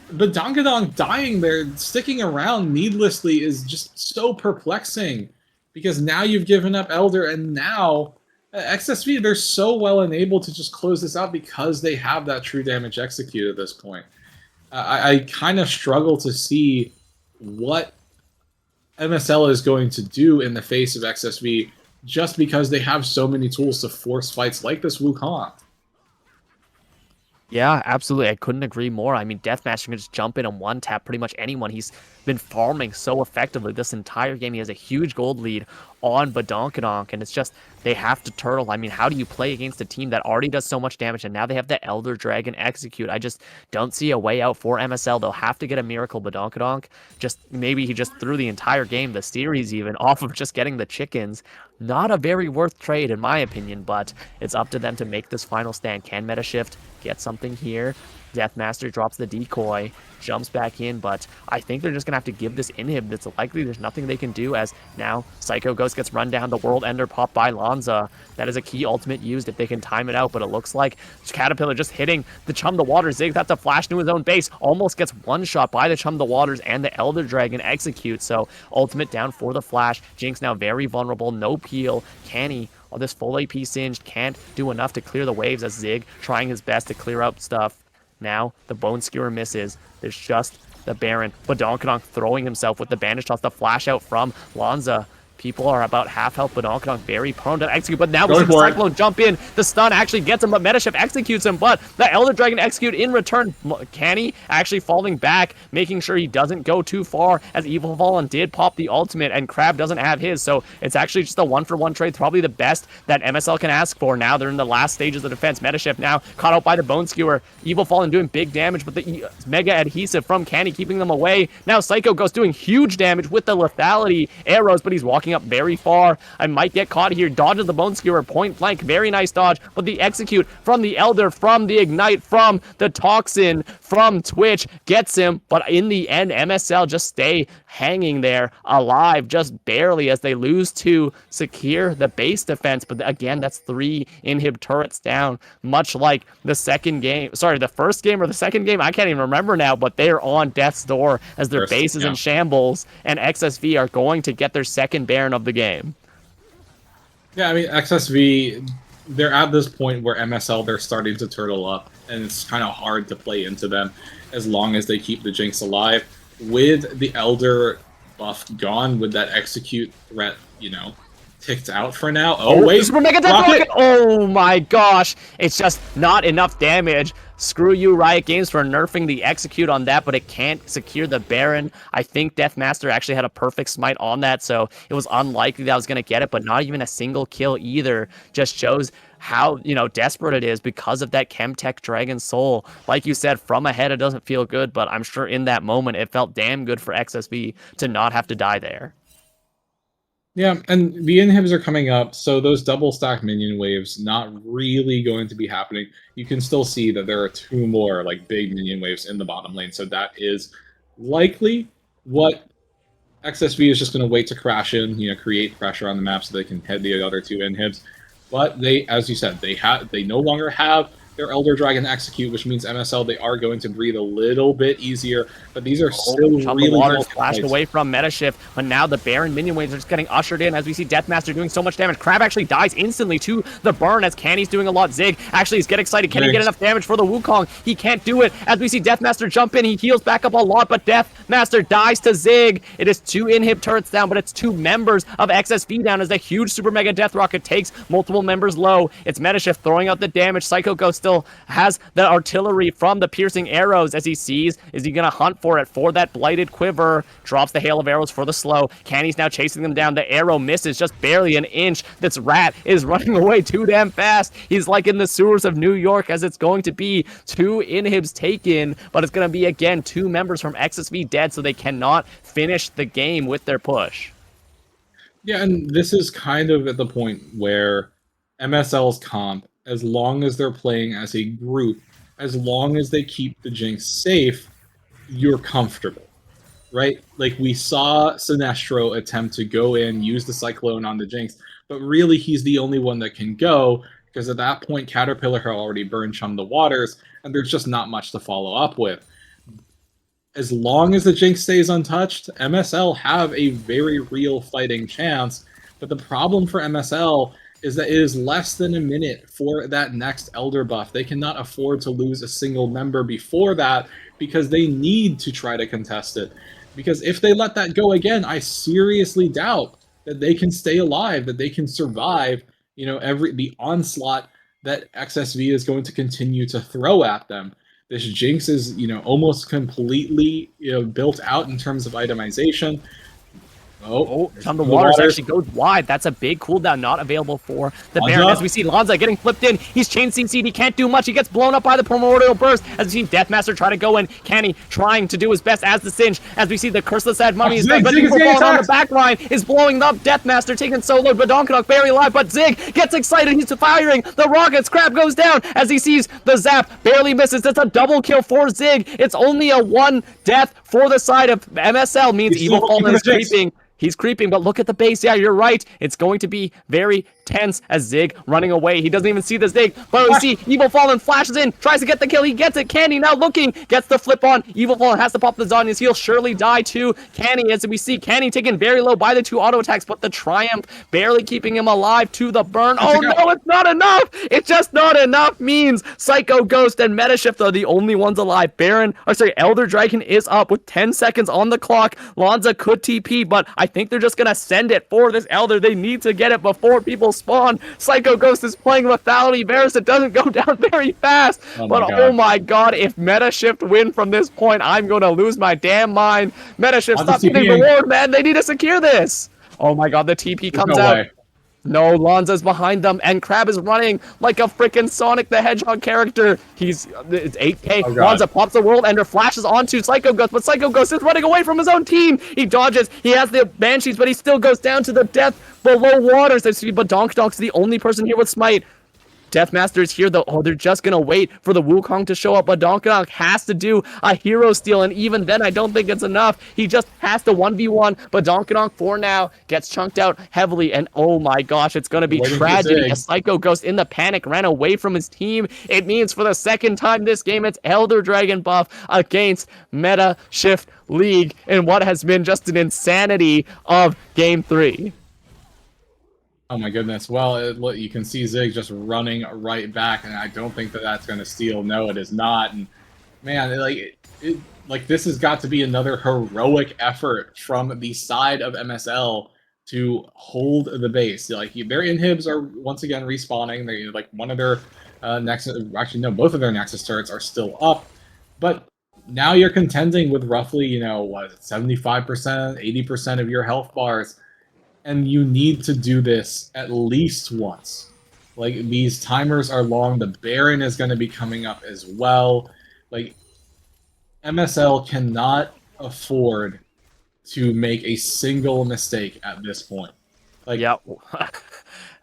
But Badonkadonk dying there, sticking around needlessly, is just so perplexing. Because now you've given up Elder, and now XSV, they're so well enabled to just close this out because they have that true damage execute at this point. I kind of struggle to see what MSL is going to do in the face of XSV just because they have so many tools to force fights like this Wukong. Yeah, absolutely. I couldn't agree more. I mean, Deathmatch can just jump in and one tap pretty much anyone. He's been farming so effectively this entire game. He has a huge gold lead on Badonkadonk, and it's just they have to turtle. I mean, how do you play against a team that already does so much damage, and now they have the Elder Dragon execute? I just don't see a way out for MSL. They'll have to get a miracle Badonkadonk. Just maybe he just threw the entire game, the series even, off of just getting the chickens. Not a very worth trade in my opinion, but it's up to them to make this final stand. Can Meta Shift get something here? Deathmaster drops the decoy, jumps back in, but I think they're just going to have to give this inhib. It's likely there's nothing they can do as now Psycho Ghost gets run down, the World Ender popped by Lanza. That is a key ultimate used if they can time it out, but it looks like Caterpillar just hitting the Chum the Water. Zig, that's a flash to his own base, almost gets one shot by the Chum the Waters, and the Elder Dragon executes, so ultimate down for the Flash. Jinx now very vulnerable, no peel. Canny, this full AP singed, can't do enough to clear the waves as Zig trying his best to clear up stuff. Now the Bone Skewer misses. There's just the Baron. Badonkadonk throwing himself with the bandage toss. The flash out from Lanza. People are about half health. Badonkadonk very prone to execute, but now we see the Cyclone jump in. The stun actually gets him, but Metashift executes him, but the Elder Dragon execute in return. Canny actually falling back, making sure he doesn't go too far, as Evil Fallen did pop the ultimate, and Crab doesn't have his, so it's actually just a one-for-one trade, probably the best that MSL can ask for. Now they're in the last stages of defense. Metashift now caught out by the Bone Skewer. Evil Fallen doing big damage, but the Mega Adhesive from Canny keeping them away. Now Psycho Ghost doing huge damage with the lethality arrows, but he's walking up very far. I might get caught here. Dodges the Bone Skewer, point blank, very nice dodge, but the execute from the Elder, from the Ignite, from the Toxin, from Twitch gets him, but in the end, MSL just stay hanging there alive, just barely, as they lose to secure the base defense. But again, that's 3 inhib turrets down, much like the second game. Sorry, the first game or the second game? I can't even remember now, but they're on death's door as their base is in shambles, and XSV are going to get their second Baron of the game. Yeah, I mean, XSV, they're at this point where MSL, they're starting to turtle up, and it's kind of hard to play into them as long as they keep the Jinx alive. With the Elder buff gone, with that execute threat, you know, ticked out for now. Oh, wait! Super Mega Death Rocket! Oh my gosh! It's just not enough damage. Screw you, Riot Games, for nerfing the execute on that, but it can't secure the Baron. I think Deathmaster actually had a perfect smite on that, so it was unlikely that I was going to get it, but not even a single kill either. Just shows how, you know, desperate it is because of that Chemtech Dragon Soul. Like you said, from ahead it doesn't feel good, but I'm sure in that moment it felt damn good for XSV to not have to die there. Yeah, and the inhibs are coming up, so those double stack minion waves not really going to be happening. You can still see that there are 2 more like big minion waves in the bottom lane, so that is likely what XSV is just going to wait to crash in, you know, create pressure on the map so they can head the other 2 inhibs. But they, as you said, they no longer have their Elder Dragon execute, which means MSL, they are going to breathe a little bit easier, but these are still really Waters flashed away from Metashift, but now the Baron minion waves are just getting ushered in as we see Deathmaster doing so much damage. Crab actually dies instantly to the burn as Canny's doing a lot. Zig actually is get excited. Can he get enough damage for the Wukong? He can't do it as we see Deathmaster jump in. He heals back up a lot, but Deathmaster dies to Zig. It is 2 inhib turrets down, but it's 2 members of XSV down as the huge Super Mega Death Rocket takes multiple members low. It's Metashift throwing out the damage. Psycho Ghost still has the artillery from the piercing arrows as he sees. Is he going to hunt for it for that blighted quiver? Drops the hail of arrows for the slow. Canny's now chasing them down. The arrow misses just barely an inch. This rat is running away too damn fast. He's like in the sewers of New York, as it's going to be 2 inhibs taken, but it's going to be again 2 members from XSV dead, so they cannot finish the game with their push. Yeah, and this is kind of at the point where MSL's comp, as long as they're playing as a group, as long as they keep the Jinx safe, you're comfortable, right? Like, we saw Sinestro attempt to go in, use the Cyclone on the Jinx, but really he's the only one that can go, because at that point Caterpillar had already burned Chum the Waters, and there's just not much to follow up with. As long as the Jinx stays untouched, MSL have a very real fighting chance, but the problem for MSL is that it is less than a minute for that next Elder buff. They cannot afford to lose a single member before that because they need to try to contest it. Because if they let that go again, I seriously doubt that they can stay alive, that they can survive, you know, the onslaught that XSV is going to continue to throw at them. This Jinx is, almost completely, built out in terms of itemization. Oh, There's Chum the the Waters water. actually goes wide. That's a big cooldown not available for the Lanza. Baron. As we see Lanza getting flipped in. He's chain CC'd. He can't do much. He gets blown up by the Primordial Burst. As we see Deathmaster try to go in. Kenny trying to do his best as the Singe. As we see the Curseless Sad Mummy is dead. But Zig is Evil getting Fallen on the attacked. back line is blowing up. Deathmaster taking solo. Badonkadonk very alive. But Zig gets excited. He's firing the rockets. Crab goes down as he sees the zap. Barely misses. It's a double kill for Zig. It's only a 1 death for the side of MSL. Means He's Evil still Fallen is keeping the Jinx. creeping. He's creeping, but look at the base. Yeah, you're right. It's going to be very tense as Zig running away. He doesn't even see the Zig, but we see Evil Fallen flashes in, tries to get the kill. He gets it. Candy now looking, gets the flip on. Evil Fallen has to pop the Zhonya's. He'll surely die too. Canny, as we see Canny taken very low by the 2 auto attacks, but the Triumph barely keeping him alive to the burn. Oh no, it's not enough. It's just not enough. Means Psycho Ghost and Metashift are the only ones alive. Elder Dragon is up with 10 seconds on the clock. Lanza could TP, but I think they're just gonna send it for this Elder. They need to get it before people spawn. Psycho Ghost is playing lethality. Varus, it doesn't go down very fast. Oh my god, if Metashift win from this point, I'm gonna lose my damn mind. Metashift, stop getting reward, man. They need to secure this. Oh my god, the TP comes out. No, Lanza's behind them, and Crab is running like a freaking Sonic the Hedgehog character. It's 8K. Oh, Lanza pops the World Ender, flashes onto Psycho Ghost, but Psycho Ghost is running away from his own team. He dodges. He has the Banshees, but he still goes down to the death below waters. But Donk's the only person here with Smite. Deathmaster is here, though. Oh, they're just gonna wait for the Wukong to show up, but Donkadonk has to do a hero steal, and even then, I don't think it's enough. He just has to 1v1, but Donkadonk, for now, gets chunked out heavily, and oh my gosh, it's gonna be tragedy. A Psycho Ghost in the panic ran away from his team. It means for the second time this game, it's Elder Dragon buff against Meta Shift League in what has been just an insanity of Game 3. Oh my goodness. Well, you can see Zig just running right back, and I don't think that that's going to steal. No, it is not. And man, this has got to be another heroic effort from the side of MSL to hold the base. Their inhibs are once again respawning. They one of their Nexus, actually no, both of their Nexus turrets are still up, but now you're contending with roughly 75%, 80% of your health bars. And you need to do this at least once. These timers are long. The Baron is going to be coming up as well. MSL cannot afford to make a single mistake at this point. Yeah,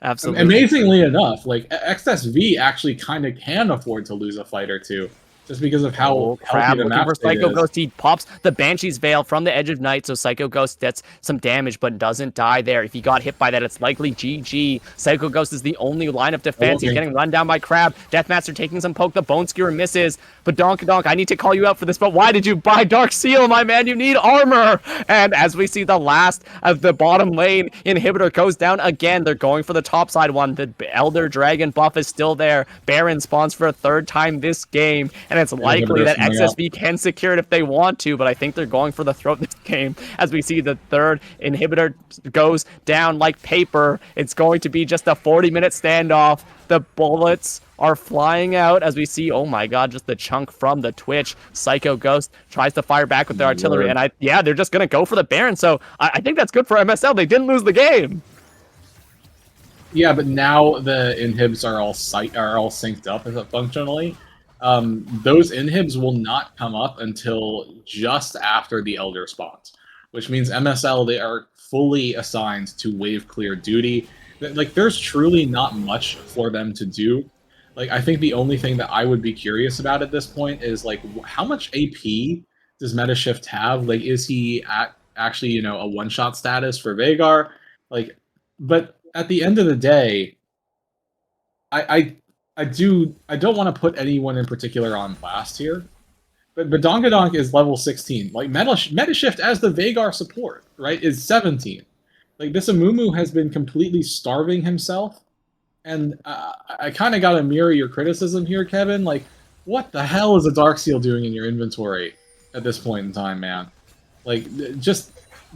absolutely. Amazingly enough, XSV actually kind of can afford to lose a fight or two. Just because of how Crab healthy the looking map for Psycho is. Ghost. He pops the Banshee's Veil from the edge of night, so Psycho Ghost gets some damage but doesn't die there. If he got hit by that, it's likely GG. Psycho Ghost is the only line of defense. He's getting run down by Crab. Deathmaster taking some poke. The Bone Skewer misses. But Donkadonk, I need to call you out for this, but why did you buy Dark Seal, my man? You need armor! And as we see the last of the bottom lane inhibitor goes down again, they're going for the top side one. The Elder Dragon buff is still there. Baron spawns for a 3rd time this game, and it's likely that XSV can secure it if they want to, but I think they're going for the throat this game. As we see the 3rd inhibitor goes down like paper, it's going to be just a 40-minute standoff. The bullets are flying out as we see, oh my god, just the chunk from the Twitch. Psycho Ghost tries to fire back with their artillery, and they're just going to go for the Baron, so I think that's good for MSL. They didn't lose the game. Yeah, but now the inhibs are all synced up functionally. Those inhibs will not come up until just after the Elder spawns, which means MSL, they are fully assigned to wave clear duty. There's truly not much for them to do. I think the only thing that I would be curious about at this point is how much AP does Metashift have? is he at actually a one-shot status for Veigar? But at the end of the day, I don't want to put anyone in particular on blast here, but Badonkadonk is level 16. Metashift as the Veigar support, right, is 17. This Amumu has been completely starving himself, and I kind of got to mirror your criticism here, Kevin. What the hell is a Dark Seal doing in your inventory at this point in time, man?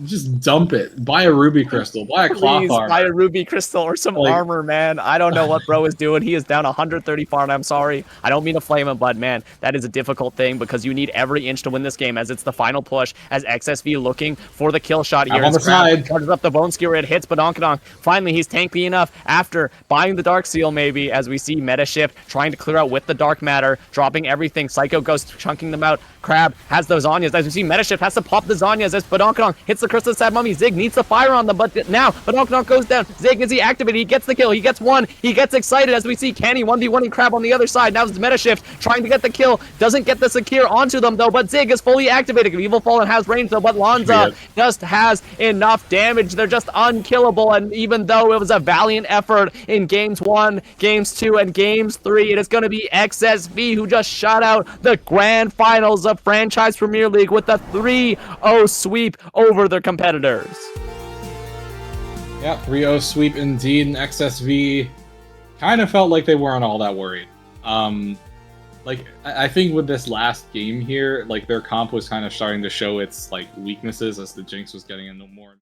just dump it. Buy a ruby crystal. Buy a cloth Please armor. buy a ruby crystal or some Like- armor, man. I don't know what bro is doing. He is down 130 farm. I'm sorry. I don't mean to flame him, but man, that is a difficult thing because you need every inch to win this game as it's the final push as XSV looking for the kill shot here. I'm on the side. Charges up the bone skewer. It hits Badonkadonk. Finally, he's tanky enough after buying the dark seal maybe as we see meta shift trying to clear out with the dark matter, dropping everything. Psycho goes chunking them out. Crab has those Zanyas. As we see meta shift has to pop the Zanyas as Badonkadonk hits the Crystal Sad Mummy. Zig needs the fire on them, but now Badonkadonk goes down. Zig, is he activated? He gets the kill. He gets one. He gets excited as we see Canny 1v1ing Crab on the other side. Now it's meta shift trying to get the kill. Doesn't get the secure onto them though, but Zig is fully activated. Evil Fallen has range though, but Lanza just has enough damage. They're just unkillable, and even though it was a valiant effort in games 1, games 2, and games 3, it is going to be XSV who just shut out the grand finals of Franchise Premier League with a 3-0 sweep over their competitors. Yeah, 3-0 sweep indeed, and XSV kind of felt like they weren't all that worried. Like, I think with this last game here, like, their comp was kind of starting to show its, like, weaknesses as the Jinx was getting into more